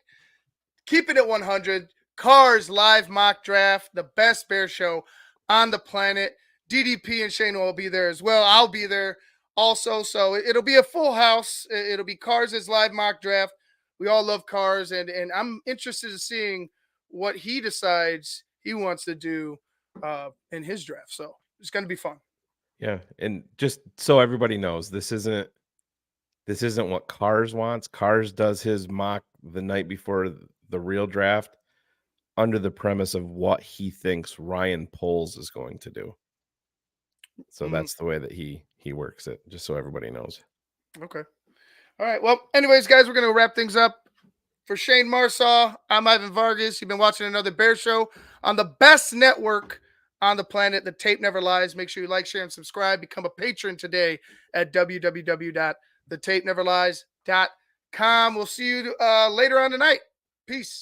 Keep it at 100. Cars live mock draft, the best bear show on the planet. DDP and Shane will be there as well. I'll be there also. So it'll be a full house. It'll be Cars' live mock draft. We all love cars, and I'm interested in seeing what he decides he wants to do in his draft. So it's going to be fun. Yeah. And just so everybody knows, this isn't what Cars wants. Cars does his mock the night before the real draft under the premise of what he thinks Ryan Poles is going to do. So that's the way that he works it, just so everybody knows. Okay. All right. Well, anyways, guys, we're going to wrap things up. For Shane Marsaw, I'm Ivan Vargas. You've been watching Another Bear Show on the best network on the planet. The Tape Never Lies. Make sure you like, share, and subscribe. Become a patron today at www.thetapeneverlies.com. We'll see you later on tonight. Peace.